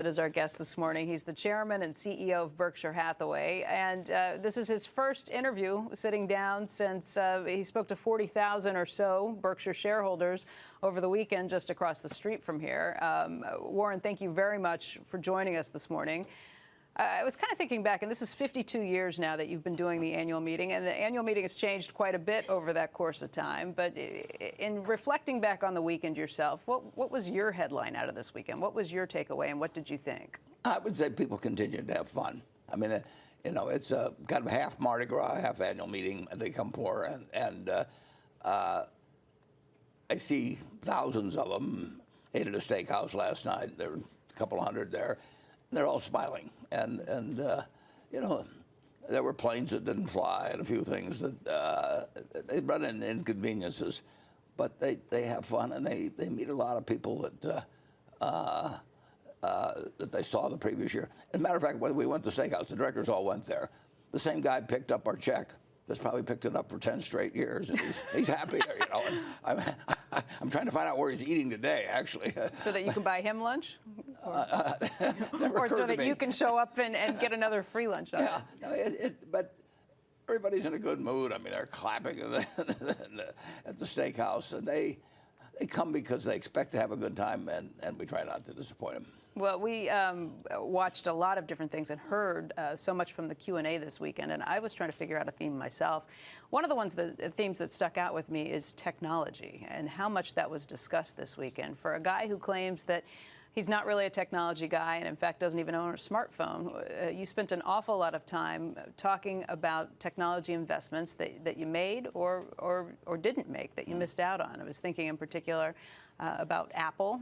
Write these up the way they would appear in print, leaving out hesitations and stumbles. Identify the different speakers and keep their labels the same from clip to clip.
Speaker 1: Buffett is our guest this morning. He's the chairman and CEO of Berkshire Hathaway. And this is his first interview sitting down since he spoke to 40,000 or so Berkshire shareholders over the weekend just across the street from here. Warren, thank you very much for joining us this morning. I was kind of thinking back, and this is 52 years now that you've been doing the annual meeting, and the annual meeting has changed quite a bit over that course of time. But in reflecting back on the weekend yourself, what was your headline out of this weekend? What was your takeaway, and what did you think?
Speaker 2: I would say people continued to have fun. I mean, you know, it's a kind of half Mardi Gras, half annual meeting they come for, and I see thousands of them. Ate at a steakhouse last night. There were a couple hundred there. They're all smiling, and you know, there were planes that didn't fly and a few things that they run into inconveniences, but they have fun, and they meet a lot of people that they saw the previous year. As a matter of fact, when we went to steakhouse, the directors all went there. The same guy picked up our check. That's probably picked it up for 10 straight years, and he's happy there, you know. And I'm trying to find out where he's eating today, actually.
Speaker 1: So that you can buy him lunch?
Speaker 2: Or
Speaker 1: so that you can show up and get another free lunch.
Speaker 2: Yeah, no, but everybody's in a good mood. I mean, they're clapping at the steakhouse, and they come because they expect to have a good time, and we try not to disappoint them.
Speaker 1: Well, we watched a lot of different things and heard so much from the Q&A this weekend, and I was trying to figure out a theme myself. One of the themes that stuck out with me is technology and how much that was discussed this weekend. For a guy who claims that he's not really a technology guy and, in fact, doesn't even own a smartphone, you spent an awful lot of time talking about technology investments that you made or didn't make, that you missed out on. I was thinking in particular about Apple,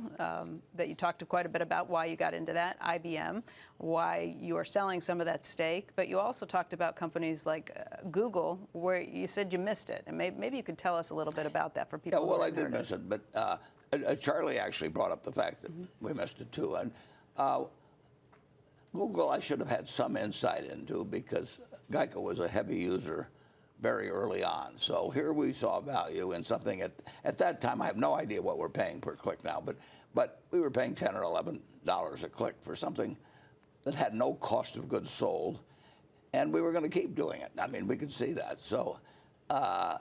Speaker 1: that you talked quite a bit about why you got into that, IBM, why you are selling some of that stake, but you also talked about companies like Google, where you said you missed it. And maybe you could tell us a little bit about that for people who
Speaker 2: well, I
Speaker 1: haven't
Speaker 2: did
Speaker 1: heard
Speaker 2: miss it, but Charlie actually brought up the fact that we missed it too. And Google, I should have had some insight into, because Geico was a heavy user very early on. So here we saw value in something at that time. I have no idea what we're paying per click now, but we were paying $10 or $11 a click for something that had no cost of goods sold, and we were going to keep doing it. I mean, we could see that. So I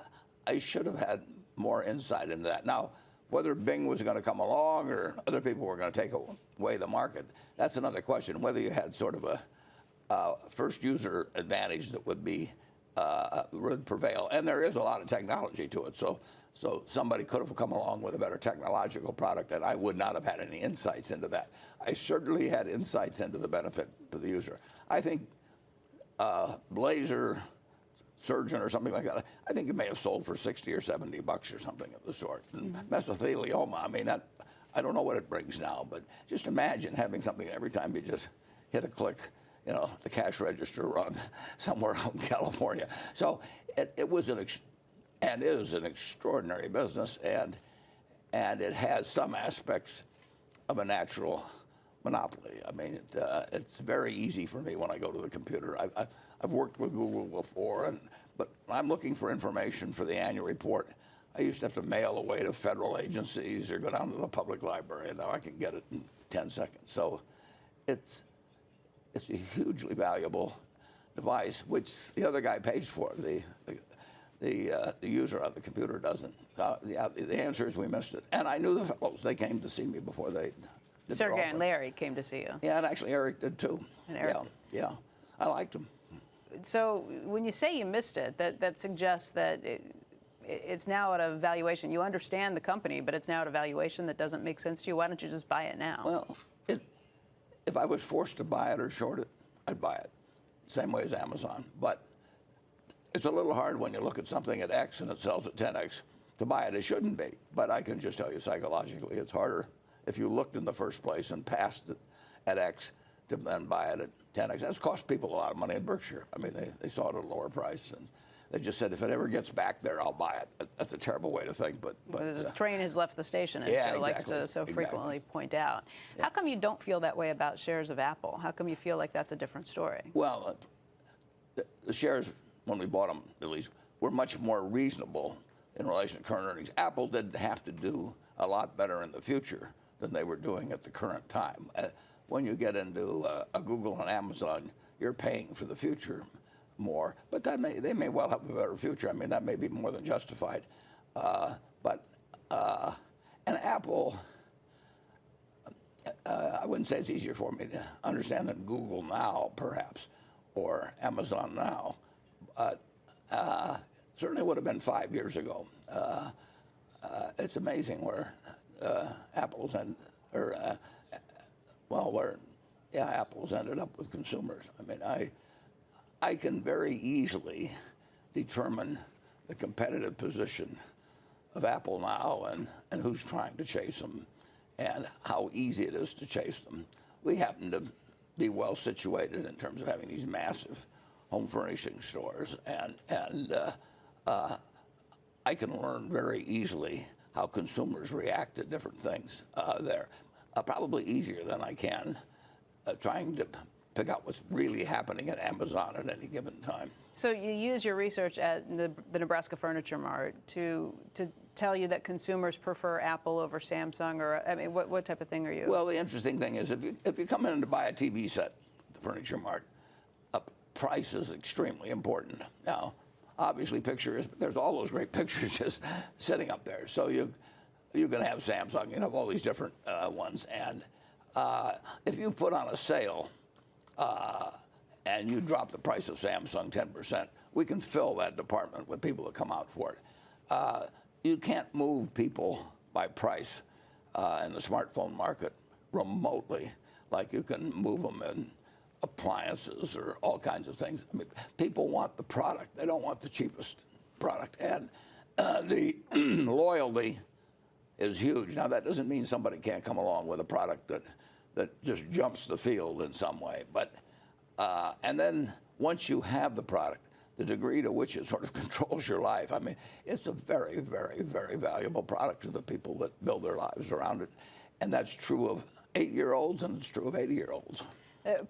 Speaker 2: should have had more insight into that. Now, whether Bing was going to come along or other people were going to take away the market, that's another question. Whether you had sort of a first user advantage that would prevail, and there is a lot of technology to it. So somebody could have come along with a better technological product, and I would not have had any insights into that. I certainly had insights into the benefit to the user. I think Blazer Surgeon or something like that, I think it may have sold for $60 or $70 or something of the sort. And mesothelioma, I mean, I don't know what it brings now, but just imagine having something every time you just hit a click, you know, the cash register rung somewhere out in California. So it was and is an extraordinary business, and it has some aspects of a natural monopoly. I mean, it's very easy for me when I go to the computer. I've worked with Google before, but I'm looking for information for the annual report. I used to have to mail away to federal agencies or go down to the public library, and now I can get it in 10 seconds. So it's a hugely valuable device, which the other guy pays for. The user on the computer doesn't. Yeah, the answer is we missed it. And I knew the fellows. They came to see me before they did.
Speaker 1: Sergey and Larry came to see you.
Speaker 2: Yeah, and actually Eric did too.
Speaker 1: And Eric.
Speaker 2: Yeah, I liked him.
Speaker 1: So when you say you missed it, that suggests that it's now at a valuation. You understand the company, but it's now at a valuation that doesn't make sense to you. Why don't you just buy it now?
Speaker 2: Well, if I was forced to buy it or short it, I'd buy it. Same way as Amazon. But it's a little hard when you look at something at X and it sells at 10X to buy it. It shouldn't be. But I can just tell you psychologically it's harder if you looked in the first place and passed it at X to then buy it at 10X. That's cost people a lot of money in Berkshire. I mean, they saw it at a lower price, and they just said, if it ever gets back there, I'll buy it. That's a terrible way to think, but
Speaker 1: the train has left the station, as Joe likes to so frequently point out. Yeah. How come you don't feel that way about shares of Apple? How come you feel like that's a different story?
Speaker 2: Well, the shares, when we bought them, at least, were much more reasonable in relation to current earnings. Apple didn't have to do a lot better in the future than they were doing at the current time. when you get into a Google and Amazon, you're paying for the future more. But they may well have a better future. I mean, that may be more than justified. And Apple, I wouldn't say it's easier for me to understand than Google now, perhaps, or Amazon now. But certainly would have been 5 years ago. It's amazing where Apple's Apple's ended up with consumers. I mean, I can very easily determine the competitive position of Apple now and who's trying to chase them and how easy it is to chase them. We happen to be well situated in terms of having these massive home furnishing stores, and I can learn very easily how consumers react to different things there. Probably easier than I can trying to pick out what's really happening at Amazon at any given time.
Speaker 1: So you use your research at the Nebraska Furniture Mart to tell you that consumers prefer Apple over Samsung, or I mean, what type of thing are you?
Speaker 2: Well, the interesting thing is if you come in to buy a TV set at the Furniture Mart, price is extremely important. Now, obviously, there's all those great pictures just sitting up there. So you can have Samsung, you can have all these different ones, and if you put on a sale and you drop the price of Samsung 10%, we can fill that department with people that come out for it. You can't move people by price in the smartphone market remotely like you can move them in appliances or all kinds of things. I mean, people want the product. They don't want the cheapest product. And the loyalty is huge. Now, that doesn't mean somebody can't come along with a product that just jumps the field in some way. But and then once you have the product, the degree to which it sort of controls your life, I mean, it's a very, very, very valuable product to the people that build their lives around it. And that's true of 8-year-olds and it's true of 80-year-olds.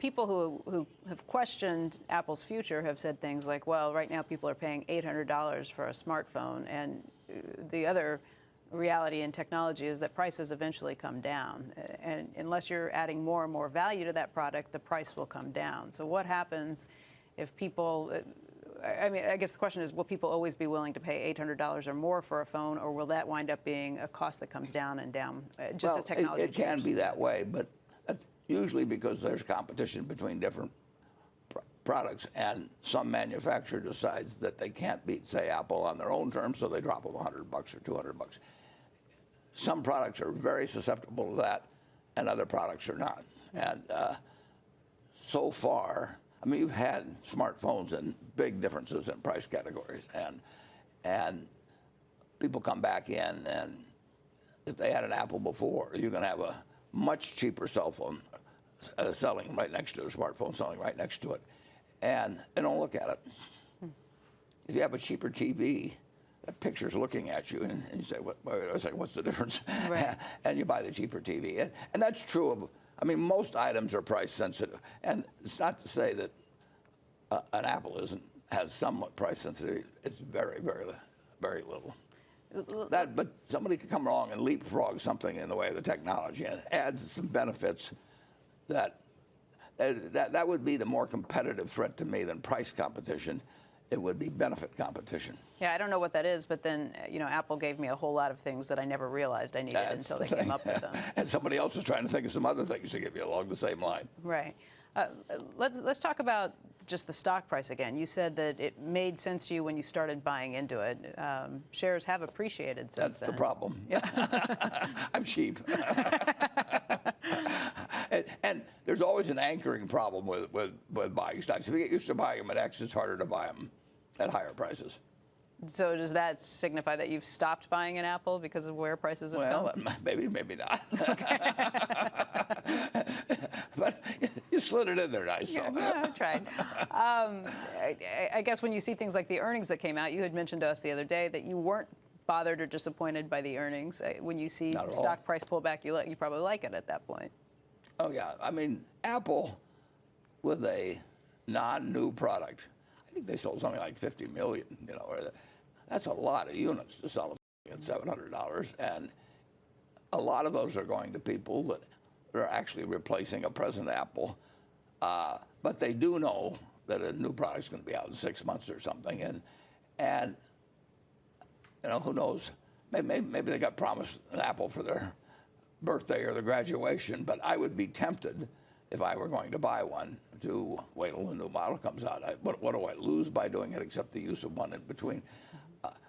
Speaker 1: People who have questioned Apple's future have said things like, well, right now people are paying $800 for a smartphone, and the other reality in technology is that prices eventually come down. And unless you're adding more and more value to that product, the price will come down. So what happens if people, I mean, I guess the question is, will people always be willing to pay $800 or more for a phone, or will that wind up being a cost that comes down and down just as technology
Speaker 2: it can be that way, but usually because there's competition between different products, and some manufacturer decides that they can't beat, say, Apple on their own terms, so they drop them $100 or $200. Some products are very susceptible to that, and other products are not. And so far, I mean, you've had smartphones and big differences in price categories, and people come back in, and if they had an Apple before, you can have a much cheaper cell phone selling right next to a smartphone, selling right next to it, and they don't look at it. If you have a cheaper TV, that picture's looking at you, and you say, wait a second, what's the difference?
Speaker 1: Right.
Speaker 2: And you buy the cheaper TV. And that's true of, I mean, most items are price sensitive. And it's not to say that an Apple has somewhat price sensitivity. It's very, very, very little. But somebody could come along and leapfrog something in the way of the technology and adds some benefits that would be the more competitive threat to me than price competition. It would be benefit competition.
Speaker 1: Yeah, I don't know what that is, but then, you know, Apple gave me a whole lot of things that I never realized I needed until they came up with them.
Speaker 2: And somebody else was trying to think of some other things to give you along the same line.
Speaker 1: Right. Let's talk about just the stock price again. You said that it made sense to you when you started buying into it. Shares have appreciated since then.
Speaker 2: That's the problem. Yeah. I'm cheap. And there's always an anchoring problem with buying stocks. If you get used to buying them at X, it's harder to buy them at higher prices.
Speaker 1: So does that signify that you've stopped buying an Apple because of where prices have come?
Speaker 2: Well, maybe not.
Speaker 1: Okay.
Speaker 2: But you slid it in there nice.
Speaker 1: Yeah, I tried. I guess when you see things like the earnings that came out, you had mentioned to us the other day that you weren't bothered or disappointed by the earnings. When you see stock price pull back, you probably like it at that point.
Speaker 2: Oh, yeah. I mean, Apple, with a non-new product, I think they sold something like 50 million, you know. That's a lot of units to sell at $700. And a lot of those are going to people that they're actually replacing a present Apple. But they do know that a new product's going to be out in 6 months or something, and you know, who knows? Maybe they got promised an Apple for their birthday or their graduation, but I would be tempted, if I were going to buy one, to wait till the new model comes out. What do I lose by doing it except the use of one in between?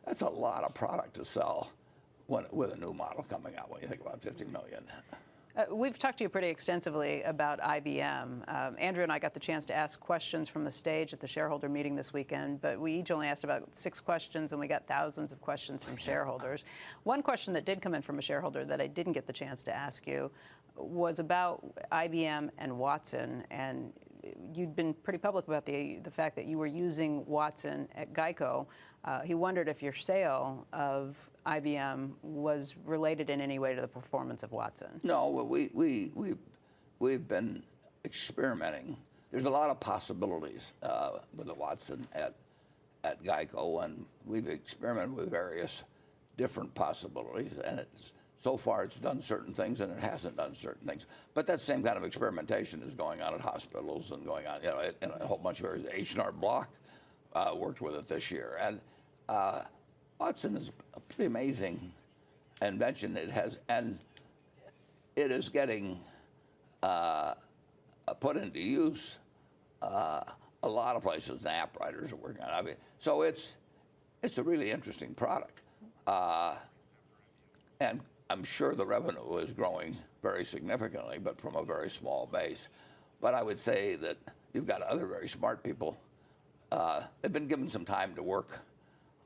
Speaker 2: That's a lot of product to sell with a new model coming out when you think about 50 million.
Speaker 1: We've talked to you pretty extensively about IBM. Andrew and I got the chance to ask questions from the stage at the shareholder meeting this weekend, but we each only asked about 6 questions, and we got thousands of questions from shareholders. One question that did come in from a shareholder that I didn't get the chance to ask you was about IBM and Watson, and you'd been pretty public about the fact that you were using Watson at Geico. He wondered if your sale of IBM was related in any way to the performance of Watson.
Speaker 2: No, we've been experimenting. There's a lot of possibilities with the Watson at Geico, and we've experimented with various different possibilities, and so far it's done certain things and it hasn't done certain things. But that same kind of experimentation is going on at hospitals and going on, you know, in a whole bunch of areas. H&R Block worked with it this year, and Watson is a pretty amazing invention. And it is getting put into use a lot of places. App writers are working on it. I mean, so it's a really interesting product, and I'm sure the revenue is growing very significantly, but from a very small base. But I would say that you've got other very smart people. They've been given some time to work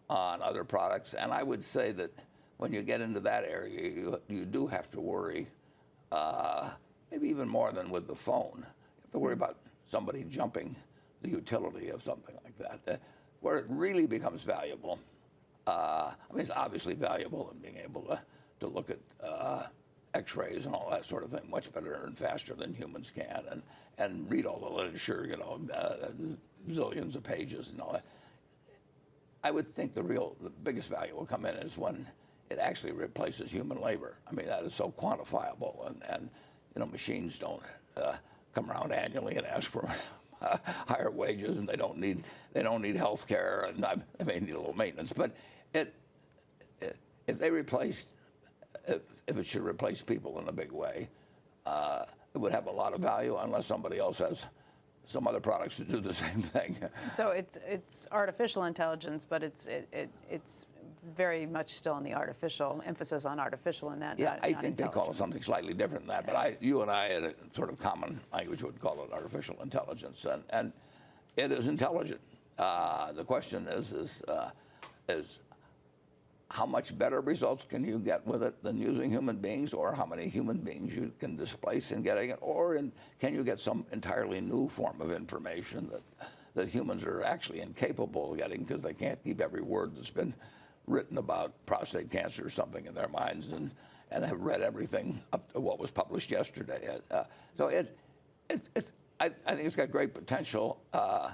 Speaker 2: on other products, and I would say that when you get into that area, you do have to worry, maybe even more than with the phone. You have to worry about somebody jumping the utility of something like that. Where it really becomes valuable, I mean, it's obviously valuable in being able to look at X-rays and all that sort of thing much better and faster than humans can, and read all the literature, you know, zillions of pages and all that. I would think the biggest value will come in is when it actually replaces human labor. I mean, that is so quantifiable, and you know, machines don't come around annually and ask for higher wages, and they don't need health care, and they may need a little maintenance. But if it should replace people in a big way, it would have a lot of value unless somebody else has some other products to do the same thing.
Speaker 1: So it's artificial intelligence, but it's very much still in the artificial, emphasis on artificial in that.
Speaker 2: Yeah, I think they call it something slightly different than that, but you and I, in a sort of common language, would call it artificial intelligence, and it is intelligent. The question is how much better results can you get with it than using human beings, or how many human beings you can displace in getting it, or can you get some entirely new form of information that humans are actually incapable of getting because they can't keep every word that's been written about prostate cancer or something in their minds, and have read everything up to what was published yesterday. So I think it's got great potential. It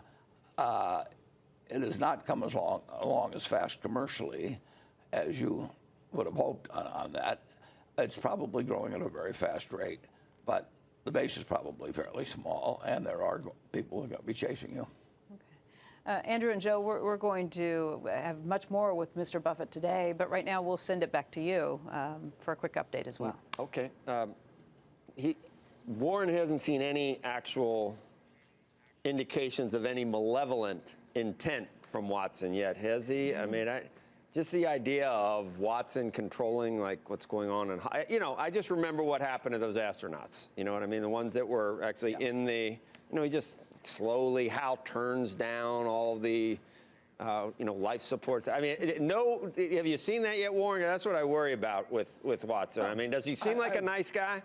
Speaker 2: has not come along as fast commercially as you would have hoped on that. It's probably growing at a very fast rate, but the base is probably fairly small, and there are people who are going to be chasing you.
Speaker 1: Okay. Andrew and Joe, we're going to have much more with Mr. Buffett today, but right now we'll send it back to you for a quick update as well.
Speaker 3: Okay. Warren hasn't seen any actual indications of any malevolent intent from Watson yet, has he? Mm-hmm. I mean, just the idea of Watson controlling like what's going on, I just remember what happened to those astronauts. You know what I mean? The ones that were actually in the, he just slowly, Hal turns down all the, life support. I mean, have you seen that yet, Warren? That's what I worry about with Watson. I mean, does he seem like a nice guy?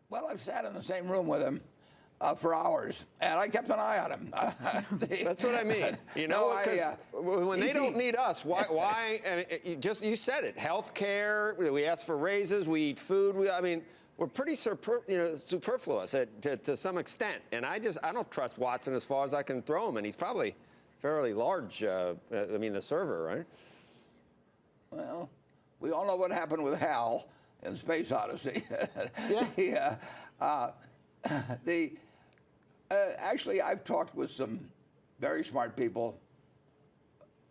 Speaker 2: Well, I've sat in the same room with him for hours, and I kept an eye on him.
Speaker 3: That's what I mean. When they don't need us, why? I mean, you said it. Health care. We ask for raises. We eat food. We're pretty superfluous to some extent. And I don't trust Watson as far as I can throw him. And he's probably fairly large. The server, right?
Speaker 2: Well, we all know what happened with Hal. in Space Odyssey.
Speaker 3: Yeah.
Speaker 2: Actually, I've talked with some very smart people,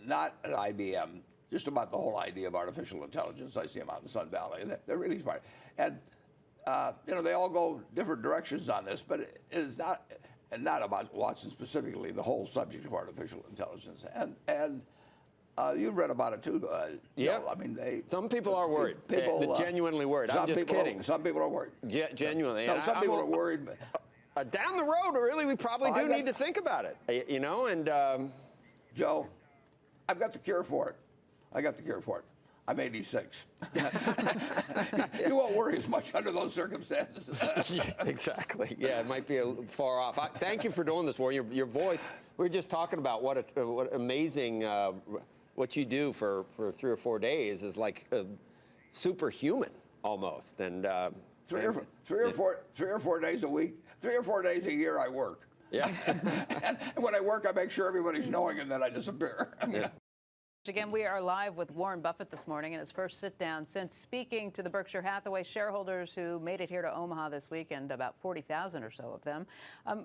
Speaker 2: not at IBM, just about the whole idea of artificial intelligence. I see them out in Sun Valley, and they're really smart. And they all go different directions on this, but it's not, and not about Watson specifically, the whole subject of artificial intelligence. And you've read about it too.
Speaker 3: Yeah.
Speaker 2: I mean,
Speaker 3: some people are worried. They're genuinely worried. I'm just kidding.
Speaker 2: Some people are worried.
Speaker 3: Genuinely.
Speaker 2: No, some people are worried.
Speaker 3: Down the road, really, we probably do need to think about it. And
Speaker 2: Joe, I've got the cure for it. I'm 86. You won't worry as much under those circumstances.
Speaker 3: Exactly. Yeah, it might be far off. Thank you for doing this, Warren. Your voice. We were just talking about what amazing what you do for 3 or 4 days is like superhuman almost. And
Speaker 2: three or four days a week, 3 or 4 days a year, I work.
Speaker 3: Yeah.
Speaker 2: And when I work, I make sure everybody's knowing, and then I disappear.
Speaker 3: Yeah.
Speaker 1: Again, we are live with Warren Buffett this morning in his first sit-down since speaking to the Berkshire Hathaway shareholders who made it here to Omaha this weekend, about 40,000 or so of them.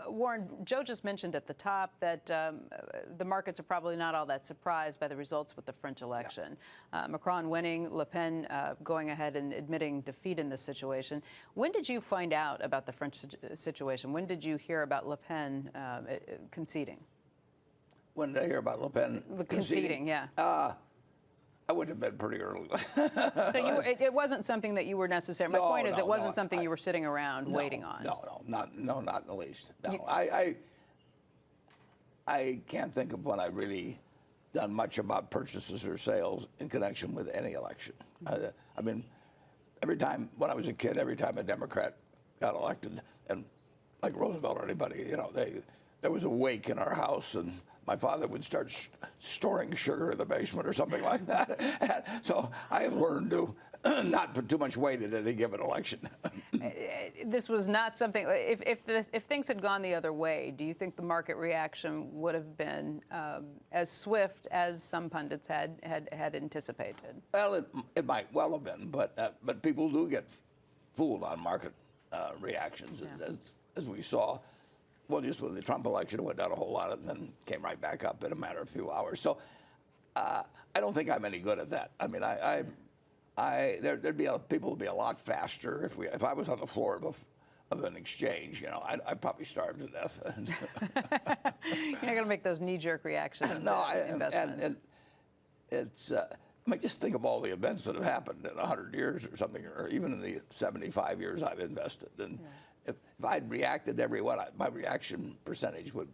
Speaker 1: Warren, Joe just mentioned at the top that the markets are probably not all that surprised by the results with the French election. Yeah. Macron winning, Le Pen going ahead and admitting defeat in this situation. When did you find out about the French situation? When did you hear about Le Pen conceding?
Speaker 2: When did I hear about Le Pen
Speaker 1: conceding? Yeah.
Speaker 2: I would have been pretty early.
Speaker 1: So it wasn't something that you were necessarily. My point is, it wasn't something you were sitting around waiting on.
Speaker 2: Not in the least. No, I can't think of when I really done much about purchases or sales in connection with any election. I mean, every time when I was a kid, every time a Democrat got elected, and like Roosevelt or anybody, there was a wake in our house, and my father would start storing sugar in the basement or something like that. And so I have learned to not put too much weight in any given election.
Speaker 1: This was not something. If things had gone the other way, do you think the market reaction would have been as swift as some pundits had anticipated?
Speaker 2: Well, it might well have been, but people do get fooled on market reactions, as we saw. Well, just with the Trump election, it went down a whole lot and then came right back up in a matter of a few hours. So I don't think I'm any good at that. I mean, people would be a lot faster if I was on the floor of an exchange. I'd probably starve to death.
Speaker 1: You're not going to make those knee-jerk reactions. Investments.
Speaker 2: And it's. I mean, just think of all the events that have happened in 100 years or something, or even in the 75 years I've invested. And if I'd reacted to every one, my reaction percentage would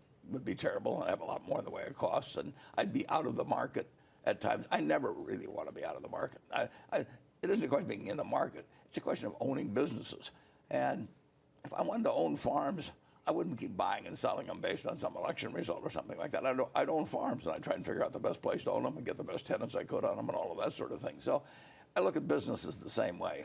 Speaker 2: be terrible and have a lot more in the way of costs, and I'd be out of the market at times. I never really want to be out of the market. It isn't a question of being in the market. It's a question of owning businesses. And if I wanted to own farms, I wouldn't keep buying and selling them based on some election result or something like that. I'd own farms, and I'd try and figure out the best place to own them and get the best tenants I could on them and all of that sort of thing. So I look at businesses the same way.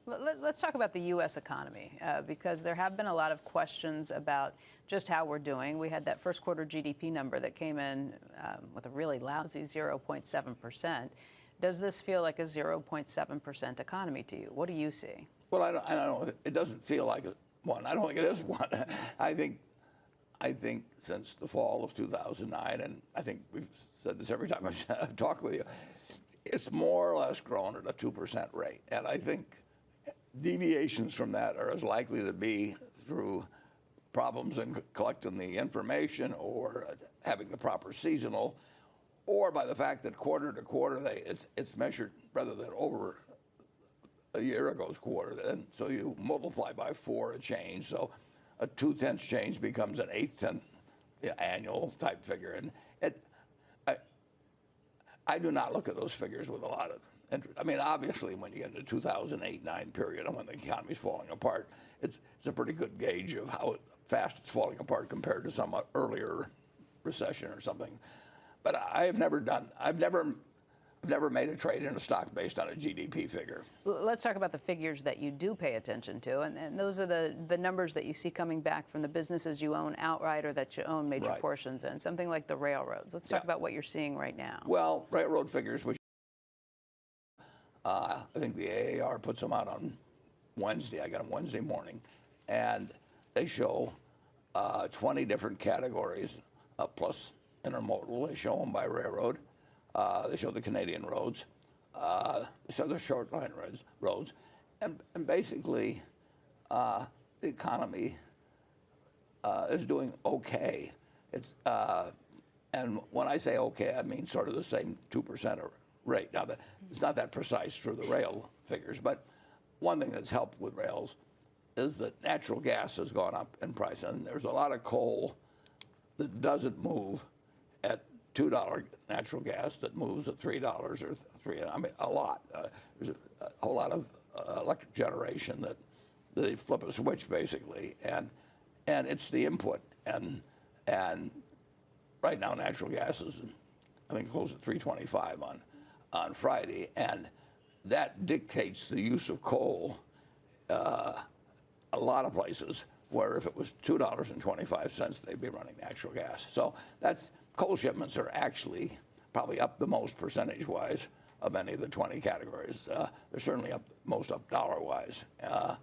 Speaker 1: Let's talk about the U.S. economy, because there have been a lot of questions about just how we're doing. We had that first quarter GDP number that came in with a really lousy 0.7%. Does this feel like a 0.7% economy to you? What do you see?
Speaker 2: Well, I don't know. It doesn't feel like one. I don't think it is one. I think since the fall of 2009, and I think we've said this every time I've talked with you, it's more or less grown at a 2% rate. And I think deviations from that are as likely to be through problems in collecting the information or having the proper seasonal, or by the fact that quarter to quarter it's measured rather than over a year ago's quarter. And so you multiply by 4 a change. So a 2/10 change becomes an 8/10 annual type figure. And I do not look at those figures with a lot of interest. I mean, obviously, when you get into 2008-9 period and when the economy's falling apart, it's a pretty good gauge of how fast it's falling apart compared to some earlier recession or something. But I've never made a trade in a stock based on a GDP figure.
Speaker 1: Let's talk about the figures that you do pay attention to, and those are the numbers that you see coming back from the businesses you own outright or that you own major portions in, something like the railroads. Let's talk about what you're seeing right now.
Speaker 2: Well, railroad figures, which I think the AAR puts them out on Wednesday. I got them Wednesday morning, and they show 20 different categories plus intermodal. They show them by railroad. They show the Canadian roads. They show the short line roads, and basically the economy is doing okay. It's and when I say okay, I mean sort of the same 2% rate. Now, it's not that precise for the rail figures, but one thing that's helped with rails is that natural gas has gone up in price, and there's a lot of coal that doesn't move at $2 natural gas that moves at $3 or $3. I mean, a lot. There's a whole lot of electric generation that they flip a switch basically, and it's the input. And right now, natural gas is, I think, close to $3.25 on Friday, and that dictates the use of coal. A lot of places where if it was $2.25, they'd be running natural gas. So coal shipments are actually probably up the most percentage-wise of any of the 20 categories. They're certainly most up dollar-wise. On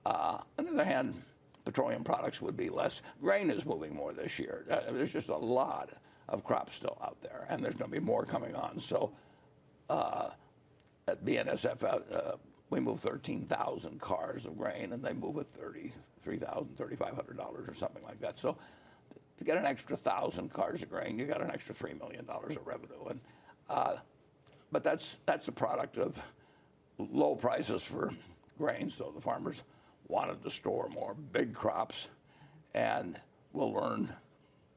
Speaker 2: the other hand, petroleum products would be less. Grain is moving more this year. There's just a lot of crops still out there, and there's going to be more coming on. So at BNSF, we move 13,000 cars of grain, and they move at $3,500 or something like that. So to get an extra 1,000 cars of grain, you got an extra $3 million of revenue. And but that's a product of low prices for grain. So the farmers wanted to store more big crops, and we'll learn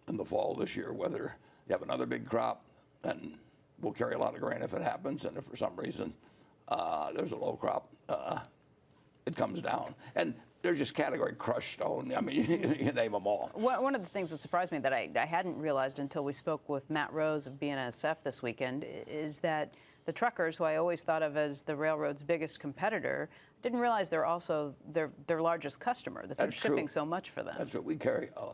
Speaker 2: in the fall this year whether you have another big crop, then we'll carry a lot of grain if it happens, and if for some reason there's a low crop, it comes down. And they're just category crushed stone. I mean, you name them all.
Speaker 1: One of the things that surprised me that I hadn't realized until we spoke with Matt Rose of BNSF this weekend is that the truckers, who I always thought of as the railroad's biggest competitor, didn't realize they're also their largest customer, that they're shipping so much for them.
Speaker 2: That's right. We carry a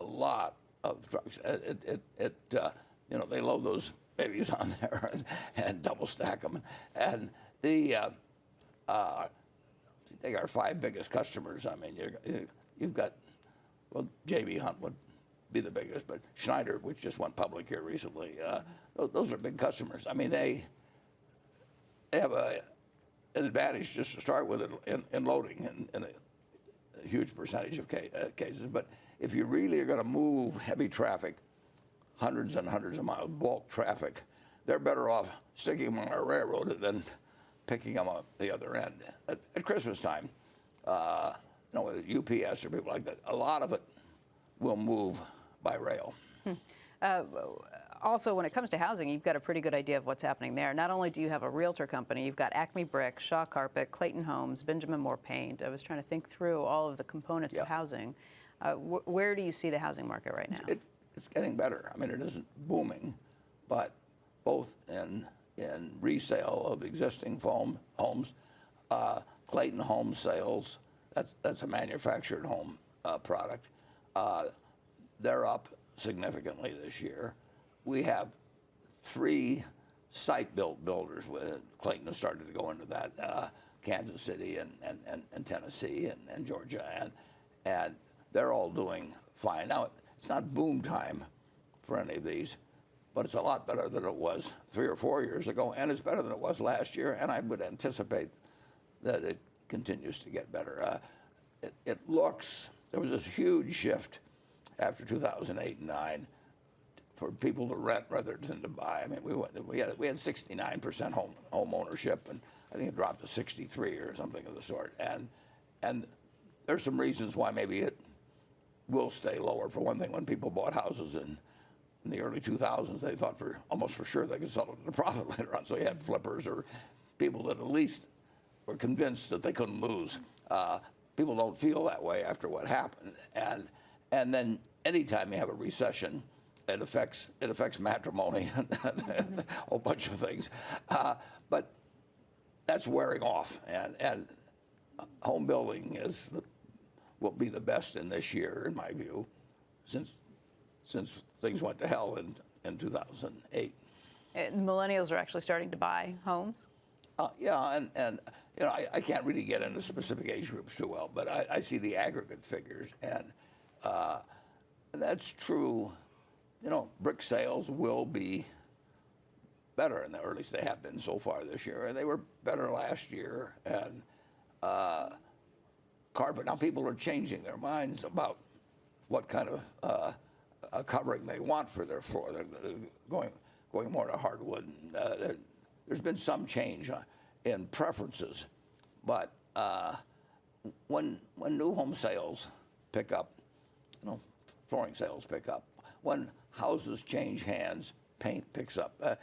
Speaker 2: lot of trucks. They load those babies on there and double stack them. And take our 5 biggest customers. I mean, you've got, well, J.B. Hunt would be the biggest, but Schneider, which just went public here recently, those are big customers. I mean, they have an advantage just to start with in loading in a huge percentage of cases. But if you really are going to move heavy traffic, hundreds and hundreds of miles, bulk traffic, they're better off sticking them on our railroad than picking them up the other end. At Christmas time, with UPS or people like that, a lot of it will move by rail.
Speaker 1: Also, when it comes to housing, you've got a pretty good idea of what's happening there. Not only do you have a realtor company, you've got Acme Brick, Shaw Carpet, Clayton Homes, Benjamin Moore Paint. I was trying to think through all of the components of housing. Where do you see the housing market right now?
Speaker 2: It's getting better. I mean, it isn't booming, but both in resale of existing homes, Clayton Home Sales, that's a manufactured home product. They're up significantly this year. We have 3 site-built builders. Clayton has started to go into that, Kansas City and Tennessee and Georgia, and they're all doing fine. Now, it's not boom time for any of these, but it's a lot better than it was 3 or 4 years ago, and it's better than it was last year, and I would anticipate that it continues to get better. There was this huge shift after 2008 and 9 for people to rent rather than to buy. I mean, we had 69% home ownership, and I think it dropped to 63 or something of the sort. And there's some reasons why maybe it will stay lower. For one thing, when people bought houses in the early 2000s, they thought almost for sure they could sell it at a profit later on. So you had flippers or people that at least were convinced that they couldn't lose. People don't feel that way after what happened. And then anytime you have a recession, it affects matrimony and a whole bunch of things. But that's wearing off, and home building will be the best in this year, in my view, since things went to hell in 2008.
Speaker 1: Millennials are actually starting to buy homes?
Speaker 2: Yeah, and you know, I can't really get into specific age groups too well, but I see the aggregate figures, and that's true. You know, brick sales will be better, and at least they have been so far this year, and they were better last year. And carpet, now people are changing their minds about what kind of a covering they want for their floor. They're going more to hardwood. There's been some change in preferences, but when new home sales pick up, you know, flooring sales pick up. When houses change hands, paint picks up.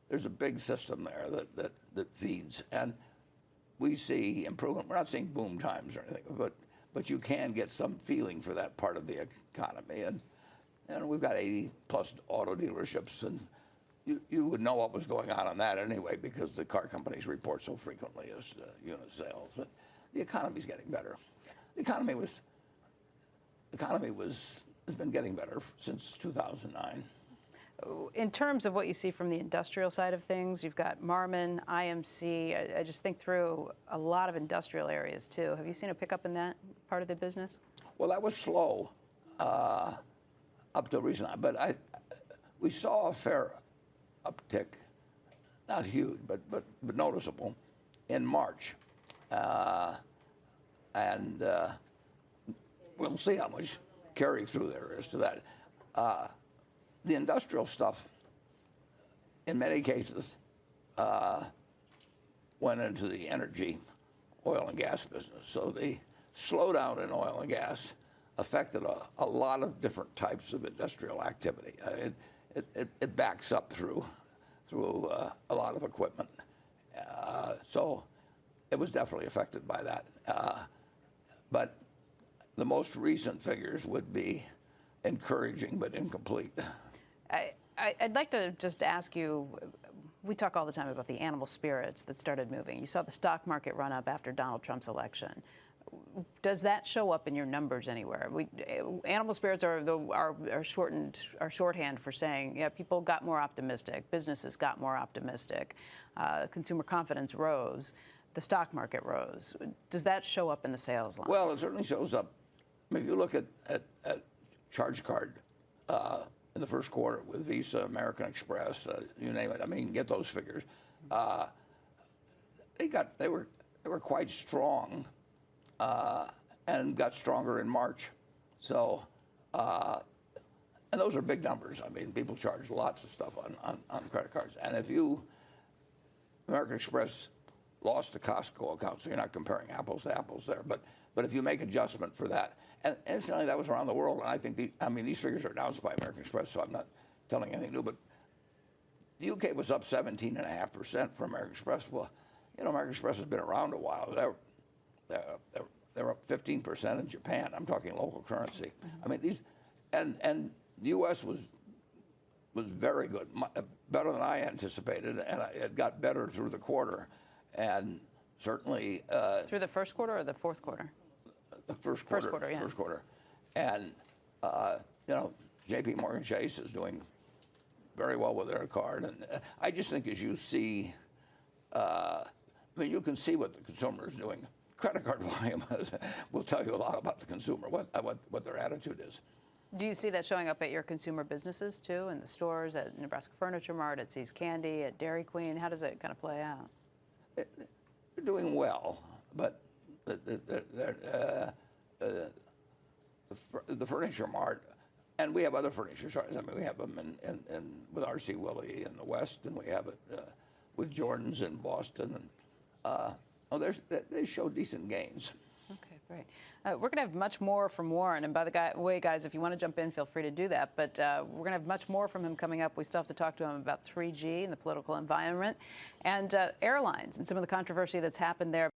Speaker 2: There's a big system there that feeds, and we see improvement. We're not seeing boom times or anything, but you can get some feeling for that part of the economy. And we've got 80 plus auto dealerships, and you would know what was going on that anyway, because the car companies report so frequently as unit sales. But the economy's getting better. The economy has been getting better since 2009.
Speaker 1: In terms of what you see from the industrial side of things, you've got Marmon, IMC. I just think through a lot of industrial areas too. Have you seen a pickup in that part of the business?
Speaker 2: Well, that was slow up till recently, but we saw a fair uptick, not huge, but noticeable, in March, and we'll see how much carry through there is to that. The industrial stuff, in many cases, went into the energy, oil and gas business. So the slowdown in oil and gas affected a lot of different types of industrial activity. It backs up through a lot of equipment. So it was definitely affected by that. But the most recent figures would be encouraging but incomplete.
Speaker 1: I'd like to just ask you, we talk all the time about the animal spirits that started moving. You saw the stock market run up after Donald Trump's election. Does that show up in your numbers anywhere? Animal spirits are shorthand for saying, yeah, people got more optimistic, businesses got more optimistic, consumer confidence rose, the stock market rose. Does that show up in the sales line?
Speaker 2: Well, it certainly shows up. I mean, if you look at charge card in the first quarter with Visa, American Express, you name it. I mean, get those figures. They were quite strong, and got stronger in March. So, and those are big numbers. I mean, people charge lots of stuff on credit cards. And if American Express lost the Costco account, so you're not comparing apples to apples there. But if you make adjustment for that, and incidentally, that was around the world, and I think these figures are announced by American Express, so I'm not telling anything new. But the UK was up 17.5% for American Express. Well, you know, American Express has been around a while. They're up 15% in Japan. I'm talking local currency. Mm-hmm. I mean, and the U.S. was very good, better than I anticipated, and it got better through the quarter, and certainly
Speaker 1: through the first quarter or the fourth quarter?
Speaker 2: The first quarter.
Speaker 1: First quarter, yeah.
Speaker 2: First quarter, and you know, J.P. Morgan Chase is doing very well with their card, and I just think as you see, I mean, you can see what the consumer is doing. Credit card volume will tell you a lot about the consumer, what their attitude is.
Speaker 1: Do you see that showing up at your consumer businesses too, in the stores, at Nebraska Furniture Mart, at See's Candy, at Dairy Queen? How does that kind of play out?
Speaker 2: They're doing well, but the Furniture Mart, and we have other furniture stores. I mean, we have them with R.C. Willey in the West, and we have it with Jordan's in Boston, and they show decent gains.
Speaker 1: Okay, great. We're going to have much more from Warren. And by the way, guys, if you want to jump in, feel free to do that. But we're going to have much more from him coming up. We still have to talk to him about 3G and the political environment and airlines and some of the controversy that's happened there.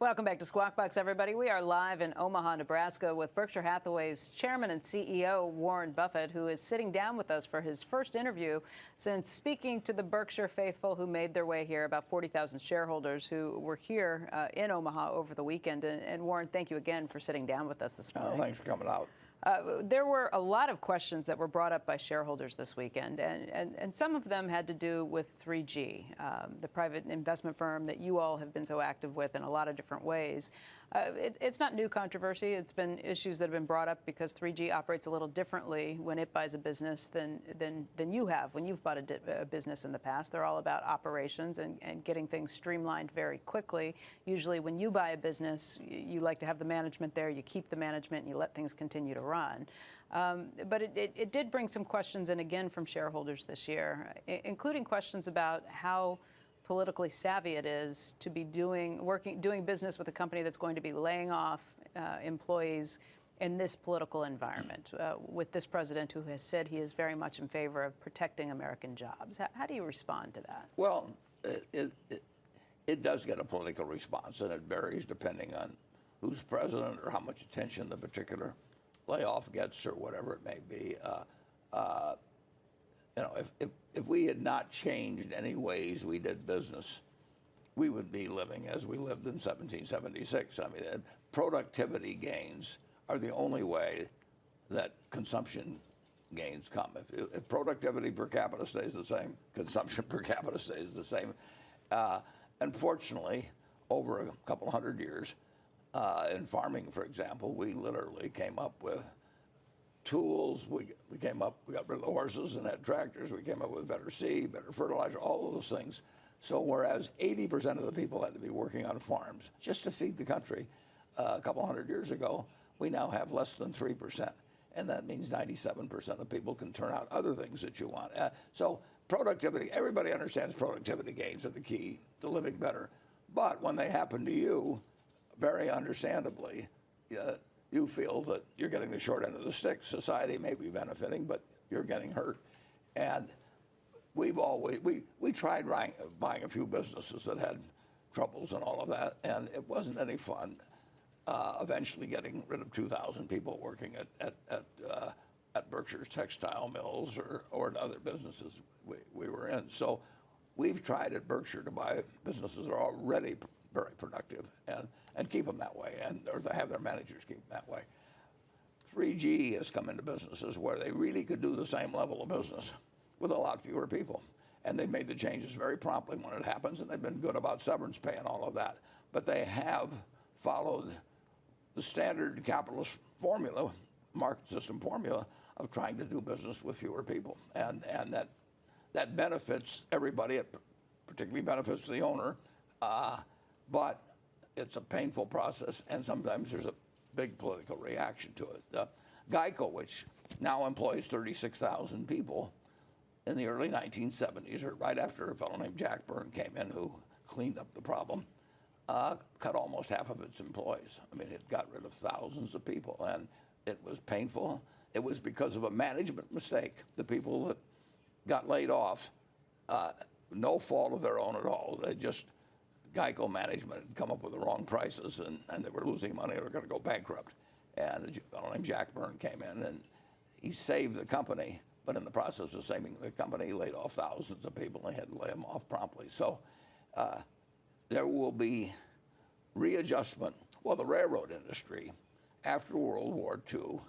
Speaker 1: Welcome back to Squawk Box, everybody. We are live in Omaha, Nebraska with Berkshire Hathaway's chairman and CEO, Warren Buffett, who is sitting down with us for his first interview since speaking to the Berkshire faithful who made their way here, about 40,000 shareholders who were here in Omaha over the weekend. And Warren, thank you again for sitting down with us this morning.
Speaker 2: Thanks for coming out.
Speaker 1: There were a lot of questions that were brought up by shareholders this weekend, and some of them had to do with 3G, the private investment firm that you all have been so active with in a lot of different ways. It's not new controversy. It's been issues that have been brought up because 3G operates a little differently when it buys a business than you have when you've bought a business in the past. They're all about operations and getting things streamlined very quickly. Usually when you buy a business, you like to have the management there, you keep the management, and you let things continue to run. But it did bring some questions in again from shareholders this year, including questions about how politically savvy it is to be doing business with a company that's going to be laying off employees in this political environment, with this president who has said he is very much in favor of protecting American jobs. How do you respond to that?
Speaker 2: Well, it does get a political response, and it varies depending on who's president or how much attention the particular layoff gets or whatever it may be. If we had not changed any ways we did business, we would be living as we lived in 1776. I mean, productivity gains are the only way that consumption gains come. If productivity per capita stays the same, consumption per capita stays the same. Unfortunately, over a couple hundred years, in farming, for example, we literally came up with tools. We got rid of the horses and had tractors. We came up with better seed, better fertilizer, all of those things. So whereas 80% of the people had to be working on farms just to feed the country a couple hundred years ago, we now have less than 3%. And that means 97% of people can turn out other things that you want. So productivity, everybody understands productivity gains are the key to living better. But when they happen to you, very understandably, you feel that you're getting the short end of the stick. Society may be benefiting, but you're getting hurt. And we tried buying a few businesses that had troubles and all of that, and it wasn't any fun. Eventually getting rid of 2,000 people working at Berkshire's textile mills or at other businesses we were in. So we've tried at Berkshire to buy businesses that are already very productive and keep them that way, or to have their managers keep them that way. 3G has come into businesses where they really could do the same level of business with a lot fewer people. And they made the changes very promptly when it happens, and they've been good about severance pay and all of that. But they have followed the standard capitalist formula, market system formula, of trying to do business with fewer people. And that benefits everybody. It particularly benefits the owner. But it's a painful process, and sometimes there's a big political reaction to it. Geico, which now employs 36,000 people, in the early 1970s, or right after a fellow named Jack Byrne came in who cleaned up the problem, cut almost half of its employees. I mean, it got rid of thousands of people, and it was painful. It was because of a management mistake. The people that got laid off, no fault of their own at all. Geico management had come up with the wrong prices, and they were losing money. They were going to go bankrupt. And a fellow named Jack Byrne came in, and he saved the company. But in the process of saving the company, he laid off thousands of people, and they had to lay them off promptly. So there will be readjustment. Well, the railroad industry, after World War II,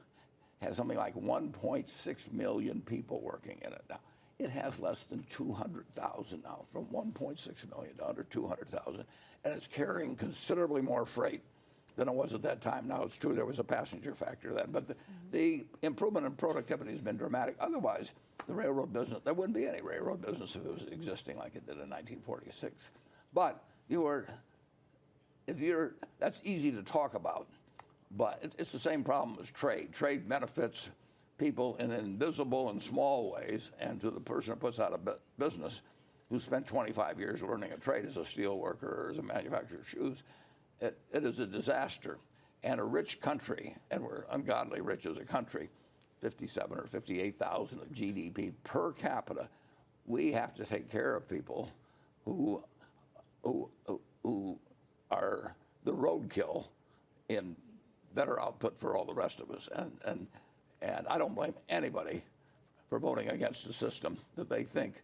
Speaker 2: has something like 1.6 million people working in it now. It has less than 200,000 now, from 1.6 million to under 200,000, and it's carrying considerably more freight than it was at that time. Now, it's true there was a passenger factor then, but the improvement in productivity has been dramatic. Otherwise, the railroad business, there wouldn't be any railroad business if it was existing like it did in 1946. But that's easy to talk about, but it's the same problem as trade. Trade benefits people in invisible and small ways, and to the person who puts out a business who spent 25 years learning a trade as a steel worker or as a manufacturer of shoes, it is a disaster. And a rich country, and we're ungodly rich as a country, 57 or 58,000 of GDP per capita, we have to take care of people who are the roadkill in better output for all the rest of us. And I don't blame anybody for voting against a system that they think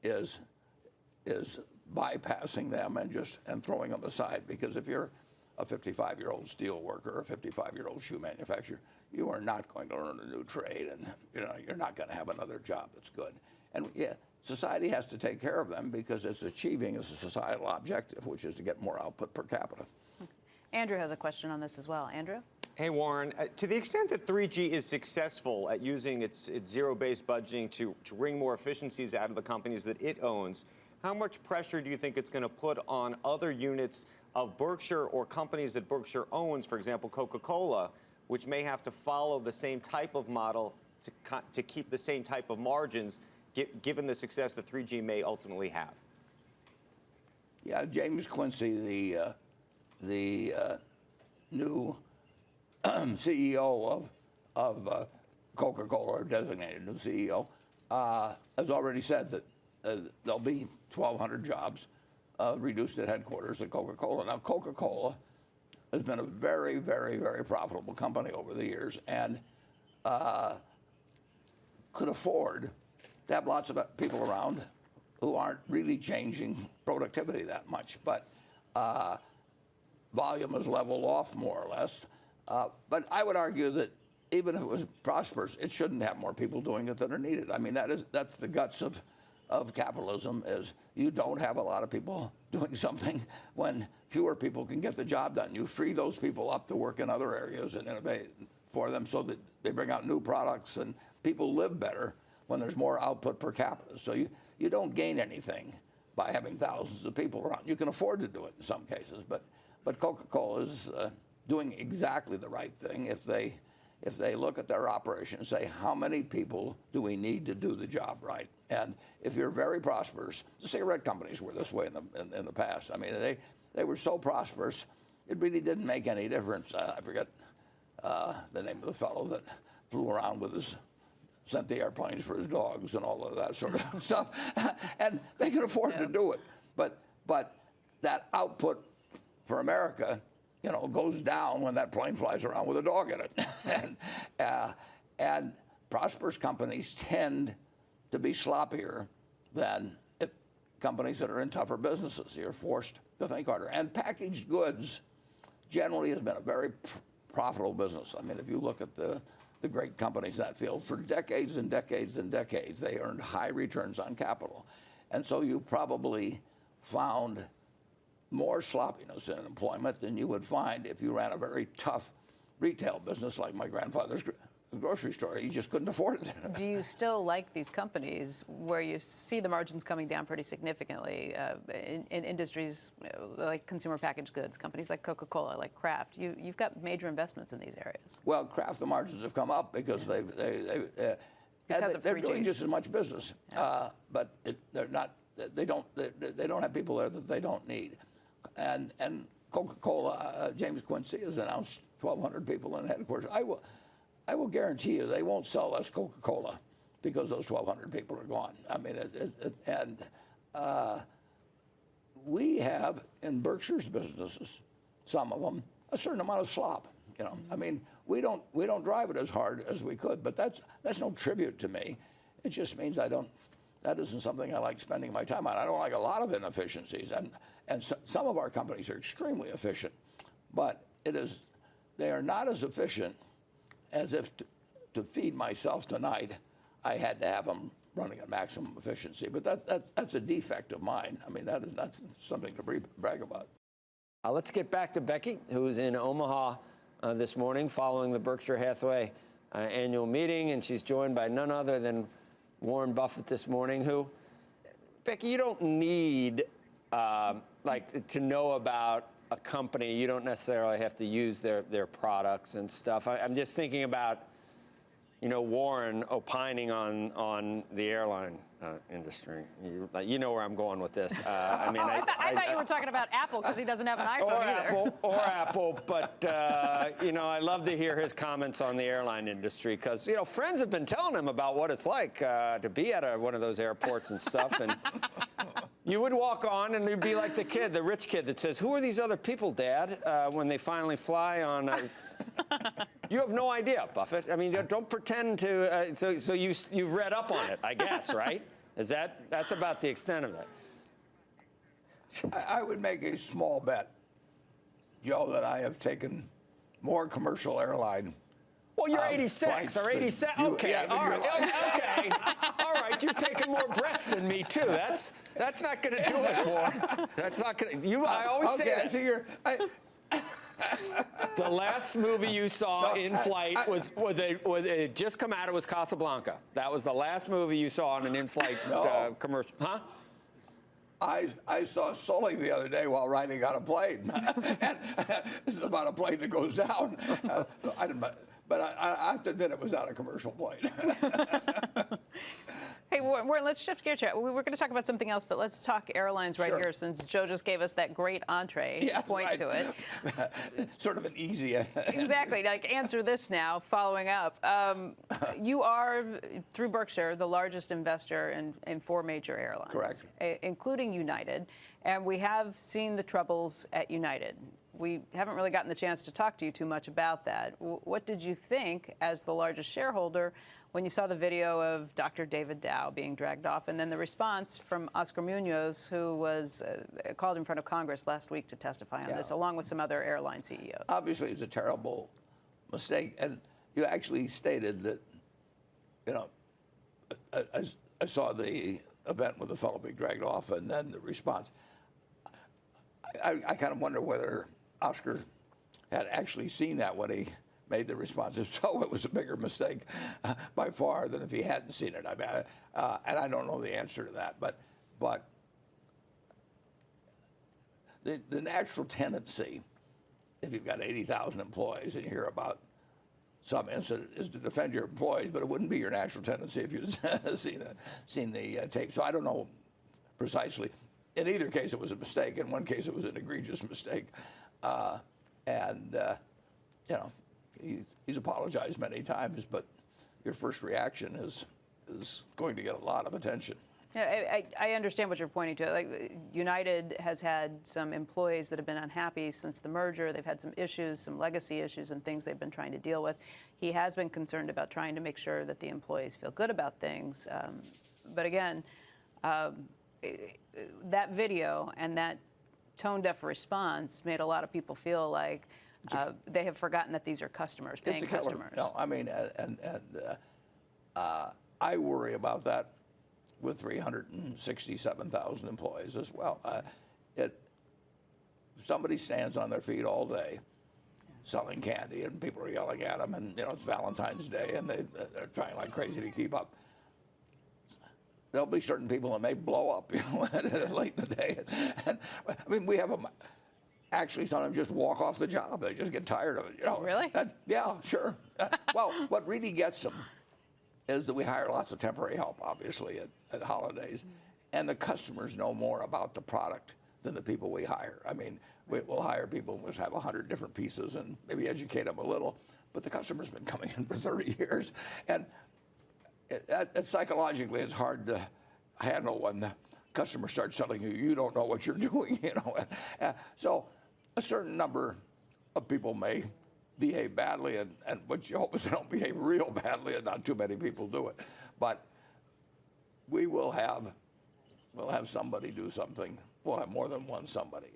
Speaker 2: is bypassing them and throwing them aside. Because if you're a 55-year-old steel worker or a 55-year-old shoe manufacturer, you are not going to learn a new trade, and you're not going to have another job that's good. And yeah, society has to take care of them because it's achieving a societal objective, which is to get more output per capita.
Speaker 1: Andrew has a question on this as well. Andrew?
Speaker 4: Hey, Warren, to the extent that 3G is successful at using its zero-based budgeting to wring more efficiencies out of the companies that it owns, how much pressure do you think it's going to put on other units of Berkshire or companies that Berkshire owns, for example, Coca-Cola, which may have to follow the same type of model to keep the same type of margins, given the success that 3G may ultimately have?
Speaker 2: Yeah, James Quincy, the new CEO of Coca-Cola, or designated new CEO, has already said that there'll be 1,200 jobs reduced at headquarters at Coca-Cola. Now, Coca-Cola has been a very, very, very profitable company over the years, and could afford to have lots of people around who aren't really changing productivity that much. But volume has leveled off more or less. But I would argue that even if it was prosperous, it shouldn't have more people doing it than are needed. I mean, that's the guts of capitalism, is you don't have a lot of people doing something when fewer people can get the job done. You free those people up to work in other areas and innovate for them so that they bring out new products, and people live better when there's more output per capita. So you don't gain anything by having thousands of people around. You can afford to do it in some cases, but Coca-Cola is doing exactly the right thing if they look at their operation and say, how many people do we need to do the job right? And if you're very prosperous, the cigarette companies were this way in the past. I mean, they were so prosperous, it really didn't make any difference. I forget the name of the fellow that flew around sent the airplanes for his dogs and all of that sort of stuff. And they could afford to do it. But that output for America, goes down when that plane flies around with a dog in it. And prosperous companies tend to be sloppier than companies that are in tougher businesses. You're forced to think harder. And packaged goods generally has been a very profitable business. I mean, if you look at the great companies in that field, for decades and decades and decades, they earned high returns on capital. And so you probably found more sloppiness in employment than you would find if you ran a very tough retail business like my grandfather's grocery store. He just couldn't afford it.
Speaker 1: Do you still like these companies where you see the margins coming down pretty significantly in industries like consumer packaged goods, companies like Coca-Cola, like Kraft? You've got major investments in these areas.
Speaker 2: Well, Kraft, the margins have come up because they're doing just as much business, but they're not. They don't have people there that they don't need. And Coca-Cola, James Quincy has announced 1,200 people in headquarters. I will guarantee you they won't sell us Coca-Cola because those 1,200 people are gone. I mean, we have in Berkshire's businesses, some of them, a certain amount of slop. I mean, we don't drive it as hard as we could, but that's no tribute to me. It just means that isn't something I like spending my time on. I don't like a lot of inefficiencies, and some of our companies are extremely efficient, but they are not as efficient as if to feed myself tonight, I had to have them running at maximum efficiency. But that's a defect of mine. I mean, that's something to brag about.
Speaker 3: Let's get back to Becky, who's in Omaha this morning following the Berkshire Hathaway annual meeting, and she's joined by none other than Warren Buffett this morning, who, Becky, you don't need to know about a company. You don't necessarily have to use their products and stuff. I'm just thinking about, Warren opining on the airline industry. You know where I'm going with this. I
Speaker 1: thought you were talking about Apple because he doesn't have an iPhone either.
Speaker 3: Or Apple, but I love to hear his comments on the airline industry because friends have been telling him about what it's like to be at one of those airports and stuff, and you would walk on and you'd be like the rich kid that says, "Who are these other people, Dad?" When they finally fly on. You have no idea, Buffett. I mean, don't pretend to. So you've read up on it, I guess, right? That's about the extent of it.
Speaker 2: I would make a small bet, Joe, that I have taken more commercial airline
Speaker 3: Well, you're 86
Speaker 2: flights
Speaker 3: or
Speaker 2: that
Speaker 3: 87.
Speaker 2: you-
Speaker 3: Okay,
Speaker 2: yeah, but
Speaker 3: all
Speaker 2: you're
Speaker 3: right,
Speaker 2: like-
Speaker 3: okay, all right. You've taken more breaths than me too. That's not going to do it, boy. That's not going to. I always say that.
Speaker 2: So you're.
Speaker 3: The last movie you saw in flight was it just come out? It was Casablanca. That was the last movie you saw on an in-flight commercial, huh?
Speaker 2: I saw Sully the other day while riding on a plane. And this is about a plane that goes down. I didn't, but I have to admit it was not a commercial plane.
Speaker 1: Hey, Warren, let's shift gears here. We're going to talk about something else, but let's talk airlines right
Speaker 2: Sure.
Speaker 1: here, since Joe just gave us that great entree point to it.
Speaker 2: Sort of an easy.
Speaker 1: Exactly. Like, answer this now, following up. You are, through Berkshire, the largest investor in 4 major airlines.
Speaker 2: Correct.
Speaker 1: Including United. And we have seen the troubles at United. We haven't really gotten the chance to talk to you too much about that. What did you think, as the largest shareholder, when you saw the video of Dr. David Dow being dragged off, and then the response from Oscar Munoz, who was called in front of Congress last week to testify on this, along with some other airline CEOs?
Speaker 2: Obviously, it's a terrible mistake, and you actually stated that, you know, I saw the event with the fellow being dragged off, and then the response. I kind of wonder whether Oscar had actually seen that when he made the response. If so, it was a bigger mistake by far than if he hadn't seen it. I mean, and I don't know the answer to that, but the natural tendency, if you've got 80,000 employees and you hear about some incident, is to defend your employees, but it wouldn't be your natural tendency if you'd seen the tape. So I don't know precisely. In either case, it was a mistake. In one case, it was an egregious mistake, you know. He's apologized many times, but your first reaction is going to get a lot of attention.
Speaker 1: Yeah, I understand what you're pointing to. Like, United has had some employees that have been unhappy since the merger. They've had some issues, some legacy issues and things they've been trying to deal with. He has been concerned about trying to make sure that the employees feel good about things. But again, that video and that tone-deaf response made a lot of people feel like they have forgotten that these are customers, paying customers.
Speaker 2: No, I mean, I worry about that with 367,000 employees as well. If somebody stands on their feet all day selling candy and people are yelling at them, and it's Valentine's Day and they're trying like crazy to keep up, there'll be certain people that may blow up late in the day. And, I mean, we have them actually sometimes just walk off the job. They just get tired of it.
Speaker 1: Really?
Speaker 2: Yeah, sure. Well, what really gets them is that we hire lots of temporary help, obviously, at holidays. And the customers know more about the product than the people we hire. I mean, we'll hire people and we'll have 100 different pieces and maybe educate them a little. But the customer's been coming in for 30 years. And psychologically, it's hard to handle when the customer starts telling you don't know what you're doing. So a certain number of people may behave badly, and what you hope is they don't behave real badly, and not too many people do it. But we'll have somebody do something. We'll have more than one somebody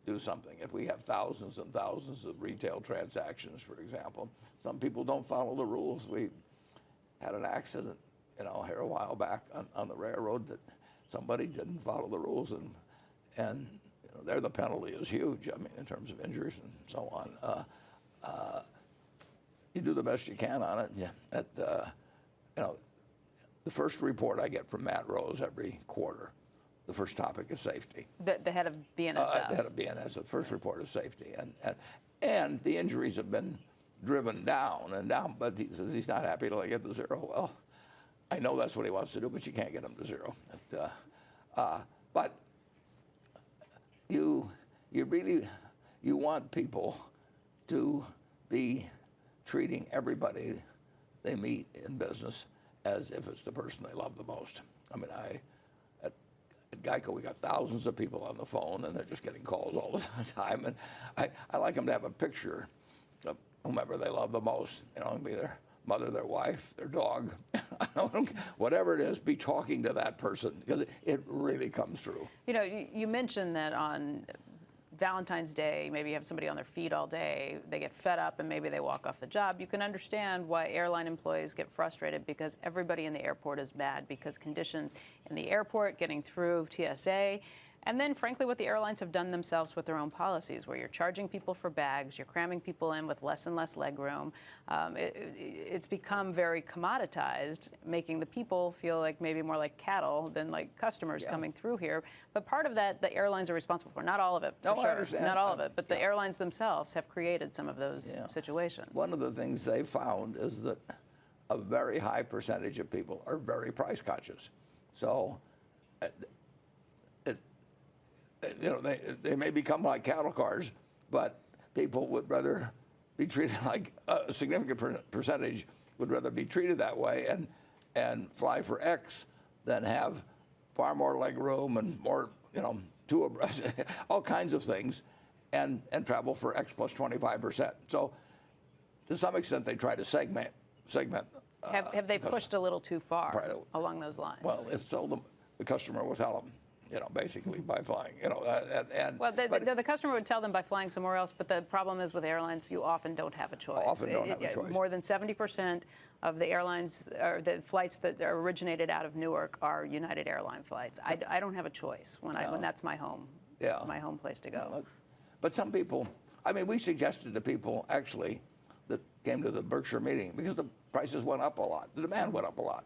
Speaker 2: do something. If we have thousands and thousands of retail transactions, for example, some people don't follow the rules. We had an accident, here a while back on the railroad that somebody didn't follow the rules, and there the penalty is huge. I mean, in terms of injuries and so on. You do the best you can on it. Yeah. The first report I get from Matt Rose every quarter, the first topic is safety.
Speaker 1: The head of BNSF.
Speaker 2: The head of BNSF. The first report is safety, and the injuries have been driven down and down. But he says he's not happy till I get to zero. Well, I know that's what he wants to do, but you can't get him to zero. But you want people to be treating everybody they meet in business as if it's the person they love the most. I mean, at Geico, we got thousands of people on the phone, and they're just getting calls all the time. And I like them to have a picture of whomever they love the most. It can be their mother, their wife, their dog, whatever it is, be talking to that person, because it really comes through.
Speaker 1: You mentioned that on Valentine's Day, maybe you have somebody on their feet all day, they get fed up and maybe they walk off the job. You can understand why airline employees get frustrated because everybody in the airport is mad because conditions in the airport, getting through TSA, and then, frankly, what the airlines have done themselves with their own policies, where you're charging people for bags, you're cramming people in with less and less leg room. It's become very commoditized, making the people feel like maybe more like cattle than like customers coming through here. But part of that, the airlines are responsible for. Not all of it, for
Speaker 2: No,
Speaker 1: sure.
Speaker 2: I understand.
Speaker 1: Not all of it. But the airlines themselves have created some of those situations.
Speaker 2: One of the things they found is that a very high percentage of people are very price conscious. So, they may become like cattle cars, but people would rather be treated like a significant percentage would rather be treated that way and fly for X than have far more leg room and more, two abreast, all kinds of things, and travel for X plus 25%. So, to some extent, they try to segment.
Speaker 1: Have they pushed a little too far along those lines?
Speaker 2: Well, it's so the customer will tell them. Basically by flying,
Speaker 1: Well, the customer would tell them by flying somewhere else, but the problem is with airlines, you often don't have a choice.
Speaker 2: Often don't have a choice.
Speaker 1: More than 70% of the airlines, or the flights that are originated out of Newark are United Airline flights. I don't have a choice when that's my home, my home place to go.
Speaker 2: But some people, we suggested to people actually that came to the Berkshire meeting because the prices went up a lot, the demand went up a lot.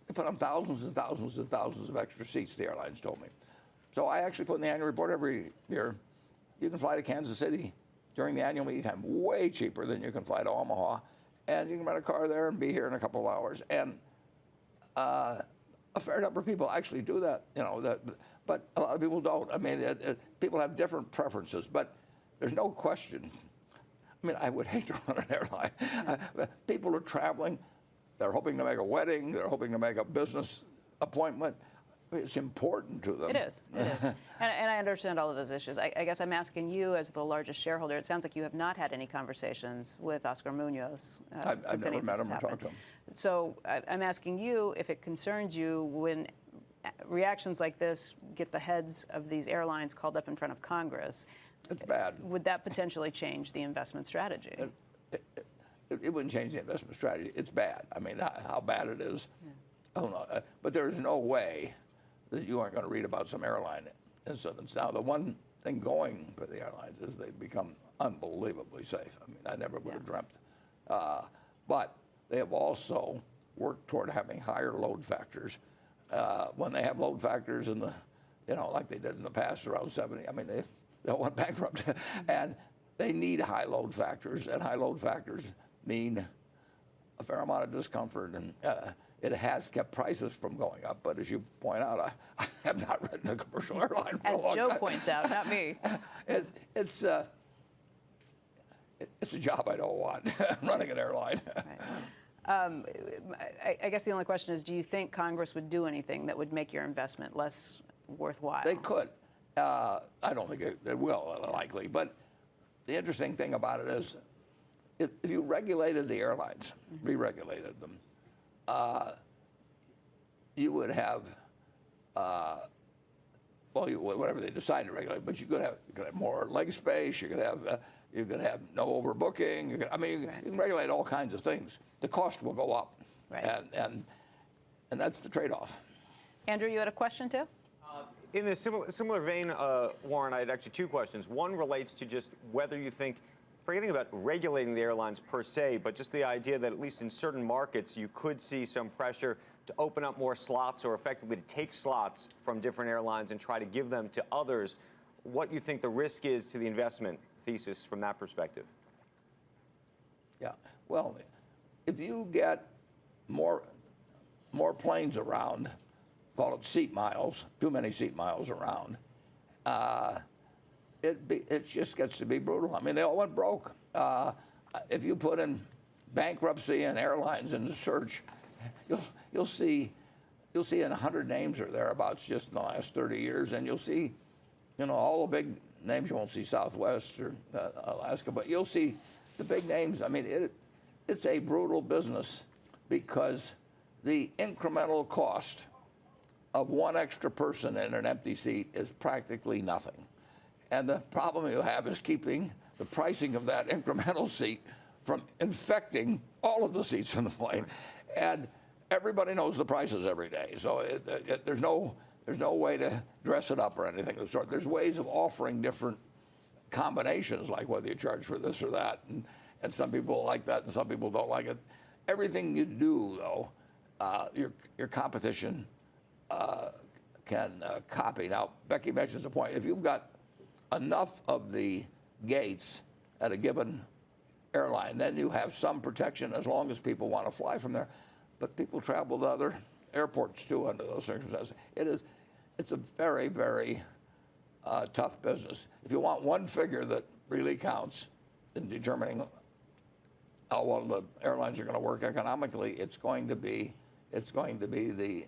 Speaker 2: They put on thousands and thousands and thousands of extra seats, the airlines told me. So I actually put in the annual report every year, you can fly to Kansas City during the annual meeting time way cheaper than you can fly to Omaha. And you can rent a car there and be here in a couple of hours. And a fair number of people actually do that, but a lot of people don't. People have different preferences, but there's no question. I would hate to run an airline. People are traveling. They're hoping to make a wedding. They're hoping to make a business appointment. It's important to them.
Speaker 1: It is. And I understand all of those issues. I guess I'm asking you, as the largest shareholder, it sounds like you have not had any conversations with Oscar Munoz
Speaker 2: I've never met him or talked to him.
Speaker 1: So I'm asking you if it concerns you when reactions like this get the heads of these airlines called up in front of Congress.
Speaker 2: It's bad.
Speaker 1: Would that potentially change the investment strategy?
Speaker 2: It wouldn't change the investment strategy. It's bad. How bad it is, I don't know. But there's no way that you aren't going to read about some airline incidents. Now, the one thing going for the airlines is they've become unbelievably safe. I never would have dreamt. But they have also worked toward having higher load factors. When they have load factors in the, like they did in the past around 70, they all went bankrupt. And they need high load factors, and high load factors mean a fair amount of discomfort, and it has kept prices from going up. But as you point out, I have not ridden a commercial airline for a long time.
Speaker 1: As Joe points out, not me.
Speaker 2: It's a job I don't want, running an airline.
Speaker 1: Right. I guess the only question is, do you think Congress would do anything that would make your investment less worthwhile?
Speaker 2: They could. I don't think they will, likely. But the interesting thing about it is, if you regulated the airlines, re-regulated them, you would have, whatever they decide to regulate, but you could have more leg space. You could have no overbooking. You can regulate all kinds of things. The cost will go up, and that's the trade-off.
Speaker 1: Andrew, you had a question too?
Speaker 4: In a similar vein, Warren, I had actually two questions. One relates to just whether you think, forgetting about regulating the airlines per se, but just the idea that at least in certain markets you could see some pressure to open up more slots or effectively to take slots from different airlines and try to give them to others. What you think the risk is to the investment thesis from that perspective?
Speaker 2: Yeah. Well, if you get more planes around, call it seat miles, too many seat miles around, it just gets to be brutal. They all went broke. If you put in bankruptcy and airlines in the search, you'll see 100 names or thereabouts just in the last 30 years, and you'll see, all the big names. You won't see Southwest or Alaska, but you'll see the big names. It's a brutal business because the incremental cost of one extra person in an empty seat is practically nothing. And the problem you have is keeping the pricing of that incremental seat from infecting all of the seats in the plane. And everybody knows the prices every day. So there's no way to dress it up or anything of the sort. There's ways of offering different combinations, like whether you charge for this or that. And some people like that and some people don't like it. Everything you do, though, your competition can copy. Now, Becky mentions a point. If you've got enough of the gates at a given airline, then you have some protection as long as people want to fly from there. But people travel to other airports too under those circumstances. It's a very, very tough business. If you want one figure that really counts in determining how well the airlines are going to work economically, it's going to be the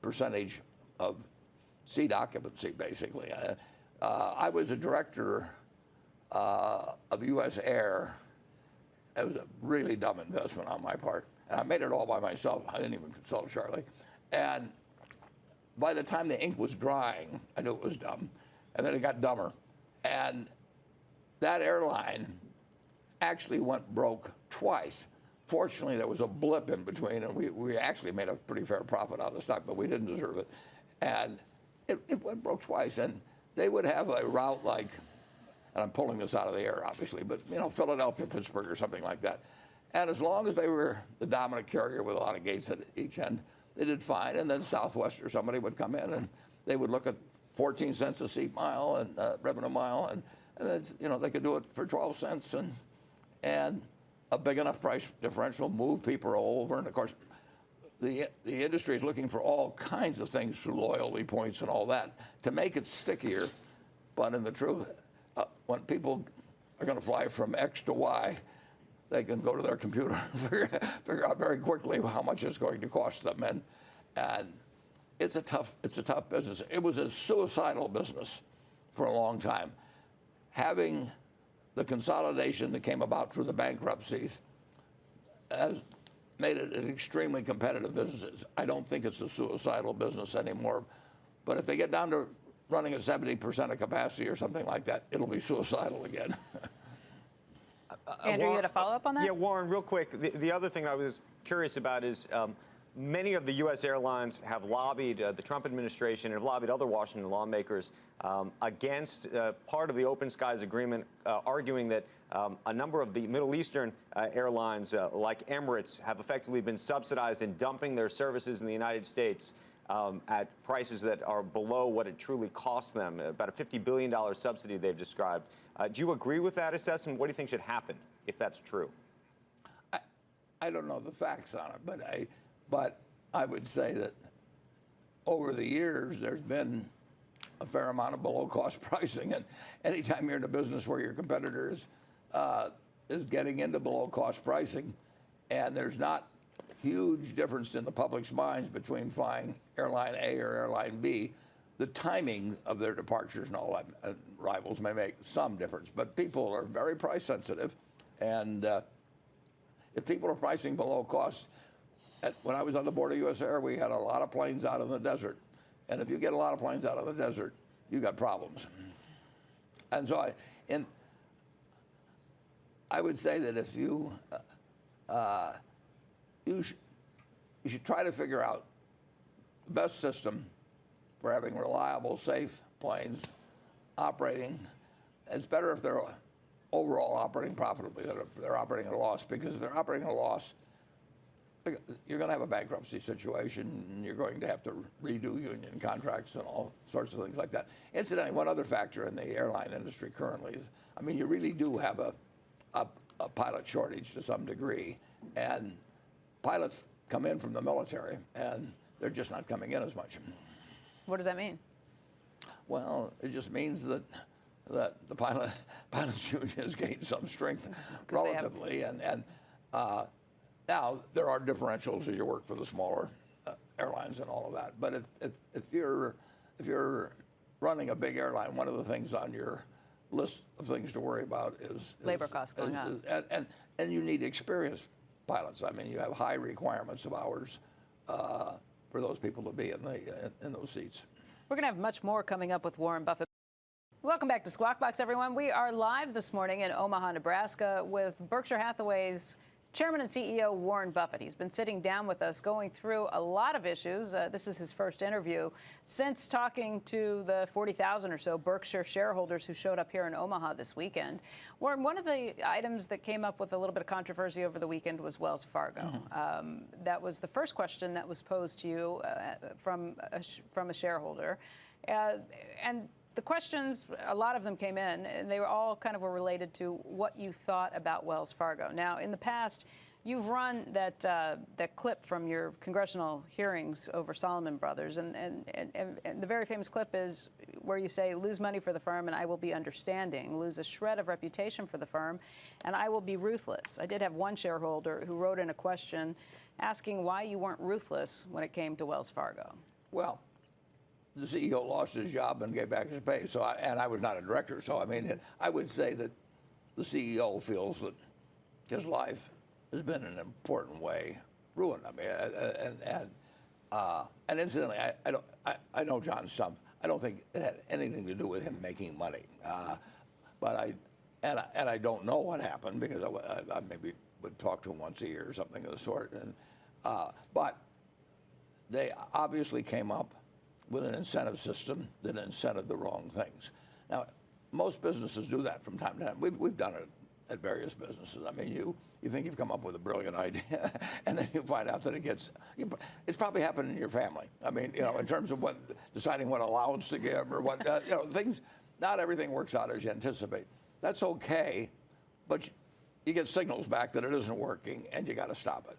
Speaker 2: percentage of seat occupancy, basically. I was a director of U.S. Air. It was a really dumb investment on my part. And I made it all by myself. I didn't even consult Charlie. And by the time the ink was drying, I knew it was dumb. And then it got dumber. And that airline actually went broke twice. Fortunately, there was a blip in between, and we actually made a pretty fair profit on the stock, but we didn't deserve it. And it went broke twice. And they would have a route like, and I'm pulling this out of the air, obviously, but Philadelphia, Pittsburgh, or something like that. And as long as they were the dominant carrier with a lot of gates at each end, they did fine. And then Southwest or somebody would come in, and they would look at 14 cents a seat mile and revenue mile, and then they could do it for 12 cents, and a big enough price differential moved people all over. And of course, the industry is looking for all kinds of things through loyalty points and all that to make it stickier. But in the truth, when people are going to fly from X to Y, they can go to their computer and figure out very quickly how much it's going to cost them. And it's a tough business. It was a suicidal business for a long time. Having the consolidation that came about through the bankruptcies has made it an extremely competitive business. I don't think it's a suicidal business anymore. But if they get down to running at 70% of capacity or something like that, it'll be suicidal again.
Speaker 1: Andrew, you had a follow-up on that?
Speaker 4: Yeah, Warren, real quick. The other thing I was curious about is many of the U.S. airlines have lobbied the Trump administration and have lobbied other Washington lawmakers against part of the Open Skies Agreement, arguing that a number of the Middle Eastern airlines, like Emirates, have effectively been subsidized in dumping their services in the United States at prices that are below what it truly costs them, about a $50 billion subsidy they've described. Do you agree with that assessment? What do you think should happen if that's true?
Speaker 2: I don't know the facts on it, but I would say that over the years there's been a fair amount of below-cost pricing, and anytime you're in a business where your competitor is getting into below-cost pricing, and there's not huge difference in the public's minds between flying airline A or airline B, the timing of their departures and all that rivals may make some difference, but people are very price sensitive, and if people are pricing below cost, when I was on the board of U.S. Air, we had a lot of planes out in the desert, and if you get a lot of planes out in the desert, you got problems. And so I would say that if you should try to figure out the best system for having reliable, safe planes operating. It's better if they're overall operating profitably than if they're operating at a loss, because if they're operating at a loss, you're going to have a bankruptcy situation, and you're going to have to redo union contracts and all sorts of things like that. Incidentally, one other factor in the airline industry currently is, you really do have a pilot shortage to some degree, and pilots come in from the military, and they're just not coming in as much.
Speaker 1: What does that mean?
Speaker 2: Well, it just means that the pilots union has gained some strength relatively, and now there are differentials as you work for the smaller airlines and all of that. But if you're running a big airline, one of the things on your list of things to worry about is
Speaker 1: labor costs going up,
Speaker 2: and you need experienced pilots. You have high requirements of hours for those people to be in those seats.
Speaker 1: We're going to have much more coming up with Warren Buffett. Welcome back to Squawk Box, everyone. We are live this morning in Omaha, Nebraska with Berkshire Hathaway's Chairman and CEO Warren Buffett. He's been sitting down with us going through a lot of issues. This is his first interview since talking to the 40,000 or so Berkshire shareholders who showed up here in Omaha this weekend. Warren, one of the items that came up with a little bit of controversy over the weekend was Wells Fargo. That was the first question that was posed to you from a shareholder. And the questions, a lot of them came in, and they were all kind of related to what you thought about Wells Fargo. Now, in the past, you've run that clip from your congressional hearings over Salomon Brothers, and the very famous clip is where you say, lose money for the firm and I will be understanding, lose a shred of reputation for the firm and I will be ruthless. I did have one shareholder who wrote in a question asking why you weren't ruthless when it came to Wells Fargo.
Speaker 2: Well, the CEO lost his job and gave back his pay. So, I was not a director. So, I mean, I would say that the CEO feels that his life has been in an important way ruined. I mean, and incidentally, I know John Stump. I don't think it had anything to do with him making money. But I don't know what happened because I maybe would talk to him once a year or something of the sort. And but they obviously came up with an incentive system that incented the wrong things. Now, most businesses do that from time to time. We've done it at various businesses. I mean, you think you've come up with a brilliant idea, and then you find out that it's probably happened in your family. I mean, you know, in terms of deciding what allowance to give or what, you know, things, not everything works out as you anticipate. That's okay, but you get signals back that it isn't working, and you got to stop it.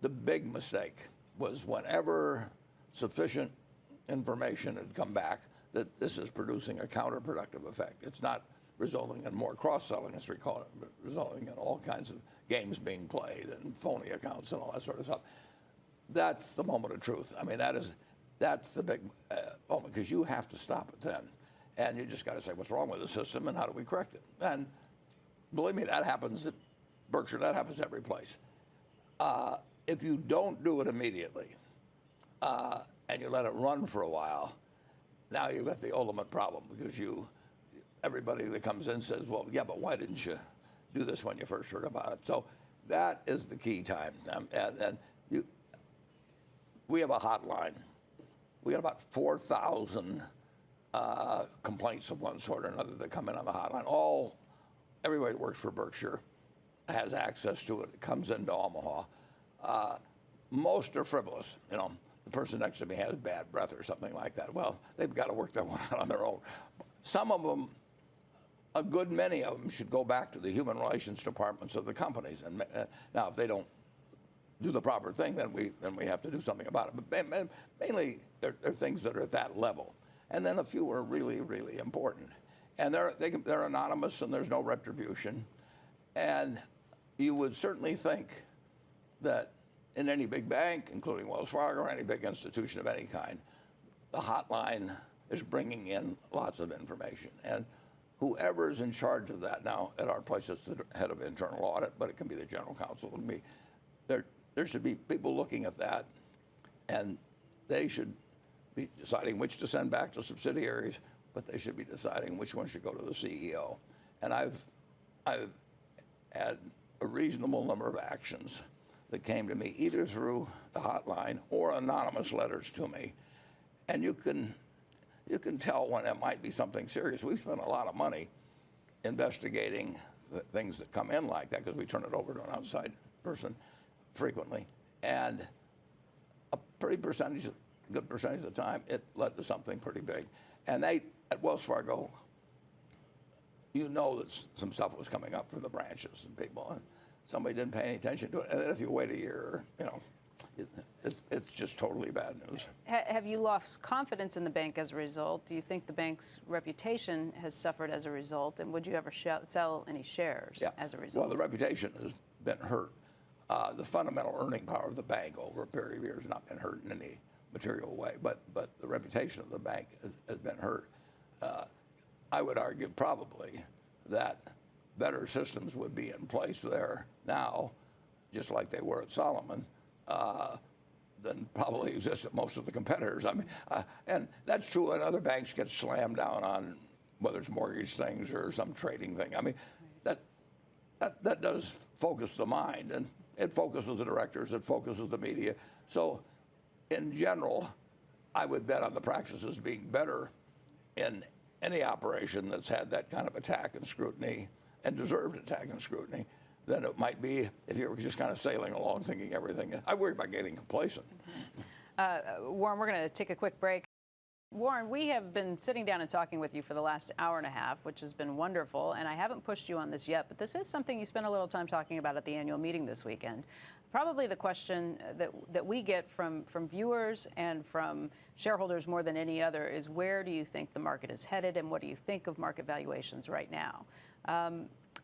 Speaker 2: The big mistake was whenever sufficient information had come back that this is producing a counterproductive effect. It's not resulting in more cross-selling, as we call it, but resulting in all kinds of games being played and phony accounts and all that sort of stuff. That's the moment of truth. I mean, that's the big moment, because you have to stop it then. And you just got to say, what's wrong with the system and how do we correct it? And believe me, that happens at Berkshire, that happens every place. If you don't do it immediately, and you let it run for a while, now you've got the ultimate problem, because everybody that comes in says, well, yeah, but why didn't you do this when you first heard about it? So that is the key time. We have a hotline. We got about 4,000 complaints of one sort or another that come in on the hotline. Everybody that works for Berkshire has access to it. It comes into Omaha. Most are frivolous, you know. The person next to me has bad breath or something like that. Well, they've got to work that one out on their own. Some of them, a good many of them, should go back to the human relations departments of the companies. And now, if they don't do the proper thing, then we have to do something about it. But mainly, they're things that are at that level. And then a few are really, really important. And they're anonymous, and there's no retribution. And you would certainly think that in any big bank, including Wells Fargo or any big institution of any kind, the hotline is bringing in lots of information. And whoever's in charge of that now, at our place, it's the head of internal audit, but it can be the general counsel. It can be, there should be people looking at that, and they should be deciding which to send back to subsidiaries, but they should be deciding which one should go to the CEO. And I've had a reasonable number of actions that came to me either through the hotline or anonymous letters to me. And you can tell when it might be something serious. We've spent a lot of money investigating the things that come in like that, because we turn it over to an outside person frequently. And a good percentage of the time, it led to something pretty big. And at Wells Fargo, you know that some stuff was coming up for the branches and people. And somebody didn't pay any attention to it. And then if you wait a year, you know, it's just totally bad news.
Speaker 1: Have you lost confidence in the bank as a result? Do you think the bank's reputation has suffered as a result? And would you ever sell any shares as a result?
Speaker 2: Well, the reputation has been hurt. The fundamental earning power of the bank over a period of years has not been hurt in any material way. But the reputation of the bank has been hurt. I would argue probably that better systems would be in place there now, just like they were at Salomon, than probably exist at most of the competitors. I mean, and that's true. And other banks get slammed down on whether it's mortgage things or some trading thing. I mean, that does focus the mind, and it focuses the directors, it focuses the media. So in general, I would bet on the practices being better in any operation that's had that kind of attack and scrutiny and deserved attack and scrutiny than it might be if you were just kind of sailing along thinking everything. I worry about getting complacent.
Speaker 1: Warren, we're going to take a quick break. Warren, we have been sitting down and talking with you for the last hour and a half, which has been wonderful, and I haven't pushed you on this yet, but this is something you spent a little time talking about at the annual meeting this weekend. Probably the question that we get from viewers and from shareholders more than any other is, where do you think the market is headed, and what do you think of market valuations right now?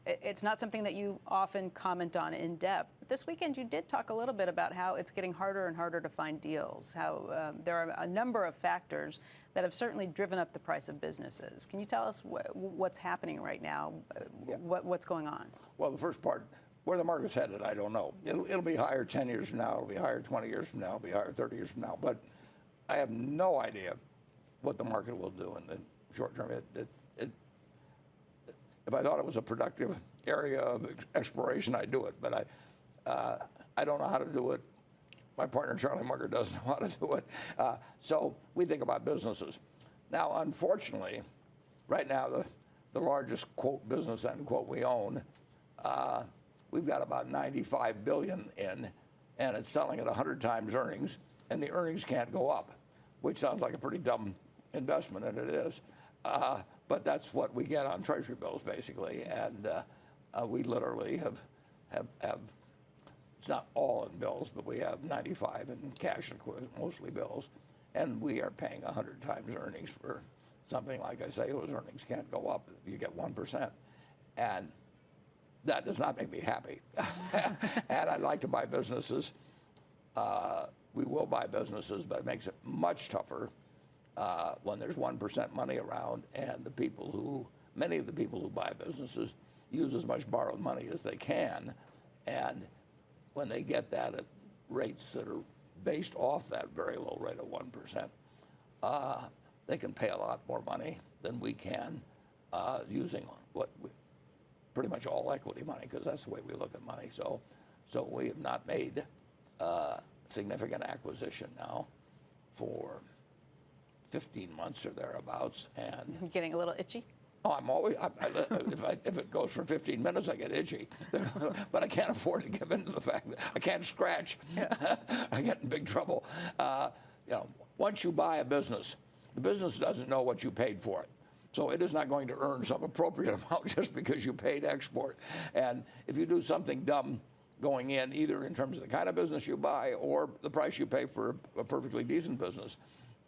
Speaker 1: It's not something that you often comment on in depth. But this weekend, you did talk a little bit about how it's getting harder and harder to find deals, how there are a number of factors that have certainly driven up the price of businesses. Can you tell us what's happening right now, what's going on?
Speaker 2: Well, the first part, where the market's headed, I don't know. It'll be higher 10 years from now, it'll be higher 20 years from now, it'll be higher 30 years from now. But I have no idea what the market will do in the short term. If I thought it was a productive area of exploration, I'd do it. But I don't know how to do it. My partner, Charlie Munger, doesn't know how to do it. So we think about businesses. Now, unfortunately, right now, the largest, quote, business, end quote, we own, we've got about $95 billion in, and it's selling at 100 times earnings, and the earnings can't go up, which sounds like a pretty dumb investment, and it is. But that's what we get on Treasury bills, basically, and we literally have. It's not all in bills, but we have 95 in cash and mostly bills, and we are paying 100 times earnings for something like I say, whose earnings can't go up. You get 1%, and that does not make me happy. And I'd like to buy businesses. We will buy businesses, but it makes it much tougher when there's 1% money around, and many of the people who buy businesses use as much borrowed money as they can, and when they get that at rates that are based off that very low rate of 1%, they can pay a lot more money than we can using pretty much all equity money, because that's the way we look at money. So we have not made significant acquisition now for 15 months or thereabouts, and
Speaker 1: Getting a little itchy?
Speaker 2: oh, I'm always. If it goes for 15 minutes, I get itchy, but I can't afford to give in to the fact that I can't scratch. I get in big trouble. Once you buy a business, the business doesn't know what you paid for it, so it is not going to earn some appropriate amount just because you paid export. And if you do something dumb going in, either in terms of the kind of business you buy or the price you pay for a perfectly decent business,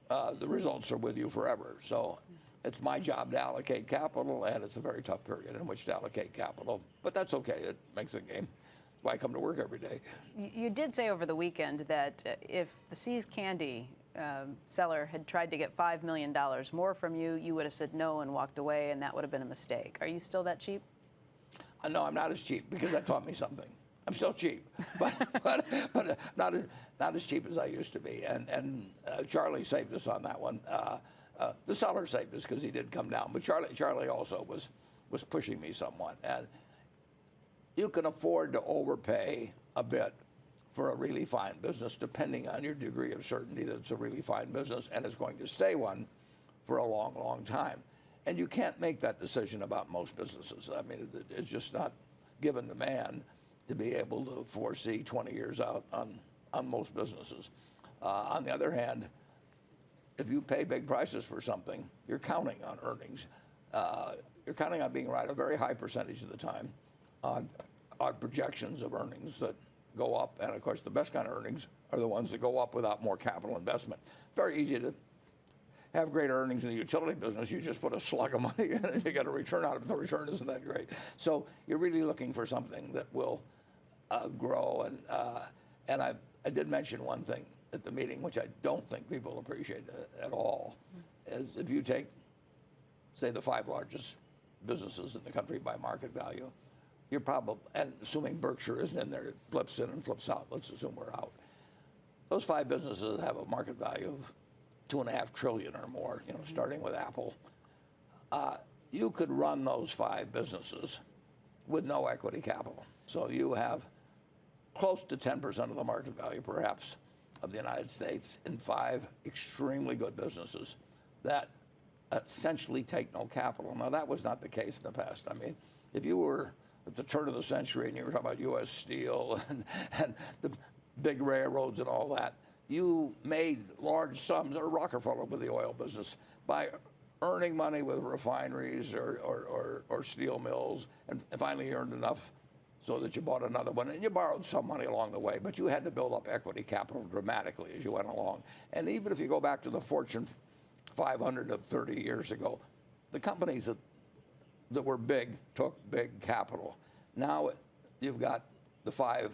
Speaker 2: the results are with you forever. So it's my job to allocate capital, and it's a very tough period in which to allocate capital. But that's okay. It makes the game. That's why I come to work every day.
Speaker 1: You did say over the weekend that if the See's Candy seller had tried to get $5 million more from you, you would have said no and walked away, and that would have been a mistake. Are you still that cheap?
Speaker 2: No, I'm not as cheap, because that taught me something. I'm still cheap, but not as cheap as I used to be. And Charlie saved us on that one. The seller saved us because he did come down, but Charlie also was pushing me somewhat. And you can afford to overpay a bit for a really fine business, depending on your degree of certainty that it's a really fine business and it's going to stay one for a long, long time. And you can't make that decision about most businesses. I mean, it's just not given to man to be able to foresee 20 years out on most businesses. On the other hand, if you pay big prices for something, you're counting on earnings. You're counting on being right a very high percentage of the time on projections of earnings that go up. And of course, the best kind of earnings are the ones that go up without more capital investment. Very easy to have great earnings in the utility business. You just put a slug of money in and you get a return out of it. The return isn't that great. So you're really looking for something that will grow. And I did mention one thing at the meeting, which I don't think people appreciate at all, is if you take, say, the 5 largest businesses in the country by market value, you're probably, and assuming Berkshire isn't in there, it flips in and flips out. Let's assume we're out. Those 5 businesses have a market value of $2.5 trillion or more, starting with Apple. you could run those 5 businesses with no equity capital. So you have close to 10% of the market value, perhaps, of the United States in 5 extremely good businesses that essentially take no capital. Now, that was not the case in the past. I mean, if you were at the turn of the century and you were talking about U.S. Steel and the big railroads and all that, you made large sums, or Rockefeller with the oil business, by earning money with refineries or steel mills, and finally you earned enough so that you bought another one, and you borrowed some money along the way, but you had to build up equity capital dramatically as you went along. And even if you go back to the Fortune 500 of 30 years ago, the companies that were big took big capital. Now you've got the 5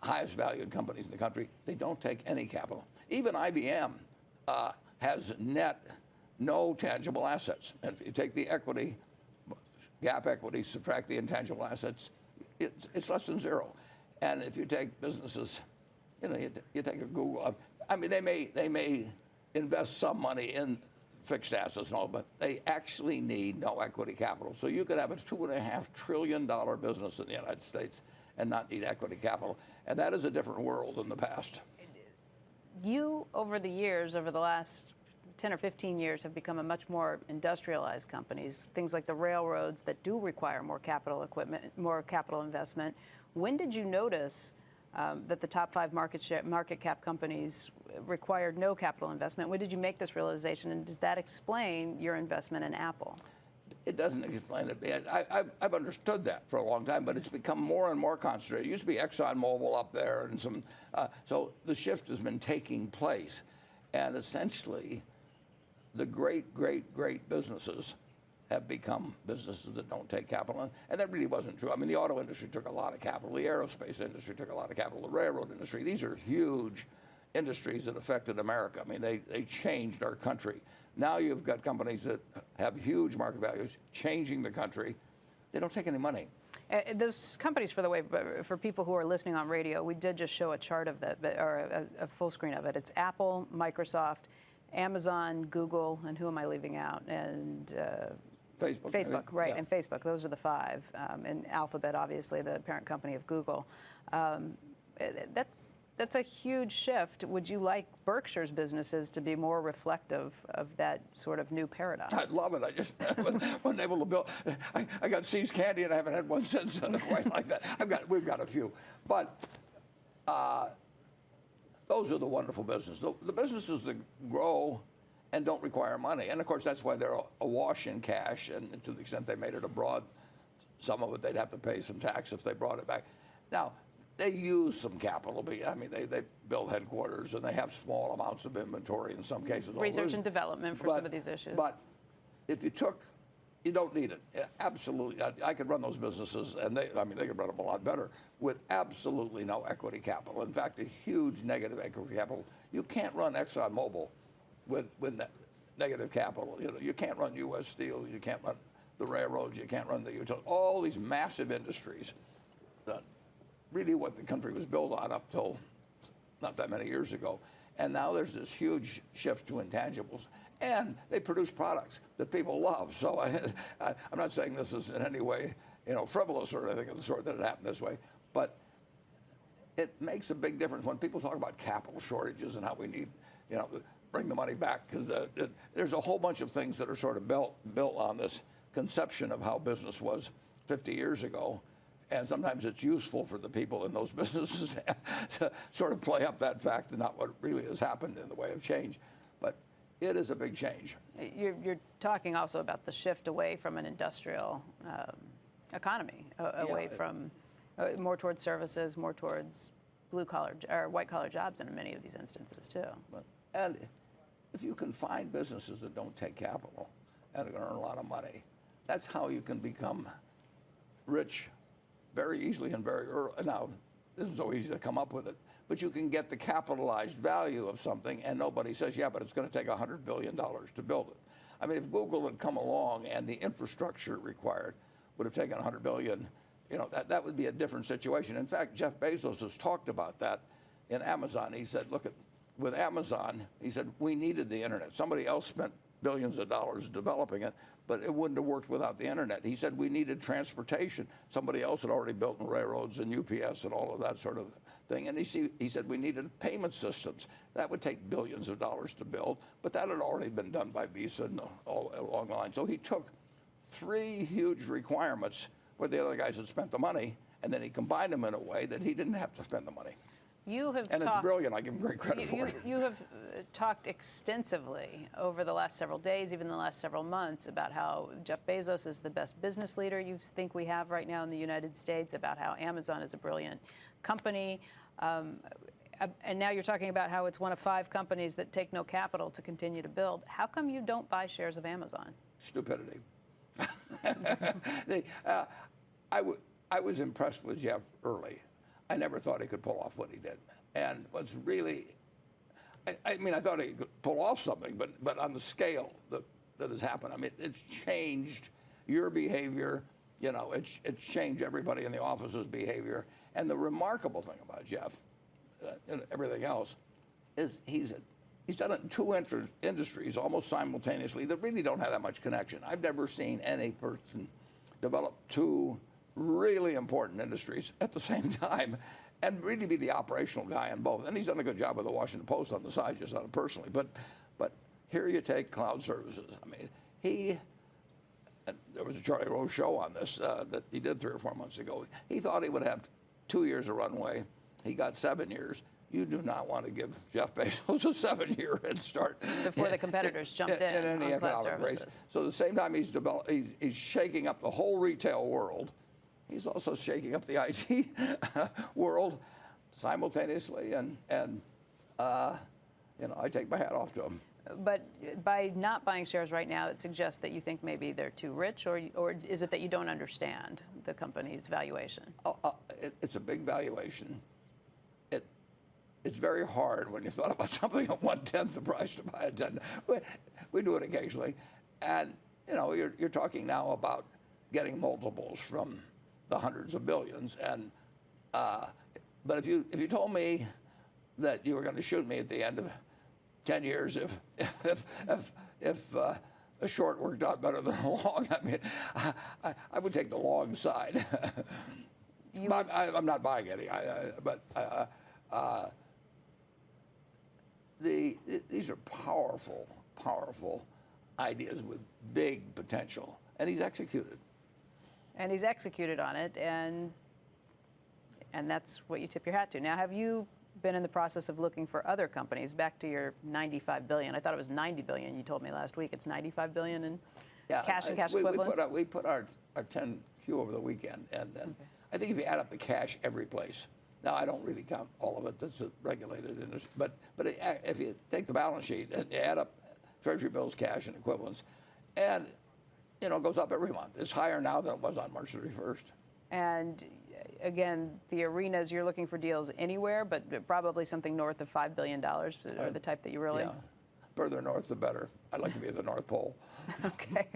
Speaker 2: highest valued companies in the country. They don't take any capital. Even IBM has net no tangible assets. And if you take the equity, gap equity, subtract the intangible assets, it's less than 0. And if you take businesses, you take a Google. I mean, they may invest some money in fixed assets and all, but they actually need no equity capital. So you could have a $2.5 trillion business in the United States and not need equity capital. And that is a different world than the past.
Speaker 1: You, over the years, over the last 10 or 15 years, have become a much more industrialized companies. Things like the railroads that do require more capital equipment, more capital investment. When did you notice that the top 5 market cap companies required no capital investment? When did you make this realization, and does that explain your investment in Apple?
Speaker 2: It doesn't explain it. I've understood that for a long time, but it's become more and more concentrated. It used to be ExxonMobil up there, and some. So the shift has been taking place, and essentially, the great businesses have become businesses that don't take capital. And that really wasn't true. I mean, the auto industry took a lot of capital. The aerospace industry took a lot of capital. The railroad industry, these are huge industries that affected America. I mean, they changed our country. Now you've got companies that have huge market values changing the country. They don't take any money.
Speaker 1: Those companies, for people who are listening on radio, we did just show a chart of that, or a full screen of it. It's Apple, Microsoft, Amazon, Google, and who am I leaving out? And
Speaker 2: Facebook.
Speaker 1: Facebook, right,
Speaker 2: Yeah.
Speaker 1: and Facebook. Those are the 5. And Alphabet, obviously, the parent company of Google. That's a huge shift. Would you like Berkshire's businesses to be more reflective of that sort of new paradigm?
Speaker 2: I'd love it. I just wasn't able to build. I got See's Candy, and I haven't had one since quite like that. We've got a few, but those are the wonderful businesses. The businesses that grow and don't require money, and of course that's why they're awash in cash. And to the extent they made it abroad, some of it they'd have to pay some tax if they brought it back. Now, they use some capital. I mean, they build headquarters, and they have small amounts of inventory in some cases.
Speaker 1: Research and development for some of these issues.
Speaker 2: But if you don't need it. Absolutely. I could run those businesses, and they could run them a lot better with absolutely no equity capital. In fact, a huge negative equity capital. You can't run ExxonMobil with negative capital. You can't run U.S. Steel. You can't run the railroads. You can't run the utilities. All these massive industries that really what the country was built on up till not that many years ago. And now there's this huge shift to intangibles. And they produce products that people love. So I'm not saying this is in any way, frivolous or anything of the sort that it happened this way, but it makes a big difference when people talk about capital shortages and how we need, bring the money back, because there's a whole bunch of things that are sort of built on this conception of how business was 50 years ago. And sometimes it's useful for the people in those businesses to sort of play up that fact and not what really has happened in the way of change. But it is a big change.
Speaker 1: You're talking also about the shift away from an industrial economy, away from more towards services, more towards blue-collar or white-collar jobs in many of these instances too.
Speaker 2: And if you can find businesses that don't take capital and are going to earn a lot of money, that's how you can become rich very easily and very early. Now, this is so easy to come up with it, but you can get the capitalized value of something, and nobody says, yeah, but it's going to take $100 billion to build it. I mean, if Google had come along and the infrastructure required would have taken $100 billion, that would be a different situation. In fact, Jeff Bezos has talked about that in Amazon. He said, look, with Amazon, he said, we needed the internet. Somebody else spent billions of dollars developing it, but it wouldn't have worked without the internet. He said we needed transportation. Somebody else had already built railroads and UPS and all of that sort of thing. And he said we needed payment systems. That would take billions of dollars to build, but that had already been done by Visa and all along the line. So he took 3 huge requirements where the other guys had spent the money, and then he combined them in a way that he didn't have to spend the money.
Speaker 1: You have
Speaker 2: and it's brilliant. I give him great credit for it.
Speaker 1: You have talked extensively over the last several days, even the last several months, about how Jeff Bezos is the best business leader you think we have right now in the United States, about how Amazon is a brilliant company. And now you're talking about how it's one of 5 companies that take no capital to continue to build. How come you don't buy shares of Amazon?
Speaker 2: Stupidity. I was impressed with Jeff early. I never thought he could pull off what he did. And what's really, I mean, I thought he could pull off something, but on the scale that has happened, I mean, it's changed your behavior. You know, it's changed everybody in the office's behavior. And the remarkable thing about Jeff, and everything else, is he's done it in 2 industries almost simultaneously that really don't have that much connection. I've never seen any person develop 2 really important industries at the same time and really be the operational guy in both. And he's done a good job with the Washington Post on the side, just not personally. But here you take cloud services. I mean, there was a Charlie Rose show on this that he did 3 or 4 months ago. He thought he would have 2 years of runway. He got 7 years. You do not want to give Jeff Bezos a 7-year head start
Speaker 1: before the competitors jumped in
Speaker 2: any
Speaker 1: on cloud
Speaker 2: economic race.
Speaker 1: services.
Speaker 2: So at the same time he's shaking up the whole retail world, he's also shaking up the IT world simultaneously, and you know, I take my hat off to him.
Speaker 1: But by not buying shares right now, it suggests that you think maybe they're too rich, or is it that you don't understand the company's valuation?
Speaker 2: It's a big valuation. It's very hard when you thought about something at 1/10 the price to buy it. But we do it occasionally, and you know, you're talking now about getting multiples from the hundreds of billions. And but if you told me that you were going to shoot me at the end of 10 years if a short worked out better than a long, I mean, I would take the long side. I'm not buying any, these are powerful ideas with big potential, and he's executed.
Speaker 1: And he's executed on it, and that's what you tip your hat to. Now, have you been in the process of looking for other companies? Back to your $95 billion. I thought it was $90 billion. You told me last week it's $95 billion in cash and cash equivalents.
Speaker 2: We put our 10Q over the weekend, and okay. I think if you add up the cash every place. Now, I don't really count all of it. That's a regulated industry. But if you take the balance sheet and you add up Treasury bills, cash, and equivalents, and you know, it goes up every month. It's higher now than it was on March 31st.
Speaker 1: And again, the arenas, you're looking for deals anywhere, but probably something north of $5 billion, or the type that you really...
Speaker 2: Yeah. Further north, the better. I'd like to be at the North Pole.
Speaker 1: Okay.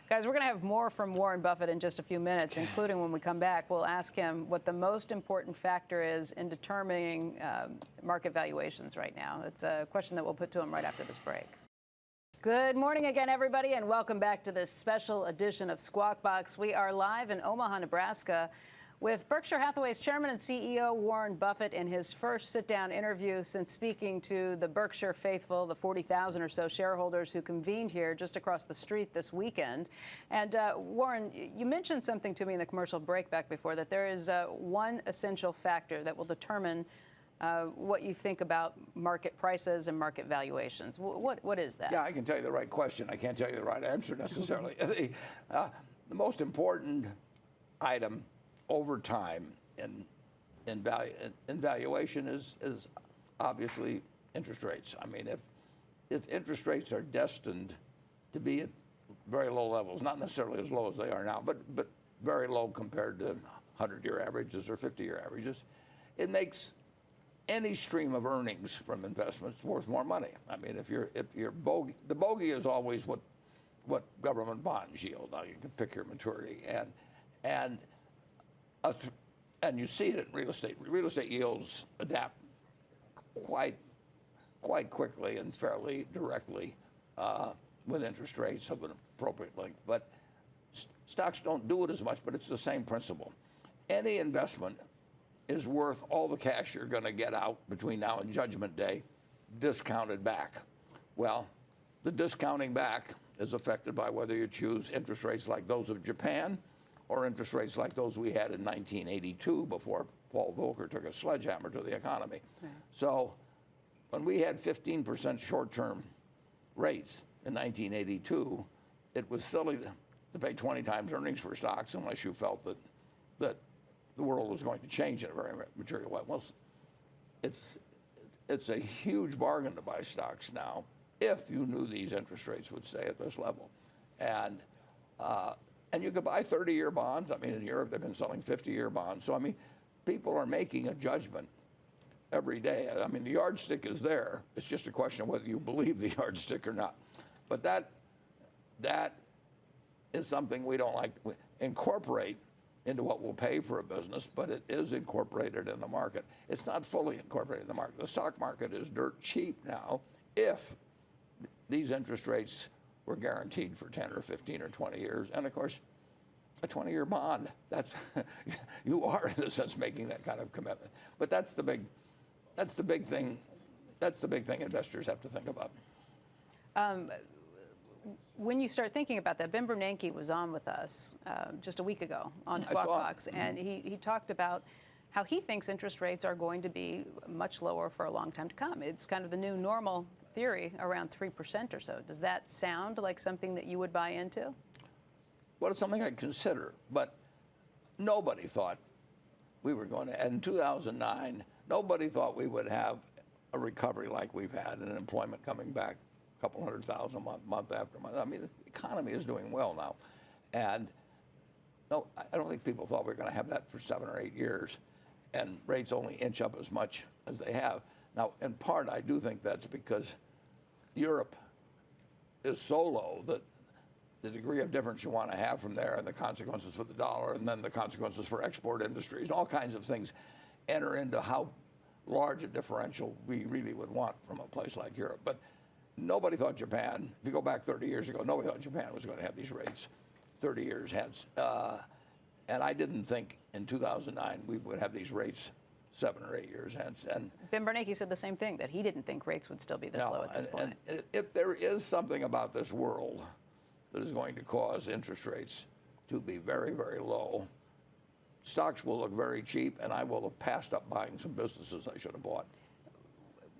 Speaker 1: Guys, we're going to have more from Warren Buffett in just a few minutes, including when we come back. We'll ask him what the most important factor is in determining market valuations right now. It's a question that we'll put to him right after this break. Good morning again, everybody, and welcome back to this special edition of Squawk Box. We are live in Omaha, Nebraska, with Berkshire Hathaway's chairman and CEO, Warren Buffett, in his first sit-down interview since speaking to the Berkshire faithful, the 40,000 or so shareholders who convened here just across the street this weekend. And Warren, you mentioned something to me in the commercial break back before, that there is one essential factor that will determine what you think about market prices and market valuations. What is that?
Speaker 2: Yeah, I can tell you the right question. I can't tell you the right answer necessarily. The most important item over time in valuation is obviously interest rates. I mean, if interest rates are destined to be at very low levels, not necessarily as low as they are now, but very low compared to 100-year averages or 50-year averages, it makes any stream of earnings from investments worth more money. I mean, the bogey is always what government bonds yield. Now you can pick your maturity, and you see it in real estate. Real estate yields adapt quite quickly and fairly directly with interest rates of an appropriate length. But stocks don't do it as much, but it's the same principle. Any investment is worth all the cash you're going to get out between now and Judgment Day, discounted back. Well, the discounting back is affected by whether you choose interest rates like those of Japan or interest rates like those we had in 1982 before Paul Volcker took a sledgehammer to the economy. Right. So when we had 15% short-term rates in 1982, it was silly to pay 20 times earnings for stocks unless you felt that the world was going to change in a very material way. Well, it's a huge bargain to buy stocks now if you knew these interest rates would stay at this level. And you could buy 30-year bonds. I mean, in Europe, they've been selling 50-year bonds. So, I mean, people are making a judgment every day. I mean, the yardstick is there. It's just a question of whether you believe the yardstick or not. But that is something we don't like to incorporate into what we'll pay for a business, but it is incorporated in the market. It's not fully incorporated in the market. The stock market is dirt cheap now if these interest rates were guaranteed for 10 or 15 or 20 years. And of course, a 20-year bond, that's you are in a sense making that kind of commitment. But that's the big thing investors have to think about.
Speaker 1: When you start thinking about that, Ben Bernanke was on with us just a week ago on Squawk Box, and he talked about how he thinks interest rates are going to be much lower for a long time to come. It's kind of the new normal theory, around 3% or so. Does that sound like something that you would buy into?
Speaker 2: Well, it's something I'd consider, but nobody thought we were going to, in 2009, nobody thought we would have a recovery like we've had and employment coming back a couple 100,000 month after month. I mean, the economy is doing well now. And no, I don't think people thought we were going to have that for 7 or 8 years, and rates only inch up as much as they have. Now, in part, I do think that's because Europe is so low that the degree of difference you want to have from there and the consequences for the dollar and then the consequences for export industries, all kinds of things enter into how large a differential we really would want from a place like Europe. But nobody thought Japan, if you go back 30 years ago, nobody thought Japan was going to have these rates 30 years hence. And I didn't think in 2009 we would have these rates 7 or 8 years hence. And
Speaker 1: Ben Bernanke said the same thing, that he didn't think rates would still be this low at this point.
Speaker 2: And if there is something about this world that is going to cause interest rates to be very, very low, stocks will look very cheap, and I will have passed up buying some businesses I should have bought.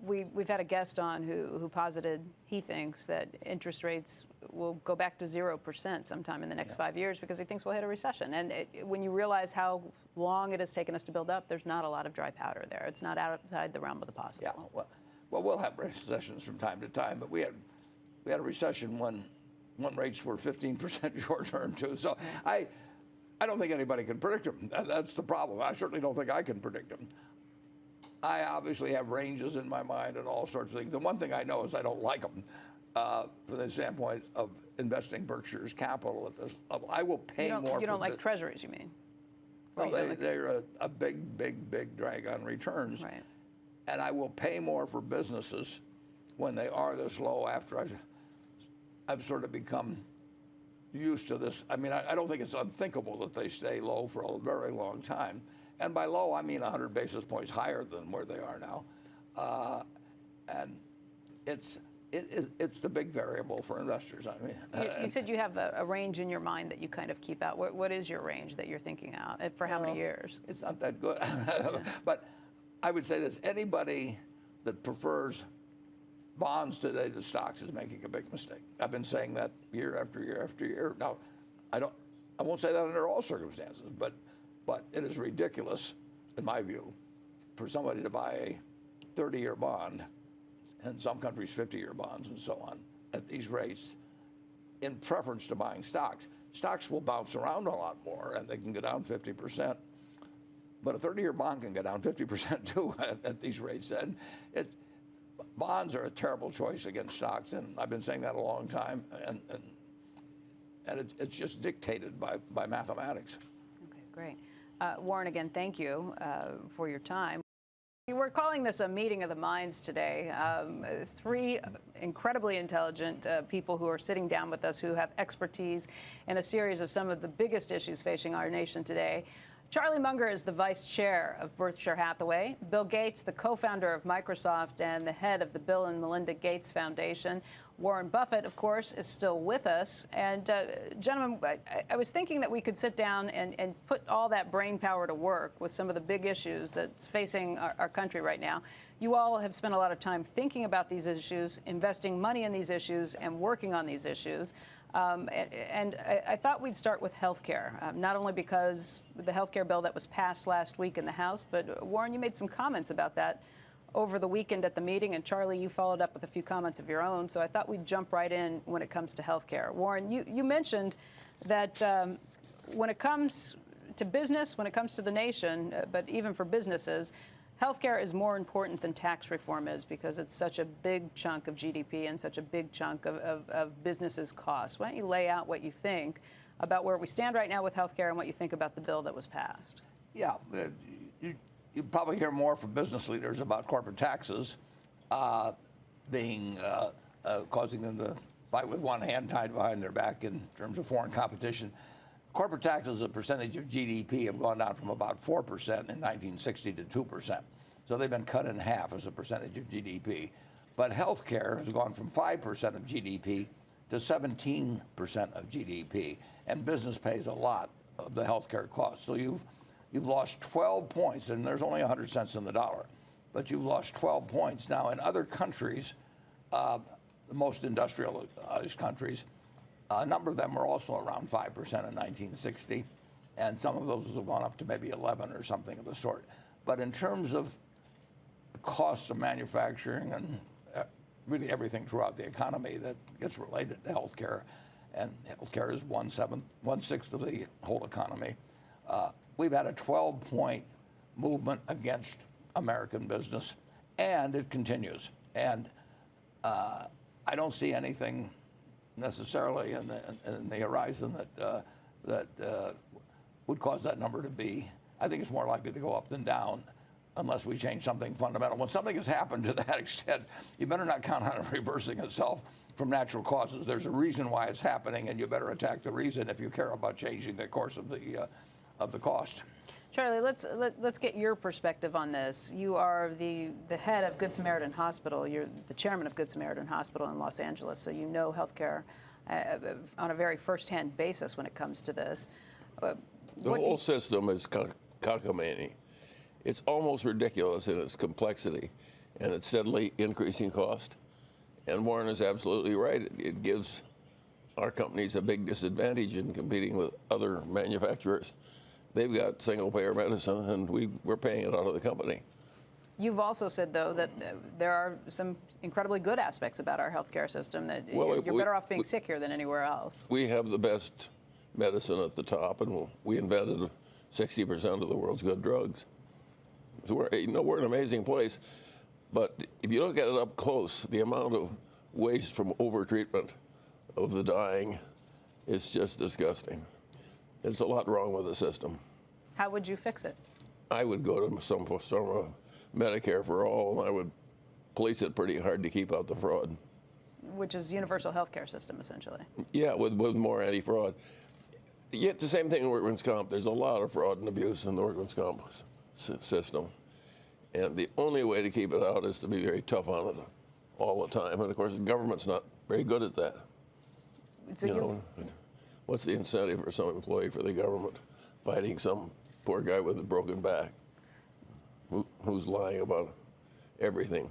Speaker 1: We've had a guest on who posited he thinks that interest rates will go back to 0% sometime in the next 5 years because he thinks we'll hit a recession. And when you realize how long it has taken us to build up, there's not a lot of dry powder there. It's not outside the realm of the possible.
Speaker 2: Yeah, well, we'll have recessions from time to time, but we had a recession when rates were 15% short term too. So I don't think anybody can predict them. That's the problem. I certainly don't think I can predict them. I obviously have ranges in my mind and all sorts of things. The one thing I know is I don't like them from the standpoint of investing Berkshire's capital at this level. I will pay more.
Speaker 1: You don't like treasuries, you mean?
Speaker 2: Well, they're a big drag on returns.
Speaker 1: Right.
Speaker 2: And I will pay more for businesses when they are this low after I've sort of become used to this. I mean, I don't think it's unthinkable that they stay low for a very long time. And by low, I mean 100 basis points higher than where they are now. And it's the big variable for investors. I mean,
Speaker 1: you said you have a range in your mind that you kind of keep out. What is your range that you're thinking out? For how many years?
Speaker 2: It's not that good. But I would say this, anybody that prefers bonds today to stocks is making a big mistake. I've been saying that year after year after year. Now, I won't say that under all circumstances, but it is ridiculous, in my view, for somebody to buy a 30-year bond, and some countries 50-year bonds and so on, at these rates, in preference to buying stocks. Stocks will bounce around a lot more, and they can go down 50%. But a 30-year bond can go down 50% too at these rates. And bonds are a terrible choice against stocks, and I've been saying that a long time. And it's just dictated by mathematics.
Speaker 1: Okay, great. Warren, again, thank you for your time. We're calling this a meeting of the minds today. Three incredibly intelligent people who are sitting down with us who have expertise in a series of some of the biggest issues facing our nation today. Charlie Munger is the vice chair of Berkshire Hathaway. Bill Gates, the co-founder of Microsoft and the head of the Bill and Melinda Gates Foundation. Warren Buffett, of course, is still with us. And gentlemen, I was thinking that we could sit down and put all that brain power to work with some of the big issues that's facing our country right now. You all have spent a lot of time thinking about these issues, investing money in these issues, and working on these issues. And I thought we'd start with health care, not only because the health care bill that was passed last week in the House, but Warren, you made some comments about that over the weekend at the meeting, and Charlie, you followed up with a few comments of your own, so I thought we'd jump right in when it comes to health care. Warren, you mentioned that when it comes to business, when it comes to the nation, but even for businesses, health care is more important than tax reform is because it's such a big chunk of GDP and such a big chunk of businesses' costs. Why don't you lay out what you think about where we stand right now with health care and what you think about the bill that was passed?
Speaker 2: Yeah. You probably hear more from business leaders about corporate taxes causing them to fight with one hand tied behind their back in terms of foreign competition. Corporate taxes as a percentage of GDP have gone down from about 4% in 1960 to 2%. So they've been cut in half as a percentage of GDP. But health care has gone from 5% of GDP to 17% of GDP. And business pays a lot of the health care costs. So you've lost 12 points, and there's only 100 cents in the dollar. But you've lost 12 points. Now, in other countries, the most industrialized countries, a number of them were also around 5% in 1960, and some of those have gone up to maybe 11 or something of the sort. But in terms of the costs of manufacturing and really everything throughout the economy that gets related to healthcare, and healthcare is 1/6 of the whole economy, we've had a 12-point movement against American business, and it continues. And I don't see anything necessarily in the horizon that would cause that number to be. I think it's more likely to go up than down unless we change something fundamental. When something has happened to that extent, you better not count on it reversing itself from natural causes. There's a reason why it's happening, and you better attack the reason if you care about changing the course of the cost.
Speaker 1: Charlie, let's get your perspective on this. You are the head of Good Samaritan Hospital. You're the chairman of Good Samaritan Hospital in Los Angeles, so you know healthcare on a very first-hand basis when it comes to this.
Speaker 5: The whole system is cockamamie. It's almost ridiculous in its complexity and its steadily increasing cost. And Warren is absolutely right. It gives our companies a big disadvantage in competing with other manufacturers. They've got single-payer medicine, and we're paying it out of the company.
Speaker 1: You've also said, though, that there are some incredibly good aspects about our healthcare system, that you're better off being sick here than anywhere else.
Speaker 5: We have the best medicine at the top, and we invented 60% of the world's good drugs. So we're an amazing place. But if you look at it up close, the amount of waste from overtreatment of the dying is just disgusting. There's a lot wrong with the system.
Speaker 1: How would you fix it? I
Speaker 5: would go to some form of Medicare for all, and I would police it pretty hard to keep out the fraud.
Speaker 1: Which is universal health care system, essentially.
Speaker 5: Yeah, with more anti-fraud. Yet the same thing in workman's comp. There's a lot of fraud and abuse in the workman's comp system. And the only way to keep it out is to be very tough on it all the time. And of course, the government's not very good at that.
Speaker 1: So
Speaker 5: what's the incentive for some employee for the government fighting some poor guy with a broken back who's lying about everything?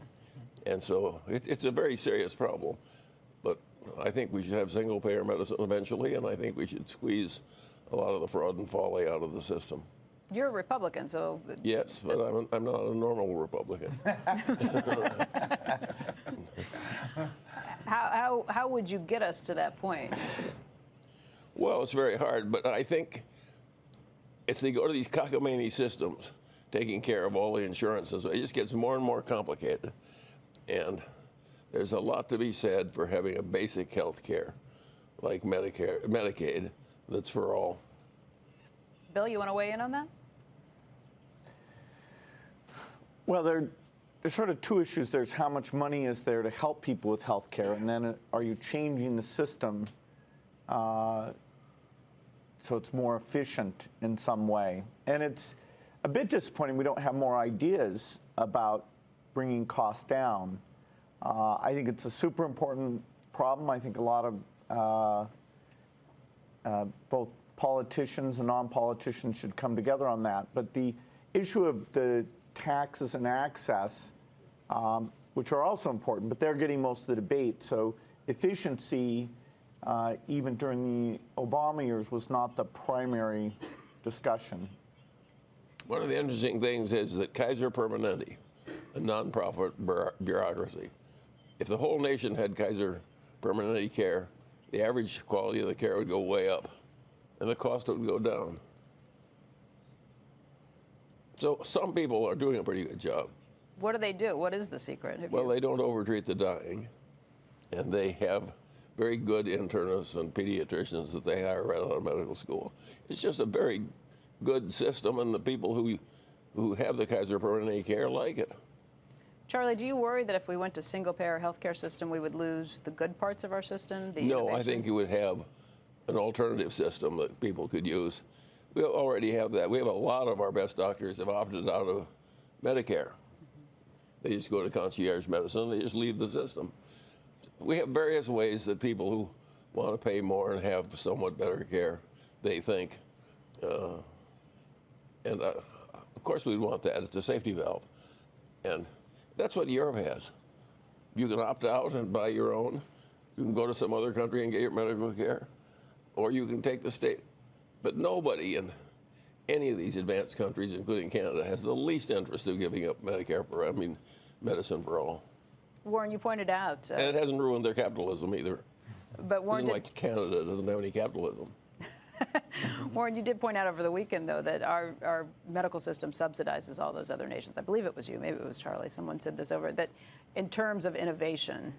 Speaker 5: And so it's a very serious problem. But I think we should have single-payer medicine eventually, and I think we should squeeze a lot of the fraud and folly out of the system.
Speaker 1: You're a Republican, so...
Speaker 5: Yes, but I'm not a normal Republican.
Speaker 1: How would you get us to that point?
Speaker 5: Well, it's very hard, but I think as they go to these cockamamie systems, taking care of all the insurances, it just gets more and more complicated. And there's a lot to be said for having a basic health care, like Medicaid, that's for all.
Speaker 1: Bill, you want to weigh in on that?
Speaker 6: Well, there's sort of two issues. There's how much money is there to help people with health care, and then are you changing the system so it's more efficient in some way? And it's a bit disappointing we don't have more ideas about bringing costs down. I think it's a super important problem. I think a lot of both politicians and non-politicians should come together on that. But the issue of the taxes and access, which are also important, but they're getting most of the debate. So efficiency, even during the Obama years, was not the primary discussion.
Speaker 5: One of the interesting things is that Kaiser Permanente, a nonprofit bureaucracy, if the whole nation had Kaiser Permanente care, the average quality of the care would go way up, and the cost would go down. So some people are doing a pretty good job.
Speaker 1: What do they do? What is the secret?
Speaker 5: Well, they don't overtreat the dying, and they have very good internists and pediatricians that they hire right out of medical school. It's just a very good system, and the people who have the Kaiser Permanente care like it.
Speaker 1: Charlie, do you worry that if we went to single-payer healthcare system, we would lose the good parts of our system?
Speaker 5: No, I think you would have an alternative system that people could use. We already have that. We have a lot of our best doctors have opted out of Medicare. They just go to concierge medicine. They just leave the system. We have various ways that people who want to pay more and have somewhat better care, they think. Of course, we'd want that. It's a safety valve. And that's what Europe has. You can opt out and buy your own. You can go to some other country and get your medical care. Or you can take the state. But nobody in any of these advanced countries, including Canada, has the least interest of giving up medicine for all.
Speaker 1: Warren, you pointed out.
Speaker 5: And it hasn't ruined their capitalism either.
Speaker 1: But Warren,
Speaker 5: like Canada doesn't have any capitalism.
Speaker 1: Warren, you did point out over the weekend, though, that our medical system subsidizes all those other nations. I believe it was you, maybe it was Charlie. Someone said this over, that in terms of innovation.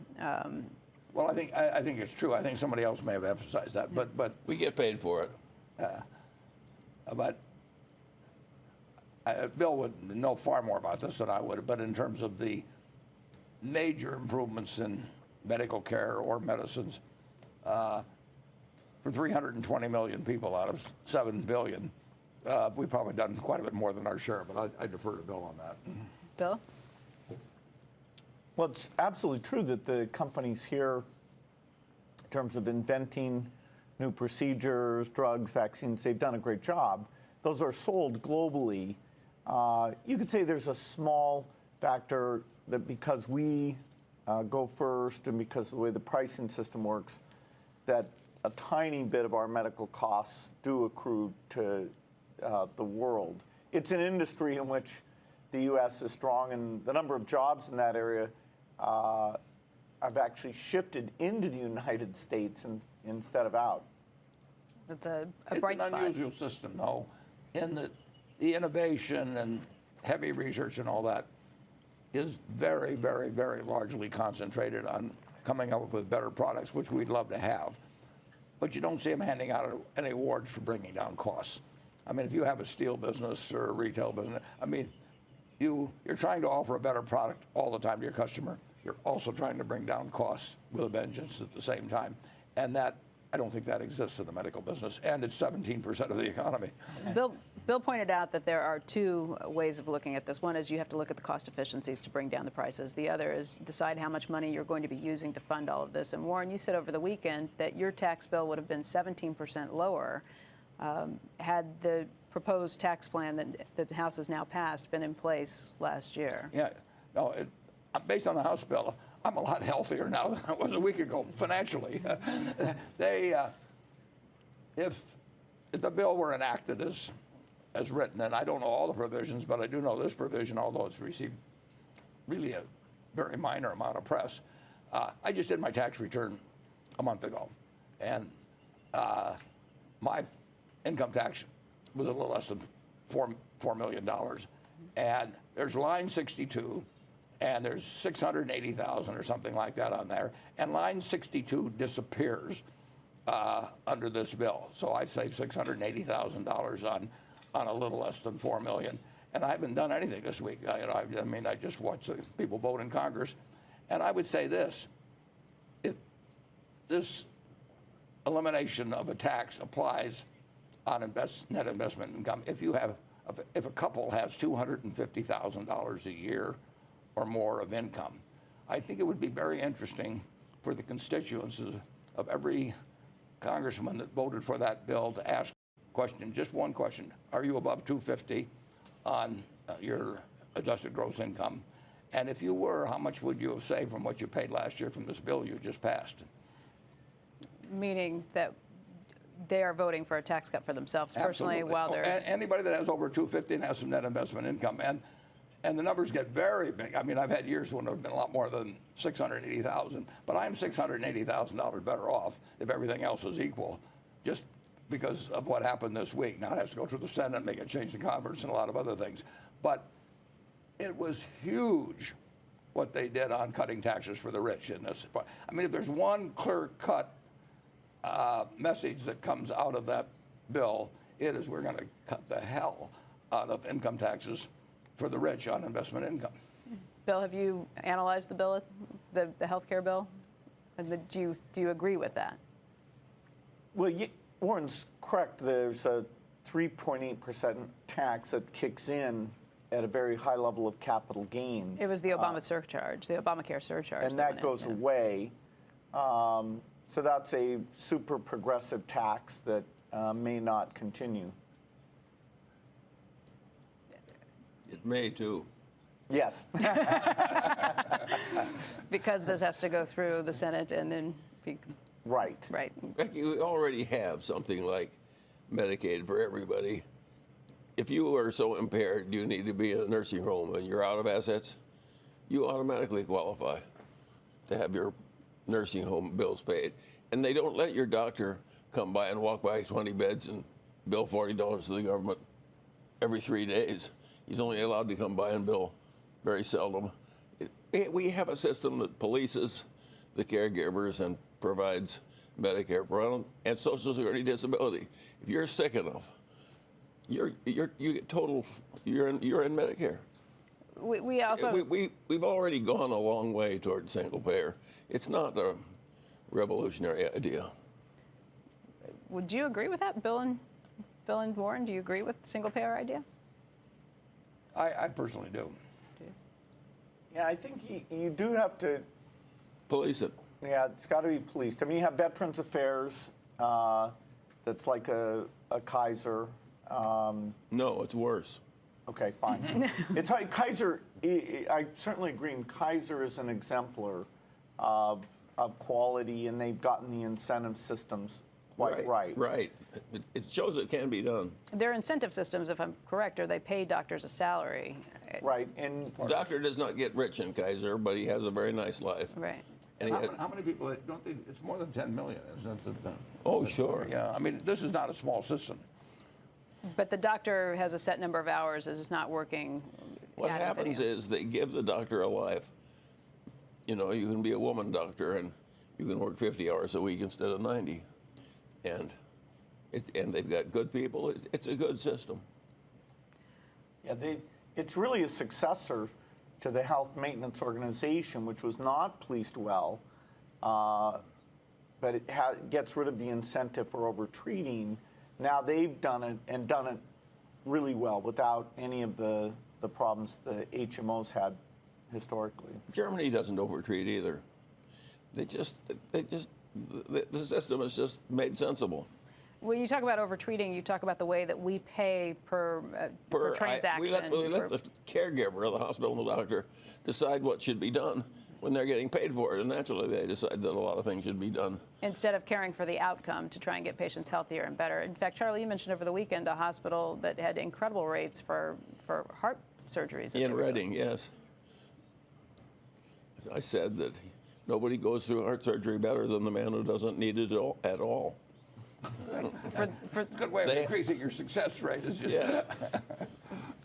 Speaker 2: Well, I think it's true. I think somebody else may have emphasized that, but
Speaker 5: we get paid for it.
Speaker 2: But Bill would know far more about this than I would. But in terms of the major improvements in medical care or medicines, for 320 million people out of 7 billion, we've probably done quite a bit more than our share. But I defer to Bill on that.
Speaker 1: Bill?
Speaker 6: Well, it's absolutely true that the companies here, in terms of inventing new procedures, drugs, vaccines, they've done a great job. Those are sold globally. You could say there's a small factor that because we go first and because of the way the pricing system works, that a tiny bit of our medical costs do accrue to the world. It's an industry in which the U.S. is strong, and the number of jobs in that area have actually shifted into the United States instead of out.
Speaker 1: It's a bright spot.
Speaker 2: It's an unusual system, though, in that the innovation and heavy research and all that is very, very, very largely concentrated on coming up with better products, which we'd love to have. But you don't see them handing out any awards for bringing down costs. I mean, if you have a steel business or a retail business, I mean, you're trying to offer a better product all the time to your customer. You're also trying to bring down costs with a vengeance at the same time. And that, I don't think that exists in the medical business. And it's 17% of the economy.
Speaker 1: Bill pointed out that there are two ways of looking at this. One is you have to look at the cost efficiencies to bring down the prices. The other is decide how much money you're going to be using to fund all of this. And Warren, you said over the weekend that your tax bill would have been 17% lower had the proposed tax plan that the House has now passed been in place last year.
Speaker 2: Yeah, no, based on the House bill, I'm a lot healthier now than I was a week ago financially. If the bill were enacted as written, and I don't know all the provisions, but I do know this provision, although it's received really a very minor amount of press. I just did my tax return a month ago, and my income tax was a little less than $4 million. And there's line 62, and there's 680,000 or something like that on there. And line 62 disappears under this bill. So I save $680,000 on a little less than $4 million. and I haven't done anything this week. I just watched the people vote in Congress, and I would say this: this elimination of a tax applies on net investment income. If a couple has $250,000 a year or more of income, I think it would be very interesting for the constituents of every congressman that voted for that bill to ask a question, just one question: are you above 250 on your adjusted gross income? And if you were, how much would you have saved from what you paid last year from this bill you just passed?
Speaker 1: Meaning that they are voting for a tax cut for themselves personally.
Speaker 2: Absolutely.
Speaker 1: While they're
Speaker 2: anybody that has over 250 and has some net investment income, and the numbers get very big. I mean, I've had years when there have been a lot more than 680,000, but I'm $680,000 better off if everything else is equal, just because of what happened this week. Now it has to go through the Senate, make a change to Congress, and a lot of other things. But it was huge what they did on cutting taxes for the rich in this. I mean, if there's one clear-cut message that comes out of that bill, it is we're going to cut the hell out of income taxes for the rich on investment income.
Speaker 1: Bill, have you analyzed the bill, the health care bill? Do you agree with that?
Speaker 6: Well, Warren's correct. There's a 3.8% tax that kicks in at a very high level of capital gains.
Speaker 1: It was the Obama surcharge, the Obamacare surcharge.
Speaker 6: And that goes away. So that's a super progressive tax that may not continue.
Speaker 5: It may too.
Speaker 6: Yes.
Speaker 1: Because this has to go through the Senate and then be
Speaker 6: Right.
Speaker 1: right.
Speaker 5: You already have something like Medicaid for everybody. If you are so impaired you need to be in a nursing home and you're out of assets, you automatically qualify to have your nursing home bills paid. And they don't let your doctor come by and walk by 20 beds and bill $40 to the government every 3 days. He's only allowed to come by and bill very seldom. We have a system that polices the caregivers and provides Medicare for them and Social Security disability. If you're sick enough, you get total. You're in Medicare.
Speaker 1: We also
Speaker 5: We've already gone a long way toward single payer. It's not a revolutionary idea.
Speaker 1: Would you agree with that, Bill and Warren? Do you agree with the single payer idea?
Speaker 2: I personally do.
Speaker 6: Yeah, I think you do have to.
Speaker 5: Police it.
Speaker 6: Yeah, it's got to be policed. I mean, you have Veterans Affairs. That's like a Kaiser.
Speaker 5: No, it's worse.
Speaker 6: Okay, fine. It's like Kaiser. I certainly agree. And Kaiser is an exemplar of quality, and they've gotten the incentive systems quite right.
Speaker 5: Right. It shows it can be done.
Speaker 1: Their incentive systems, if I'm correct, are they pay doctors a salary.
Speaker 6: Right, and
Speaker 5: The doctor does not get rich in Kaiser, but he has a very nice life.
Speaker 1: Right.
Speaker 5: And
Speaker 2: How many people don't they? It's more than 10 million, isn't it?
Speaker 5: Oh, sure.
Speaker 2: Yeah, I mean, this is not a small system.
Speaker 1: But the doctor has a set number of hours, is not working.
Speaker 5: What
Speaker 1: ad
Speaker 5: happens
Speaker 1: infinitum.
Speaker 5: is they give the doctor a life. You know, you can be a woman doctor and you can work 50 hours a week instead of 90. And they've got good people. It's a good system.
Speaker 6: yeah, it's really a successor to the Health Maintenance Organization, which was not policed well, but it gets rid of the incentive for overtreating. Now they've done it and done it really well without any of the problems the HMOs had historically.
Speaker 5: Germany doesn't overtreat either. The system is just made sensible.
Speaker 1: When you talk about overtreating, you talk about the way that we pay per transaction.
Speaker 5: We let the caregiver, the hospital and the doctor, decide what should be done when they're getting paid for it. And naturally, they decide that a lot of things should be done.
Speaker 1: Instead of caring for the outcome to try and get patients healthier and better. In fact, Charlie, you mentioned over the weekend a hospital that had incredible rates for heart surgeries. that they
Speaker 5: In
Speaker 1: were doing.
Speaker 5: Reading, yes. I said that nobody goes through heart surgery better than the man who doesn't need it at all.
Speaker 1: For
Speaker 2: It's a good way of increasing your success rate. Is just
Speaker 5: Yeah.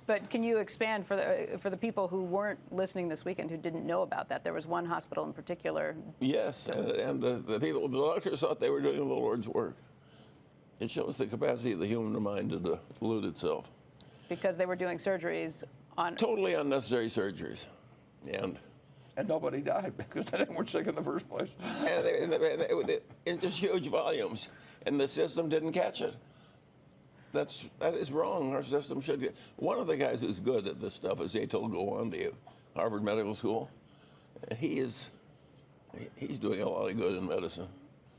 Speaker 1: But can you expand for the people who weren't listening this weekend, who didn't know about that? There was one hospital in particular.
Speaker 5: Yes, and the people, the doctors thought they were doing the Lord's work. It shows the capacity of the human mind to delude itself.
Speaker 1: Because they were doing surgeries on...
Speaker 5: Totally unnecessary surgeries. And
Speaker 2: nobody died because they weren't sick in the first place.
Speaker 5: in just huge volumes. And the system didn't catch it. That is wrong. Our system should get... One of the guys who's good at this stuff is Atul Gawande, Harvard Medical School. He's doing a lot of good in medicine.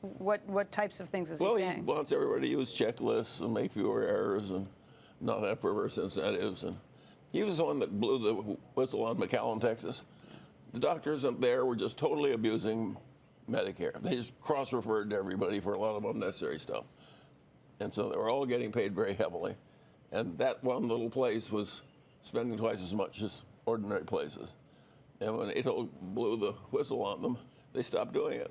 Speaker 1: What types of things is he
Speaker 5: Well,
Speaker 1: saying?
Speaker 5: he wants everybody to use checklists and make fewer errors and not have perverse incentives. And he was the one that blew the whistle on McAllen, Texas. The doctors up there were just totally abusing Medicare. They just cross-referred to everybody for a lot of unnecessary stuff. And so they were all getting paid very heavily. And that one little place was spending twice as much as ordinary places. And when Atul blew the whistle on them, they stopped doing it.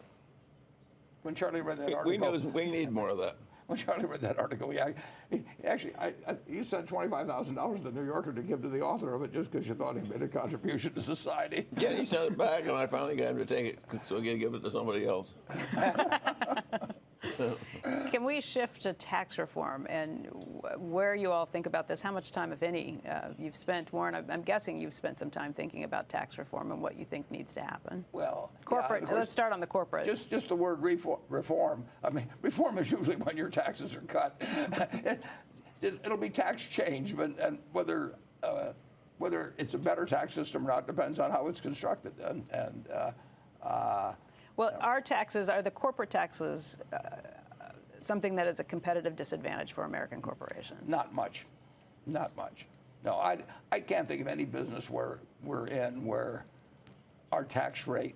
Speaker 2: When Charlie read that article,
Speaker 5: We need more of that.
Speaker 2: when Charlie read that article, you sent $25,000 to the New Yorker to give to the author of it just because you thought he made a contribution to society.
Speaker 5: Yeah, he sent it back, and I finally got him to take it so he could give it to somebody else.
Speaker 1: Can we shift to tax reform and where you all think about this? How much time, if any, you've spent? Warren, I'm guessing you've spent some time thinking about tax reform and what you think needs to happen.
Speaker 2: Well,
Speaker 1: Corporate.
Speaker 2: yeah,
Speaker 1: Let's start on the corporate.
Speaker 2: Just the word reform. I mean, reform is usually when your taxes are cut. It'll be tax change, and whether it's a better tax system or not depends on how it's constructed.
Speaker 1: Well, our taxes, are the corporate taxes something that is a competitive disadvantage for American corporations?
Speaker 2: Not much. Not much. No, I can't think of any business where we're in where our tax rate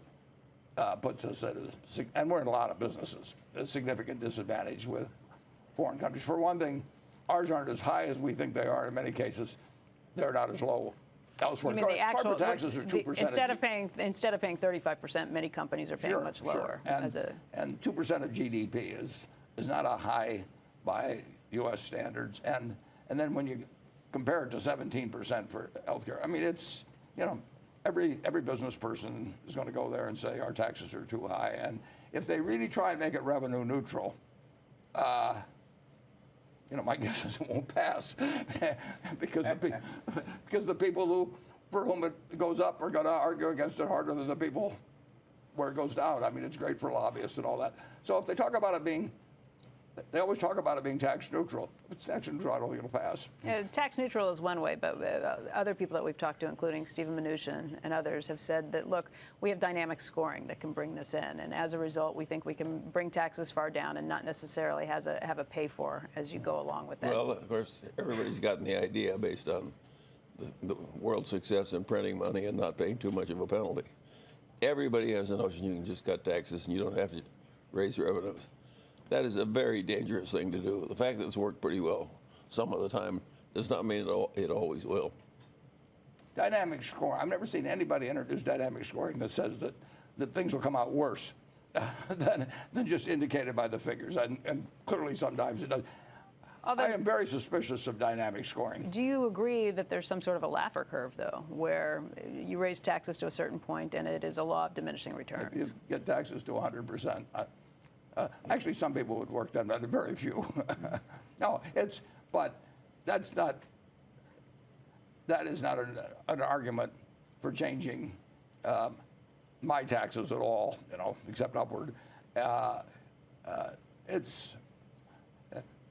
Speaker 2: puts us at and we're in a lot of businesses, a significant disadvantage with foreign countries. For one thing, ours aren't as high as we think they are. In many cases, they're not as low elsewhere.
Speaker 1: You mean the actual,
Speaker 2: corporate taxes are 2%.
Speaker 1: Instead of paying 35%, many companies are paying much lower.
Speaker 2: Sure. And 2% of GDP is not a high by U.S. standards. And then when you compare it to 17% for healthcare, I mean, it's, every business person is going to go there and say our taxes are too high. And if they really try and make it revenue neutral, my guess is it won't pass because the people for whom it goes up are going to argue against it harder than the people where it goes down. I mean, it's great for lobbyists and all that. So if they talk about it being, they always talk about it being tax neutral. If it's tax neutral, I don't think it'll pass.
Speaker 1: Yeah, tax neutral is one way, but other people that we've talked to, including Stephen Mnuchin and others, have said that, look, we have dynamic scoring that can bring this in, and as a result, we think we can bring taxes far down and not necessarily have a pay-for as you go along with that.
Speaker 5: Well, of course, everybody's gotten the idea based on the world's success in printing money and not paying too much of a penalty. Everybody has the notion you can just cut taxes and you don't have to raise revenues. That is a very dangerous thing to do. The fact that it's worked pretty well some of the time does not mean it always will.
Speaker 2: Dynamic scoring. I've never seen anybody introduce dynamic scoring that says that things will come out worse than just indicated by the figures. And clearly sometimes it does. I am very suspicious of dynamic scoring.
Speaker 1: Do you agree that there's some sort of a Laffer curve, though, where you raise taxes to a certain point and it is a law of diminishing returns?
Speaker 2: If you get taxes to 100%. Actually, some people would work that, but very few. No, but that is not an argument for changing my taxes at all, except upward. It's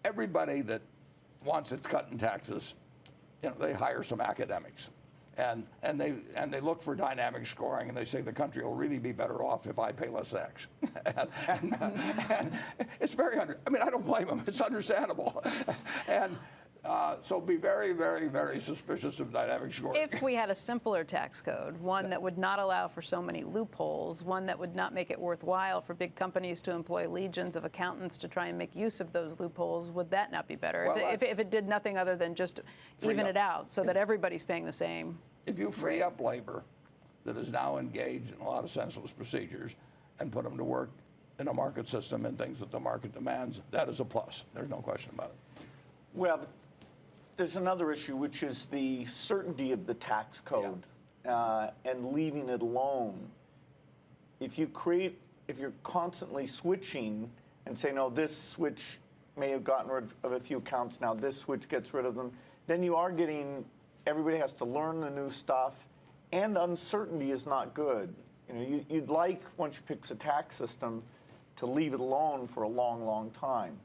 Speaker 2: everybody that wants it cut in taxes, they hire some academics. And they look for dynamic scoring, and they say the country will really be better off if I pay less tax. and it's I don't blame them. It's understandable. And so be very, very, very suspicious of dynamic scoring.
Speaker 1: If we had a simpler tax code, one that would not allow for so many loopholes, one that would not make it worthwhile for big companies to employ legions of accountants to try and make use of those loopholes, would that not be better?
Speaker 2: Well,
Speaker 1: if it did nothing other than just even it out so that everybody's paying the same.
Speaker 2: If you free up labor that is now engaged in a lot of senseless procedures and put them to work in a market system and things that the market demands, that is a plus. There's no question about it.
Speaker 6: Well, there's another issue, which is the certainty of the tax code and leaving it alone. If you're constantly switching and say, no, this switch may have gotten rid of a few accounts, now this switch gets rid of them, then you are getting, everybody has to learn the new stuff, and uncertainty is not good. You know, you'd like, once you pick a tax system, to leave it alone for a long, long time.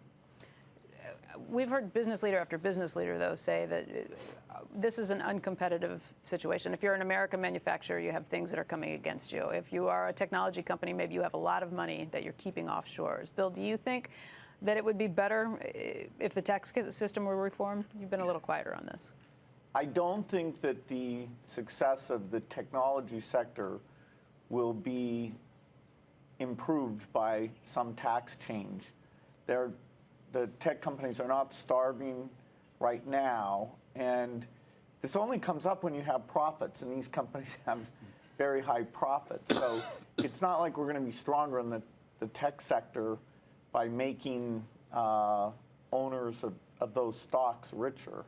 Speaker 1: We've heard business leader after business leader, though, say that this is an uncompetitive situation. If you're an American manufacturer, you have things that are coming against you. If you are a technology company, maybe you have a lot of money that you're keeping offshores. Bill, do you think that it would be better if the tax system were reformed? You've been a little quieter on this.
Speaker 6: I don't think that the success of the technology sector will be improved by some tax change. The tech companies are not starving right now, and this only comes up when you have profits, and these companies have very high profits. So it's not like we're going to be stronger in the tech sector by making owners of those stocks richer.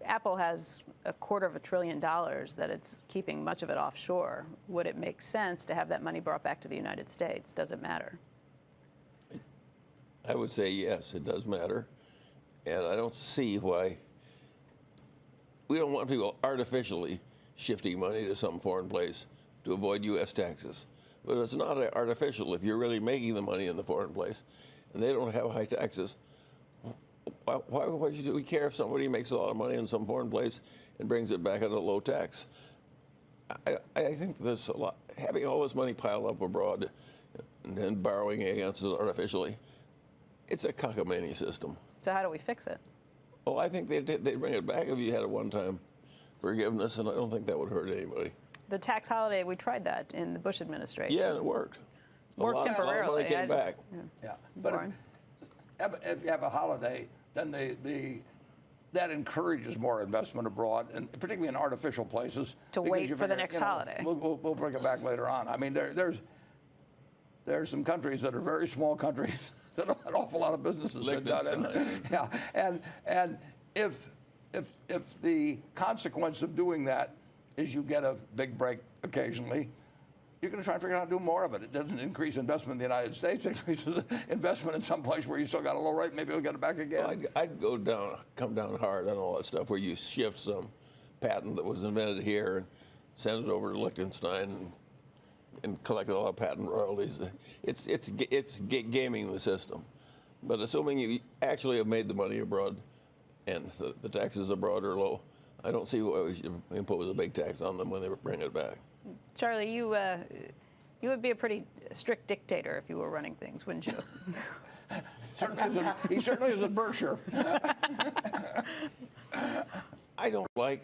Speaker 1: Apple has $250 billion that it's keeping much of it offshore. Would it make sense to have that money brought back to the United States? Does it matter?
Speaker 5: I would say yes, it does matter. And I don't see why we don't want people artificially shifting money to some foreign place to avoid U.S. taxes. But it's not artificial if you're really making the money in the foreign place and they don't have high taxes. Why should we care if somebody makes a lot of money in some foreign place and brings it back at a low tax? I think there's a lot, having all this money piled up abroad and then borrowing against it artificially, it's a cockamamie system.
Speaker 1: So how do we fix it?
Speaker 5: Well, I think they'd bring it back if you had a one-time forgiveness, and I don't think that would hurt anybody.
Speaker 1: The tax holiday, we tried that in the Bush administration.
Speaker 5: Yeah, and it worked.
Speaker 1: Worked temporarily.
Speaker 5: A lot of money came back.
Speaker 2: Yeah, but if you have a holiday, then that encourages more investment abroad, and particularly in artificial places.
Speaker 1: To wait for the next holiday.
Speaker 2: We'll bring it back later on. I mean, there's some countries that are very small countries that an awful lot of business has been done in. Yeah, and if the consequence of doing that is you get a big break occasionally, you're going to try and figure out how to do more of it. It doesn't increase investment in the United States. It increases investment in some place where you still got a low rate. Maybe you'll get it back again.
Speaker 5: Well, I'd come down hard on all that stuff where you shift some patent that was invented here and send it over to Liechtenstein and collect all the patent royalties. It's gaming the system. But assuming you actually have made the money abroad and the taxes abroad are low, I don't see why we should impose a big tax on them when they bring it back.
Speaker 1: Charlie, you would be a pretty strict dictator if you were running things, wouldn't you?
Speaker 2: He certainly is at Berkshire.
Speaker 5: I don't like,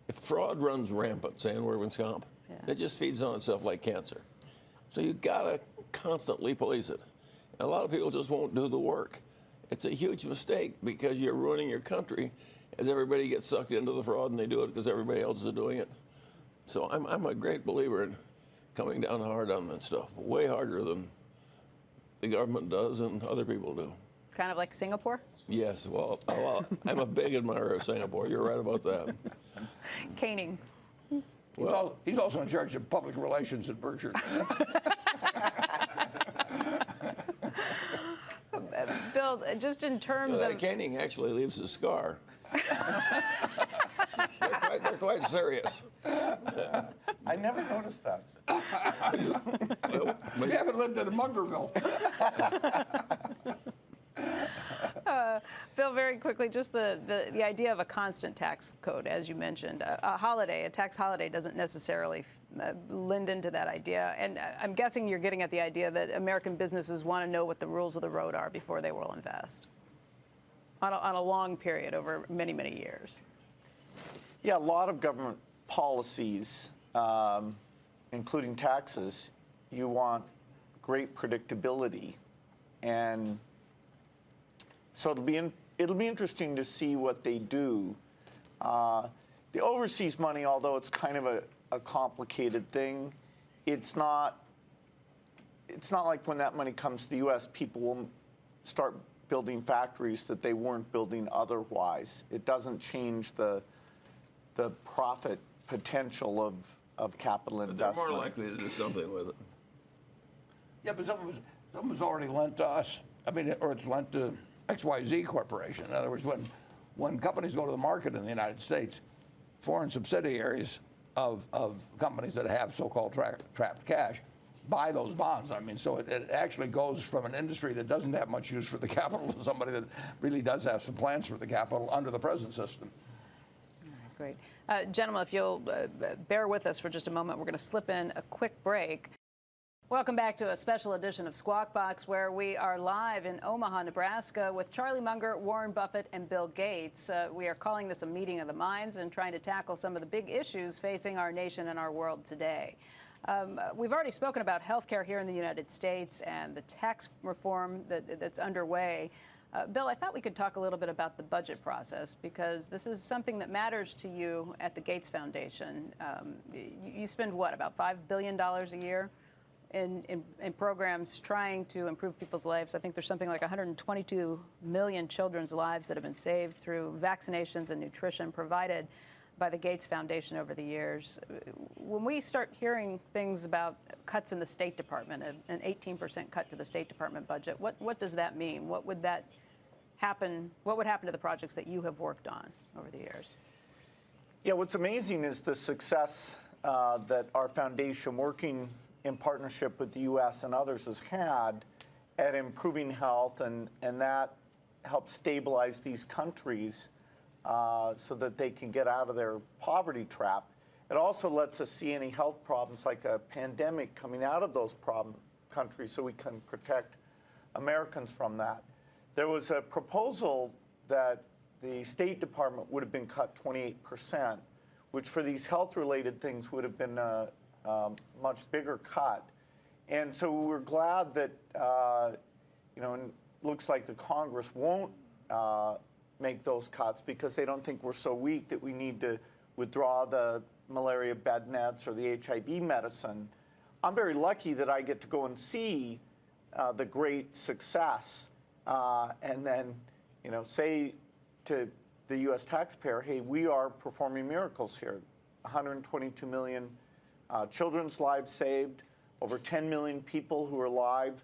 Speaker 5: if fraud runs rampant, say in workman's comp, it just feeds on itself like cancer. So you gotta constantly police it. And a lot of people just won't do the work. It's a huge mistake because you're ruining your country as everybody gets sucked into the fraud and they do it because everybody else is doing it. So I'm a great believer in coming down hard on that stuff, way harder than the government does and other people do.
Speaker 1: Kind of like Singapore?
Speaker 5: Yes, well, I'm a big admirer of Singapore. You're right about that.
Speaker 1: Caning.
Speaker 2: Well, he's also in charge of public relations at Berkshire.
Speaker 1: Bill, just in terms
Speaker 5: that
Speaker 1: of...
Speaker 5: caning actually leaves a scar. They're quite serious.
Speaker 6: I never noticed that.
Speaker 2: We haven't lived in Mungerville.
Speaker 1: Bill, very quickly, just the idea of a constant tax code, as you mentioned. A tax holiday doesn't necessarily lend into that idea. And I'm guessing you're getting at the idea that American businesses want to know what the rules of the road are before they will invest on a long period over many, many years.
Speaker 6: Yeah, a lot of government policies, including taxes, you want great predictability. And so it'll be interesting to see what they do. The overseas money, although it's kind of a complicated thing, it's not like when that money comes to the U.S., people will start building factories that they weren't building otherwise. It doesn't change the profit potential of capital investment.
Speaker 5: They're more likely to do something with it.
Speaker 2: Yeah, but someone's already lent to us. I mean, or it's lent to XYZ Corporation. In other words, when companies go to the market in the United States, foreign subsidiaries of companies that have so-called trapped cash buy those bonds. I mean, so it actually goes from an industry that doesn't have much use for the capital to somebody that really does have some plans for the capital under the present system.
Speaker 1: All right, great. Gentlemen, if you'll bear with us for just a moment, we're going to slip in a quick break. Welcome back to a special edition of Squawk Box, where we are live in Omaha, Nebraska, with Charlie Munger, Warren Buffett, and Bill Gates. We are calling this a meeting of the minds and trying to tackle some of the big issues facing our nation and our world today. We've already spoken about health care here in the United States and the tax reform that's underway. Bill, I thought we could talk a little bit about the budget process, because this is something that matters to you at the Gates Foundation. You spend, what, about $5 billion a year in programs trying to improve people's lives. I think there's something like 122 million children's lives that have been saved through vaccinations and nutrition provided by the Gates Foundation over the years. When we start hearing things about cuts in the State Department, an 18% cut to the State Department budget, what does that mean? What would happen to the projects that you have worked on over the years?
Speaker 6: Yeah, what's amazing is the success that our foundation, working in partnership with the U.S. and others, has had at improving health, and that helps stabilize these countries so that they can get out of their poverty trap. It also lets us see any health problems like a pandemic coming out of those problem countries so we can protect Americans from that. There was a proposal that the State Department would have been cut 28%, which for these health-related things would have been a much bigger cut. And so we're glad that, it looks like the Congress won't make those cuts because they don't think we're so weak that we need to withdraw the malaria bed nets or the HIV medicine. I'm very lucky that I get to go and see the great success and then, say to the U.S. taxpayer, hey, we are performing miracles here. 122 million children's lives saved, over 10 million people who are alive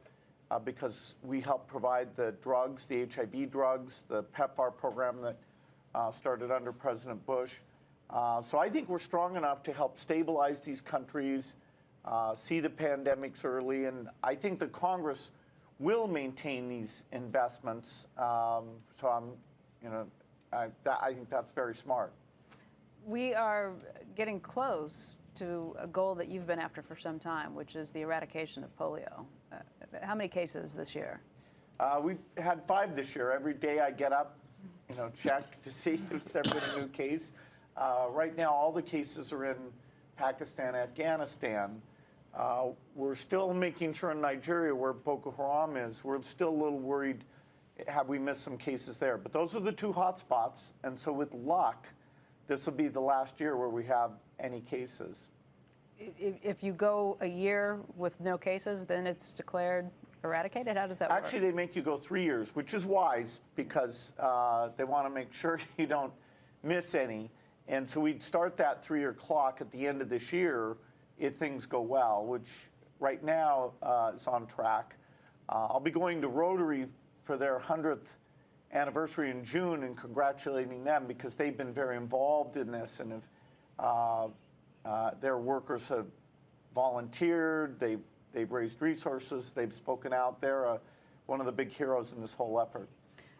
Speaker 6: because we helped provide the drugs, the HIV drugs, the PEPFAR program that started under President Bush. So I think we're strong enough to help stabilize these countries, see the pandemics early, and I think the Congress will maintain these investments. So I think that's very smart.
Speaker 1: We are getting close to a goal that you've been after for some time, which is the eradication of polio. How many cases this year?
Speaker 6: We've had 5 this year. Every day I get up, check to see if there's been a new case. Right now, all the cases are in Pakistan, Afghanistan. We're still making sure in Nigeria, where Boko Haram is, we're still a little worried, have we missed some cases there? But those are the 2 hot spots, and so with luck, this will be the last year where we have any cases.
Speaker 1: If you go a year with no cases, then it's declared eradicated? How does that work?
Speaker 6: Actually, they make you go 3 years, which is wise because they want to make sure you don't miss any. And so we'd start that 3-year clock at the end of this year if things go well, which right now is on track. I'll be going to Rotary for their 100th anniversary in June and congratulating them because they've been very involved in this and their workers have volunteered, they've raised resources, they've spoken out. They're one of the big heroes in this whole effort.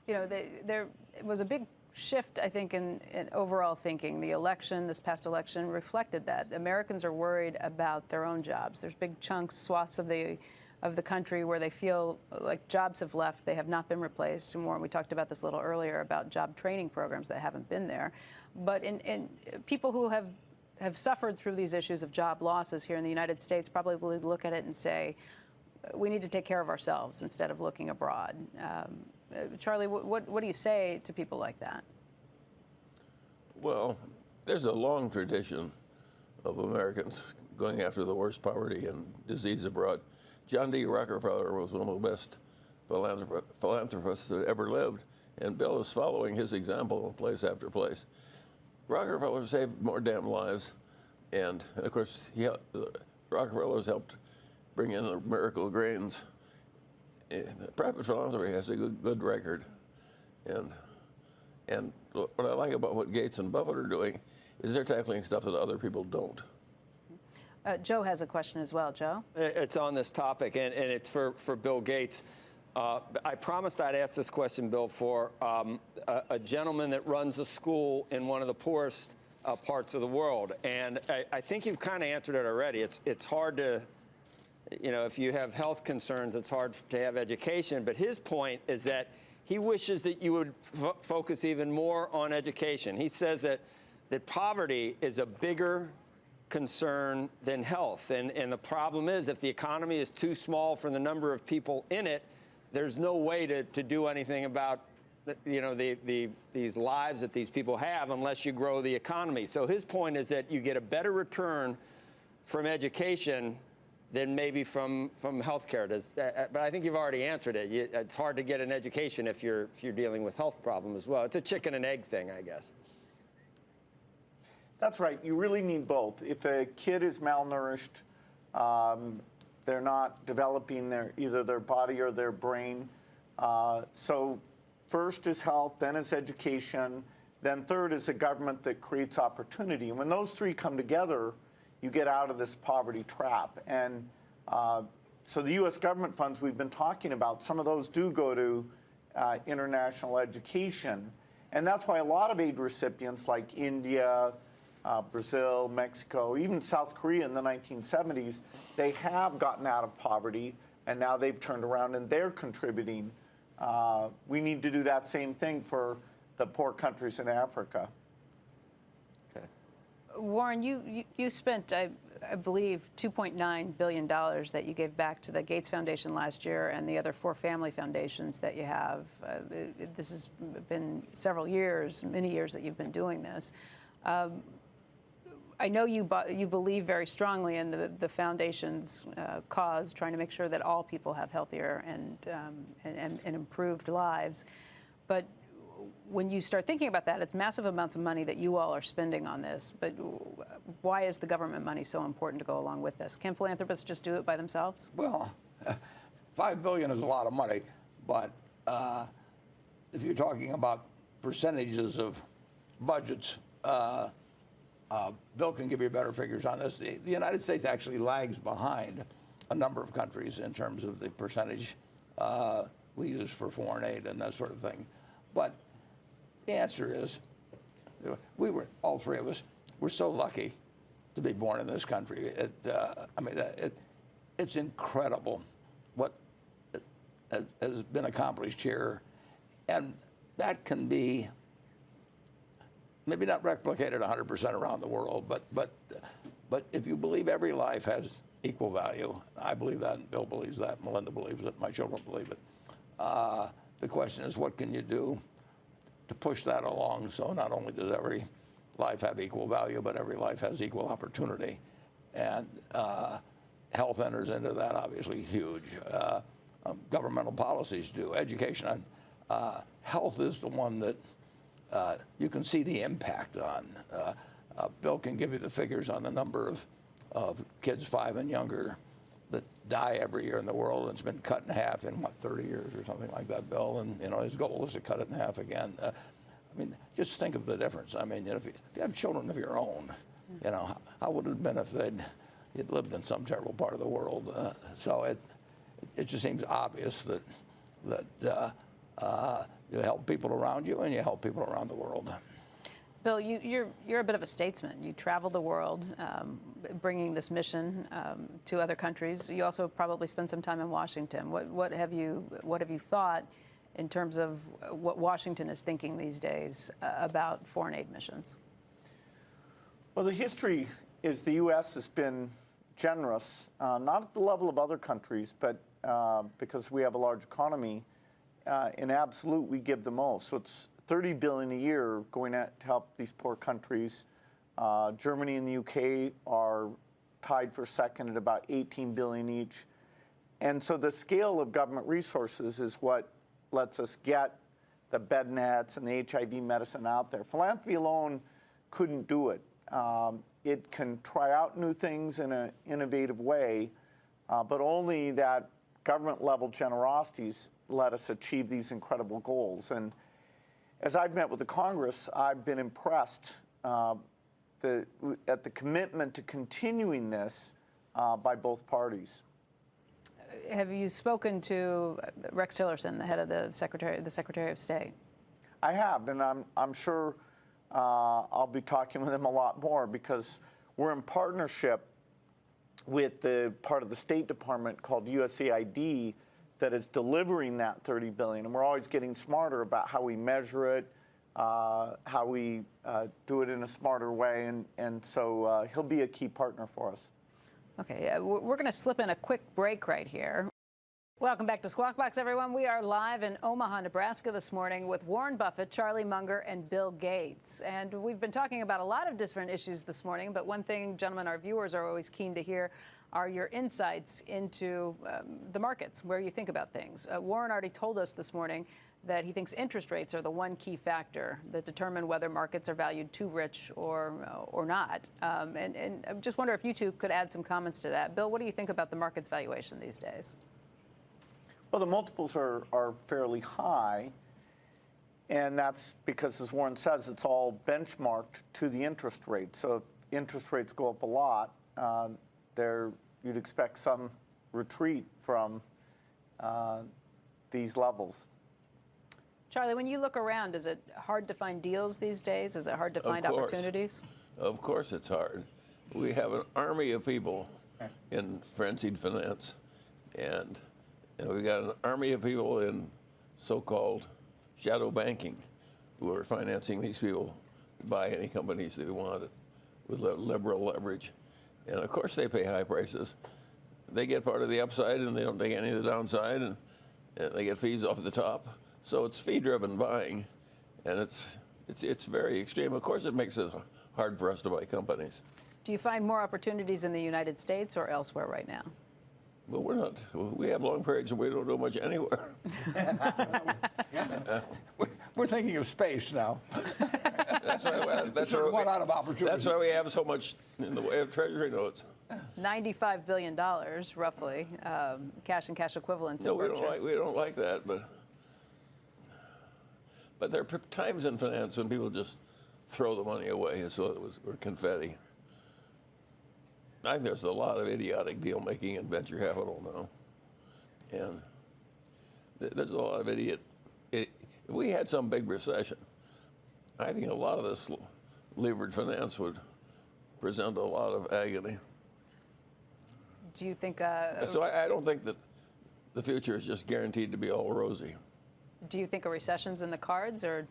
Speaker 1: There was a big shift, I think, in overall thinking. The election, this past election, reflected that. Americans are worried about their own jobs. There's big chunks, swaths of the country where they feel like jobs have left, they have not been replaced. And we talked about this a little earlier about job training programs that haven't been there. But in people who have suffered through these issues of job losses here in the United States probably look at it and say, we need to take care of ourselves instead of looking abroad. Charlie, what do you say to people like that?
Speaker 5: Well, there's a long tradition of Americans going after the worst poverty and disease abroad. John D. Rockefeller was one of the best philanthropists that ever lived, and Bill is following his example in place after place. Rockefeller saved more damn lives, and of course, Rockefeller's helped bring in the miracle grains. Private philanthropy has a good record, and And what I like about what Gates and Buffett are doing is they're tackling stuff that other people don't.
Speaker 1: Joe has a question as well. Joe?
Speaker 3: It's on this topic, and it's for Bill Gates. I promised I'd ask this question, Bill, for a gentleman that runs a school in one of the poorest parts of the world. And I think you've kind of answered it already. It's hard to, if you have health concerns, it's hard to have education. But his point is that he wishes that you would focus even more on education. He says that poverty is a bigger concern than health. And the problem is, if the economy is too small for the number of people in it, there's no way to do anything about these lives that these people have unless you grow the economy. So his point is that you get a better return from education than maybe from healthcare. But I think you've already answered it. It's hard to get an education if you're dealing with health problems as well. It's a chicken and egg thing, I guess.
Speaker 6: That's right. You really need both. If a kid is malnourished, they're not developing either their body or their brain. So first is health, then is education, then third is a government that creates opportunity. And when those three come together, you get out of this poverty trap. And so the U.S. government funds we've been talking about, some of those do go to international education. And that's why a lot of aid recipients like India, Brazil, Mexico, even South Korea in the 1970s, they have gotten out of poverty, and now they've turned around and they're contributing. We need to do that same thing for the poor countries in Africa.
Speaker 3: Okay.
Speaker 1: Warren, you spent, I believe, $2.9 billion that you gave back to the Gates Foundation last year and the other 4 family foundations that you have. This has been several years, many years that you've been doing this. I know you believe very strongly in the foundation's cause, trying to make sure that all people have healthier and improved lives. But when you start thinking about that, it's massive amounts of money that you all are spending on this. But why is the government money so important to go along with this? Can philanthropists just do it by themselves?
Speaker 2: Well, $5 billion is a lot of money, but if you're talking about percentages of budgets, Bill can give you better figures on this. The United States actually lags behind a number of countries in terms of the percentage we use for foreign aid and that sort of thing. But the answer is, all three of us, we're so lucky to be born in this country. It's incredible what has been accomplished here. And that can be maybe not replicated 100% around the world, but if you believe every life has equal value, I believe that, and Bill believes that, Melinda believes it, my children believe it. The question is, what can you do to push that along so not only does every life have equal value, but every life has equal opportunity? And health enters into that, obviously, huge. Governmental policies do. Education, health is the one that you can see the impact on. Bill can give you the figures on the number of kids 5 and younger that die every year in the world, and it's been cut in half in, 30 years or something like that, Bill? And, his goal is to cut it in half again. Just think of the difference. If you have children of your own, how would it have been if they'd lived in some terrible part of the world? So it just seems obvious that you help people around you and you help people around the world.
Speaker 1: Bill, you're a bit of a statesman. You travel the world, bringing this mission to other countries. You also probably spend some time in Washington. What have you thought in terms of what Washington is thinking these days about foreign aid missions?
Speaker 6: Well, the history is the U.S. has been generous, not at the level of other countries, but because we have a large economy. In absolute, we give the most. So it's $30 billion a year going to help these poor countries. Germany and the UK are tied for second at about $18 billion each. And so the scale of government resources is what lets us get the bed nets and the HIV medicine out there. Philanthropy alone couldn't do it. It can try out new things in an innovative way, but only that government-level generosities let us achieve these incredible goals. And as I've met with the Congress, I've been impressed at the commitment to continuing this by both parties.
Speaker 1: Have you spoken to Rex Tillerson, the head of the Secretary of State?
Speaker 6: I have, and I'm sure I'll be talking with him a lot more, because we're in partnership with the part of the State Department called USAID that is delivering that $30 billion, and we're always getting smarter about how we measure it, how we do it in a smarter way, and so he'll be a key partner for us.
Speaker 1: Okay, we're going to slip in a quick break right here. Welcome back to Squawk Box, everyone. We are live in Omaha, Nebraska this morning with Warren Buffett, Charlie Munger, and Bill Gates. And we've been talking about a lot of different issues this morning, but one thing, gentlemen, our viewers are always keen to hear are your insights into the markets, where you think about things. Warren already told us this morning that he thinks interest rates are the one key factor that determine whether markets are valued too rich or not. And I just wonder if you two could add some comments to that. Bill, what do you think about the market's valuation these days?
Speaker 6: Well, the multiples are fairly high, and that's because, as Warren says, it's all benchmarked to the interest rate. So if interest rates go up a lot, you'd expect some retreat from these levels.
Speaker 1: Charlie, when you look around, is it hard to find deals these days? Is it hard to find opportunities?
Speaker 5: Of course it's hard. We have an army of people in frenzied finance, and we've got an army of people in so-called shadow banking who are financing these people to buy any companies they wanted with liberal leverage. And of course they pay high prices. They get part of the upside and they don't take any of the downside, and they get fees off the top. So it's fee-driven buying, and it's very extreme. Of course, it makes it hard for us to buy companies.
Speaker 1: Do you find more opportunities in the United States or elsewhere right now?
Speaker 5: Well, we have long periods and we don't do much anywhere.
Speaker 2: We're thinking of space now.
Speaker 5: That's
Speaker 2: One out of opportunity.
Speaker 5: That's why we have so much in the way of treasury notes.
Speaker 1: $95 billion, roughly, cash and cash equivalents.
Speaker 5: No, we don't like that, but there are times in finance when people just throw the money away, so it was or confetti. I think there's a lot of idiotic deal making in venture capital now, and there's a lot of idiot. If we had some big recession, I think a lot of this levered finance would present a lot of agony.
Speaker 1: Do you think?
Speaker 5: So I don't think that the future is just guaranteed to be all rosy.
Speaker 1: Do you think a recession's in the cards, or?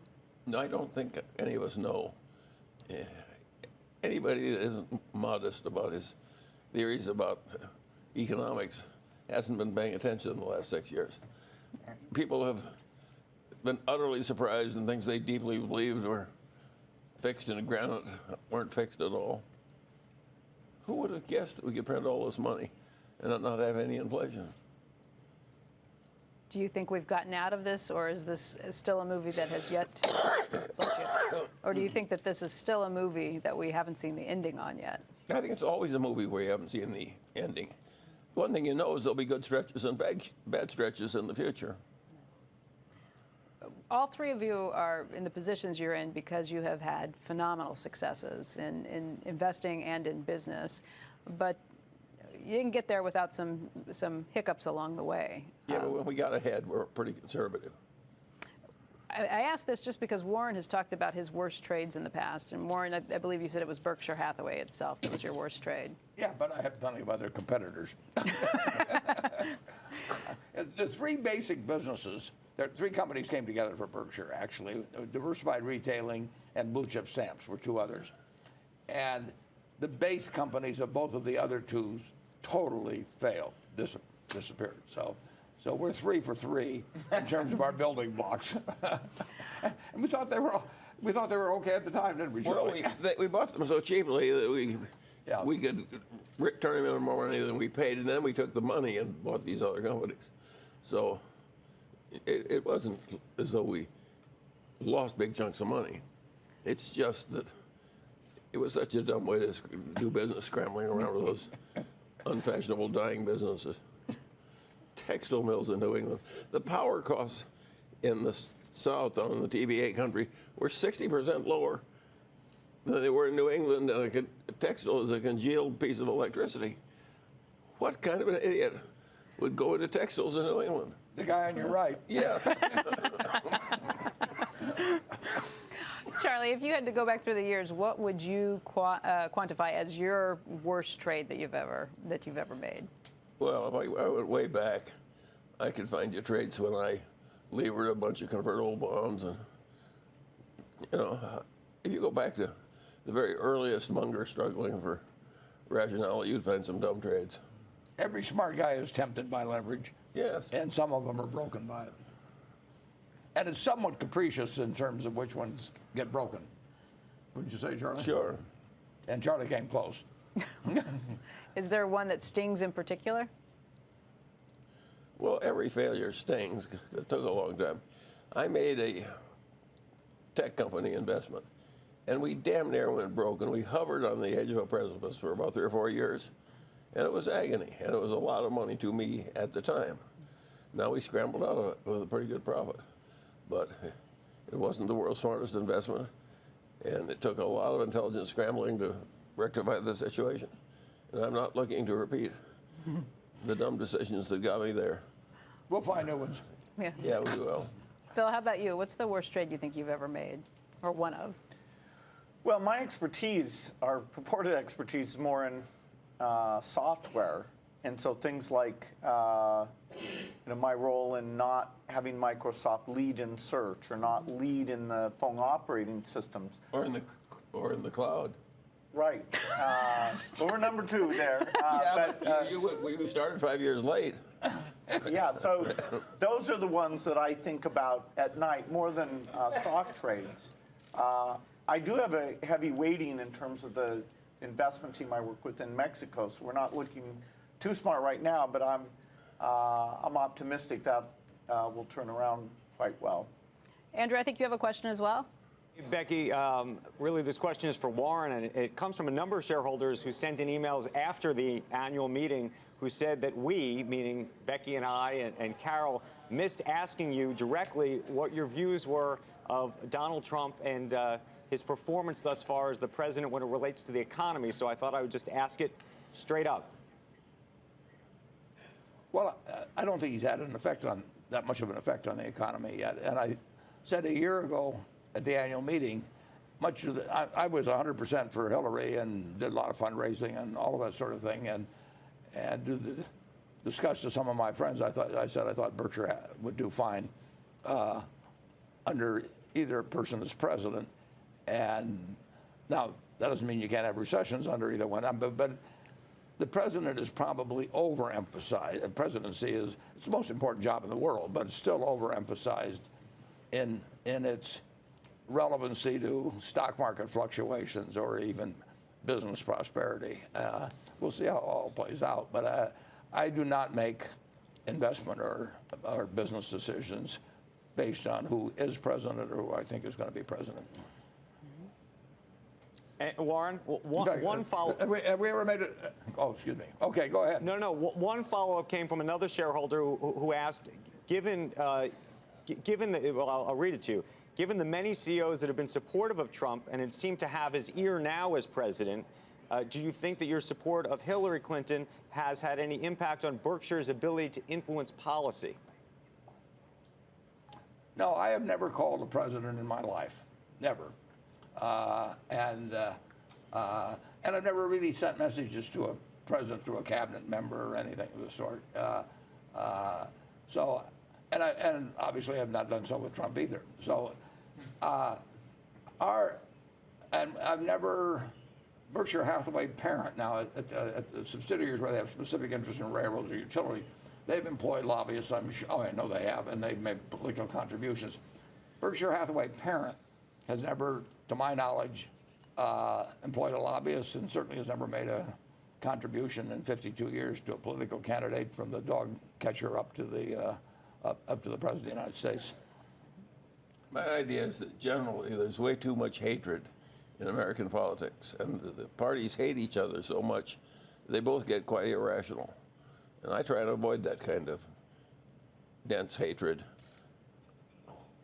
Speaker 5: No, I don't think any of us know. Anybody that isn't modest about his theories about economics hasn't been paying attention in the last 6 years. People have been utterly surprised, and things they deeply believed were fixed in granite weren't fixed at all. Who would have guessed that we could print all this money and not have any inflation?
Speaker 1: Do you think we've gotten out of this, or is this still a movie that has yet to, bless you, or do you think that this is still a movie that we haven't seen the ending on yet?
Speaker 5: I think it's always a movie where you haven't seen the ending. One thing you know is there'll be good stretches and bad stretches in the future.
Speaker 1: All three of you are in the positions you're in because you have had phenomenal successes in investing and in business, but you didn't get there without some hiccups along the way.
Speaker 5: Yeah, but when we got ahead, we're pretty conservative.
Speaker 1: I asked this just because Warren has talked about his worst trades in the past, and Warren, I believe you said it was Berkshire Hathaway itself that was your worst trade.
Speaker 2: Yeah, but I have plenty of other competitors. The three basic businesses, there three companies came together for Berkshire, actually. Diversified Retailing and Blue Chip Stamps were two others. And the base companies of both of the other two totally failed, disappeared. So we're 3 for 3 in terms of our building blocks. And we thought they were okay at the time, didn't we?
Speaker 5: Well, we bought them so cheaply that we could turn them in more money than we paid, and then we took the money and bought these other companies. So it wasn't as though we lost big chunks of money. It's just that it was such a dumb way to do business, scrambling around with those unfashionable dying businesses. Textile mills in New England. The power costs in the south on the TVA country were 60% lower than they were in New England, and a textile is a congealed piece of electricity. What kind of an idiot would go into textiles in New England?
Speaker 2: The guy on your right.
Speaker 5: Yes.
Speaker 1: Charlie, if you had to go back through the years, what would you quantify as your worst trade that you've ever made?
Speaker 5: Well, if I went way back, I could find you trades when I levered a bunch of convertible bonds, and if you go back to the very earliest Munger struggling for rationale, you'd find some dumb trades.
Speaker 2: Every smart guy is tempted by leverage.
Speaker 5: Yes.
Speaker 2: And some of them are broken by it. And it's somewhat capricious in terms of which ones get broken. Wouldn't you say, Charlie?
Speaker 5: Sure.
Speaker 2: And Charlie came close.
Speaker 1: Is there one that stings in particular?
Speaker 5: Well, every failure stings. It took a long time. I made a tech company investment, and we damn near went broke, and we hovered on the edge of a precipice for about 3 or 4 years. And it was agony, and it was a lot of money to me at the time. Now we scrambled out of it with a pretty good profit. But it wasn't the world's smartest investment, and it took a lot of intelligent scrambling to rectify the situation. And I'm not looking to repeat the dumb decisions that got me there.
Speaker 2: We'll find new ones.
Speaker 1: Yeah.
Speaker 5: Yeah, we will.
Speaker 1: Phil, how about you? What's the worst trade you think you've ever made, or one of?
Speaker 6: Well, my expertise, our purported expertise, is more in software, and so things like my role in not having Microsoft lead in search or not lead in the phone operating systems,
Speaker 5: Or in the cloud.
Speaker 6: right? But we're number 2 there.
Speaker 5: But you started 5 years late.
Speaker 6: Yeah, so those are the ones that I think about at night more than stock trades. I do have a heavy weighting in terms of the investment team I work with in Mexico, so we're not looking too smart right now, but I'm optimistic that will turn around quite well.
Speaker 1: Andrew, I think you have a question as well.
Speaker 4: Becky, really this question is for Warren, and it comes from a number of shareholders who sent in emails after the annual meeting who said that we, meaning Becky and I and Carol, missed asking you directly what your views were of Donald Trump and his performance thus far as the president when it relates to the economy. So I thought I would just ask it straight up.
Speaker 2: Well, I don't think he's had that much of an effect on the economy yet. And I said a year ago at the annual meeting, I was 100% for Hillary and did a lot of fundraising and all of that sort of thing. And discussed to some of my friends, I said I thought Berkshire would do fine under either person as president. And now that doesn't mean you can't have recessions under either one. But the president is probably overemphasized. The presidency it's the most important job in the world, but it's still overemphasized in its relevancy to stock market fluctuations or even business prosperity. We'll see how it all plays out. But I do not make investment or business decisions based on who is president or who I think is going to be president.
Speaker 4: Warren, one follow-up.
Speaker 2: Have we ever made it? Oh, excuse me. Okay, go ahead.
Speaker 4: No. One follow-up came from another shareholder who asked, given I'll read it to you. Given the many CEOs that have been supportive of Trump and it seemed to have his ear now as president, do you think that your support of Hillary Clinton has had any impact on Berkshire's ability to influence policy?
Speaker 2: No, I have never called a president in my life. Never. And I've never really sent messages to a president through a cabinet member or anything of the sort. And obviously I've not done so with Trump either. So, I've never, Berkshire Hathaway parent now at the subsidiaries where they have specific interest in railroads or utilities, they've employed lobbyists. I know they have, and they've made political contributions. Berkshire Hathaway parent has never, to my knowledge, employed a lobbyist, and certainly has never made a contribution in 52 years to a political candidate, from the dog catcher up to the president of the United States.
Speaker 5: My idea is that generally there's way too much hatred in American politics, and the parties hate each other so much they both get quite irrational. And I try to avoid that kind of dense hatred.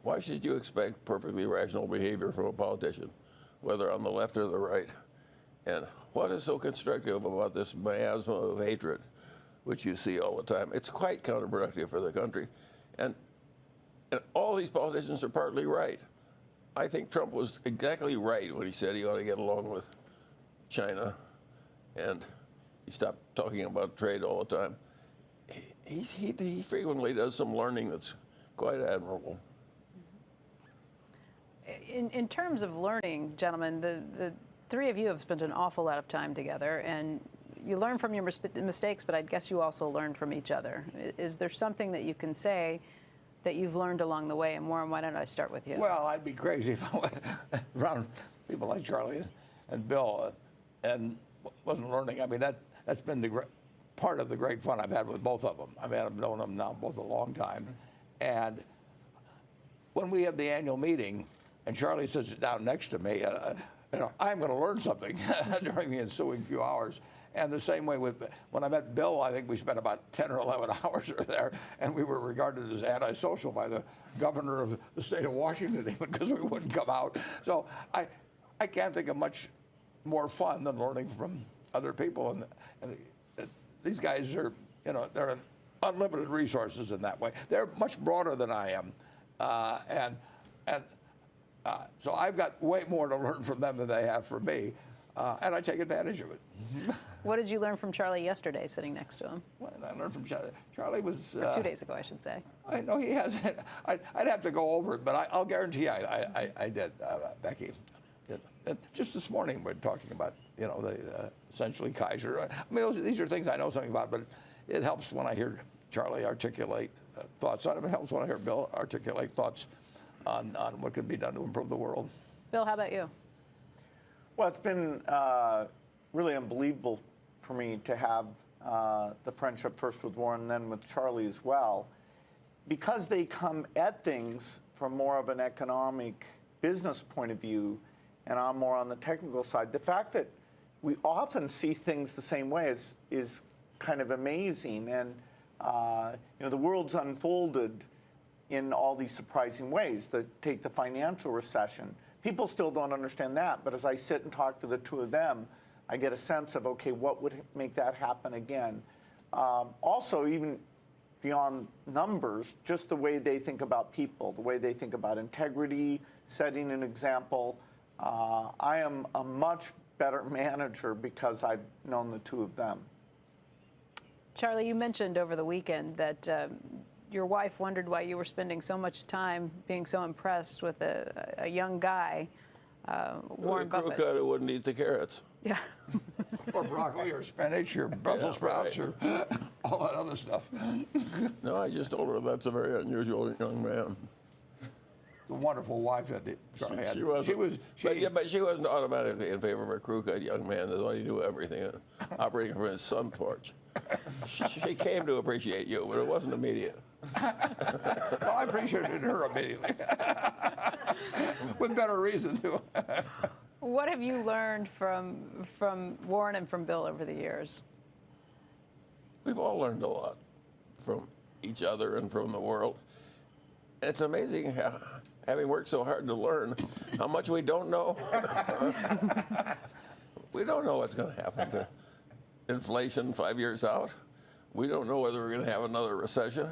Speaker 5: Why should you expect perfectly rational behavior from a politician, whether on the left or the right? And what is so constructive about this miasma of hatred, which you see all the time? It's quite counterproductive for the country. And all these politicians are partly right. I think Trump was exactly right when he said he ought to get along with China, and he stopped talking about trade all the time. He frequently does some learning that's quite admirable.
Speaker 1: In terms of learning, gentlemen, the three of you have spent an awful lot of time together, and you learn from your mistakes, but I guess you also learn from each other. Is there something that you can say that you've learned along the way? And Warren, why don't I start with you?
Speaker 2: Well, I'd be crazy if I went around people like Charlie and Bill and wasn't learning. I mean, that's been the part of the great fun I've had with both of them. I mean, I've known them now both a long time. And when we have the annual meeting and Charlie sits down next to me, I'm going to learn something during the ensuing few hours. And the same way when I met Bill, I think we spent about 10 or 11 hours there, and we were regarded as antisocial by the governor of the state of Washington even because we wouldn't come out. So I can't think of much more fun than learning from other people. And these guys are, they're unlimited resources in that way. They're much broader than I am. So I've got way more to learn from them than they have from me, and I take advantage of it.
Speaker 1: What did you learn from Charlie yesterday, sitting next to him?
Speaker 2: What did I learn from Charlie? Charlie was...
Speaker 1: Or 2 days ago, I should say.
Speaker 2: I know he has. I'd have to go over it, but I'll guarantee you I did, Becky. Just this morning we're talking about, essentially Kaiser. I mean, these are things I know something about, but it helps when I hear Charlie articulate thoughts on it. It helps when I hear Bill articulate thoughts on what could be done to improve the world.
Speaker 1: Bill, how about you?
Speaker 6: Well, it's been really unbelievable for me to have the friendship first with Warren and then with Charlie as well, because they come at things from more of an economic business point of view, and I'm more on the technical side. The fact that we often see things the same way is kind of amazing, and the world's unfolded in all these surprising ways. Take the financial recession. People still don't understand that, but as I sit and talk to the two of them, I get a sense of, okay, what would make that happen again? Also, even beyond numbers, just the way they think about people, the way they think about integrity, setting an example. I am a much better manager because I've known the two of them.
Speaker 1: Charlie, you mentioned over the weekend that your wife wondered why you were spending so much time being so impressed with a young guy, Warren Buffett.
Speaker 5: Crew cut who wouldn't eat the carrots.
Speaker 1: Yeah.
Speaker 2: Or broccoli or spinach or Brussels sprouts or all that other stuff.
Speaker 5: No, I just told her that's a very unusual young man.
Speaker 2: The wonderful wife that Charlie had.
Speaker 5: She but she wasn't automatically in favor of a crew-cut young man that's only do everything, operating from his sun porch. She came to appreciate you, but it wasn't immediate.
Speaker 2: Well, I appreciated her immediately. With better reason, too.
Speaker 1: What have you learned from Warren and from Bill over the years?
Speaker 5: We've all learned a lot from each other and from the world. It's amazing how, having worked so hard to learn, how much we don't know. We don't know what's going to happen to inflation 5 years out. We don't know whether we're going to have another recession.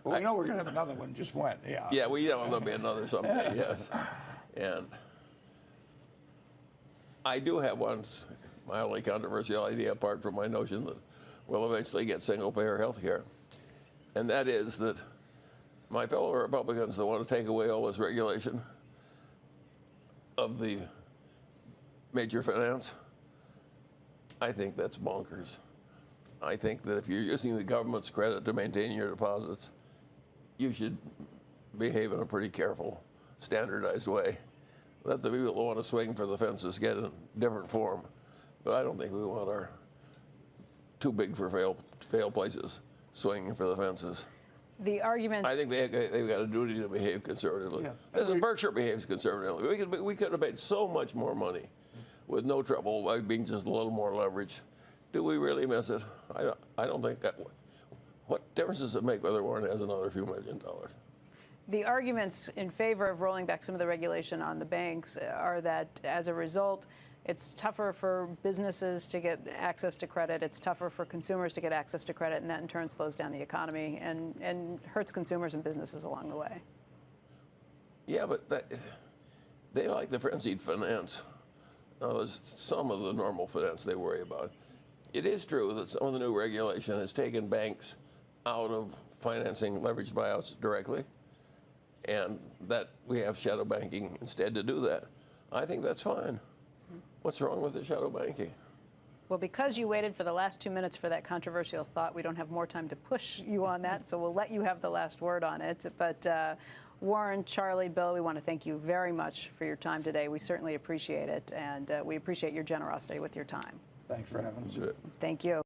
Speaker 2: Well, we know we're going to have another one, just went, yeah.
Speaker 5: Yeah, we know there'll be another someday, yes. And I do have one mildly controversial idea, apart from my notion that we'll eventually get single-payer health care. And that is that my fellow Republicans that want to take away all this regulation of the major finance, I think that's bonkers. I think that if you're using the government's credit to maintain your deposits, you should behave in a pretty careful, standardized way. Let the people that want to swing for the fences get in a different form. But I don't think we want our too big for fail places swinging for the fences.
Speaker 1: The argument.
Speaker 5: I think they've got a duty to behave conservatively.
Speaker 2: Yeah.
Speaker 5: This is Berkshire behaves conservatively. We could have made so much more money with no trouble by being just a little more leveraged. Do we really miss it? I don't think that. What difference does it make whether Warren has another few $1 million?
Speaker 1: The arguments in favor of rolling back some of the regulation on the banks are that as a result, it's tougher for businesses to get access to credit. It's tougher for consumers to get access to credit, and that in turn slows down the economy and hurts consumers and businesses along the way.
Speaker 5: Yeah, but they like the frenzied finance. Some of the normal finance they worry about. It is true that some of the new regulation has taken banks out of financing leveraged buyouts directly, and that we have shadow banking instead to do that. I think that's fine. What's wrong with the shadow banking?
Speaker 1: Well, because you waited for the last 2 minutes for that controversial thought, we don't have more time to push you on that, so we'll let you have the last word on it. But Warren, Charlie, Bill, we want to thank you very much for your time today. We certainly appreciate it, and we appreciate your generosity with your time.
Speaker 2: Thanks for having us.
Speaker 5: That's it.
Speaker 1: Thank you.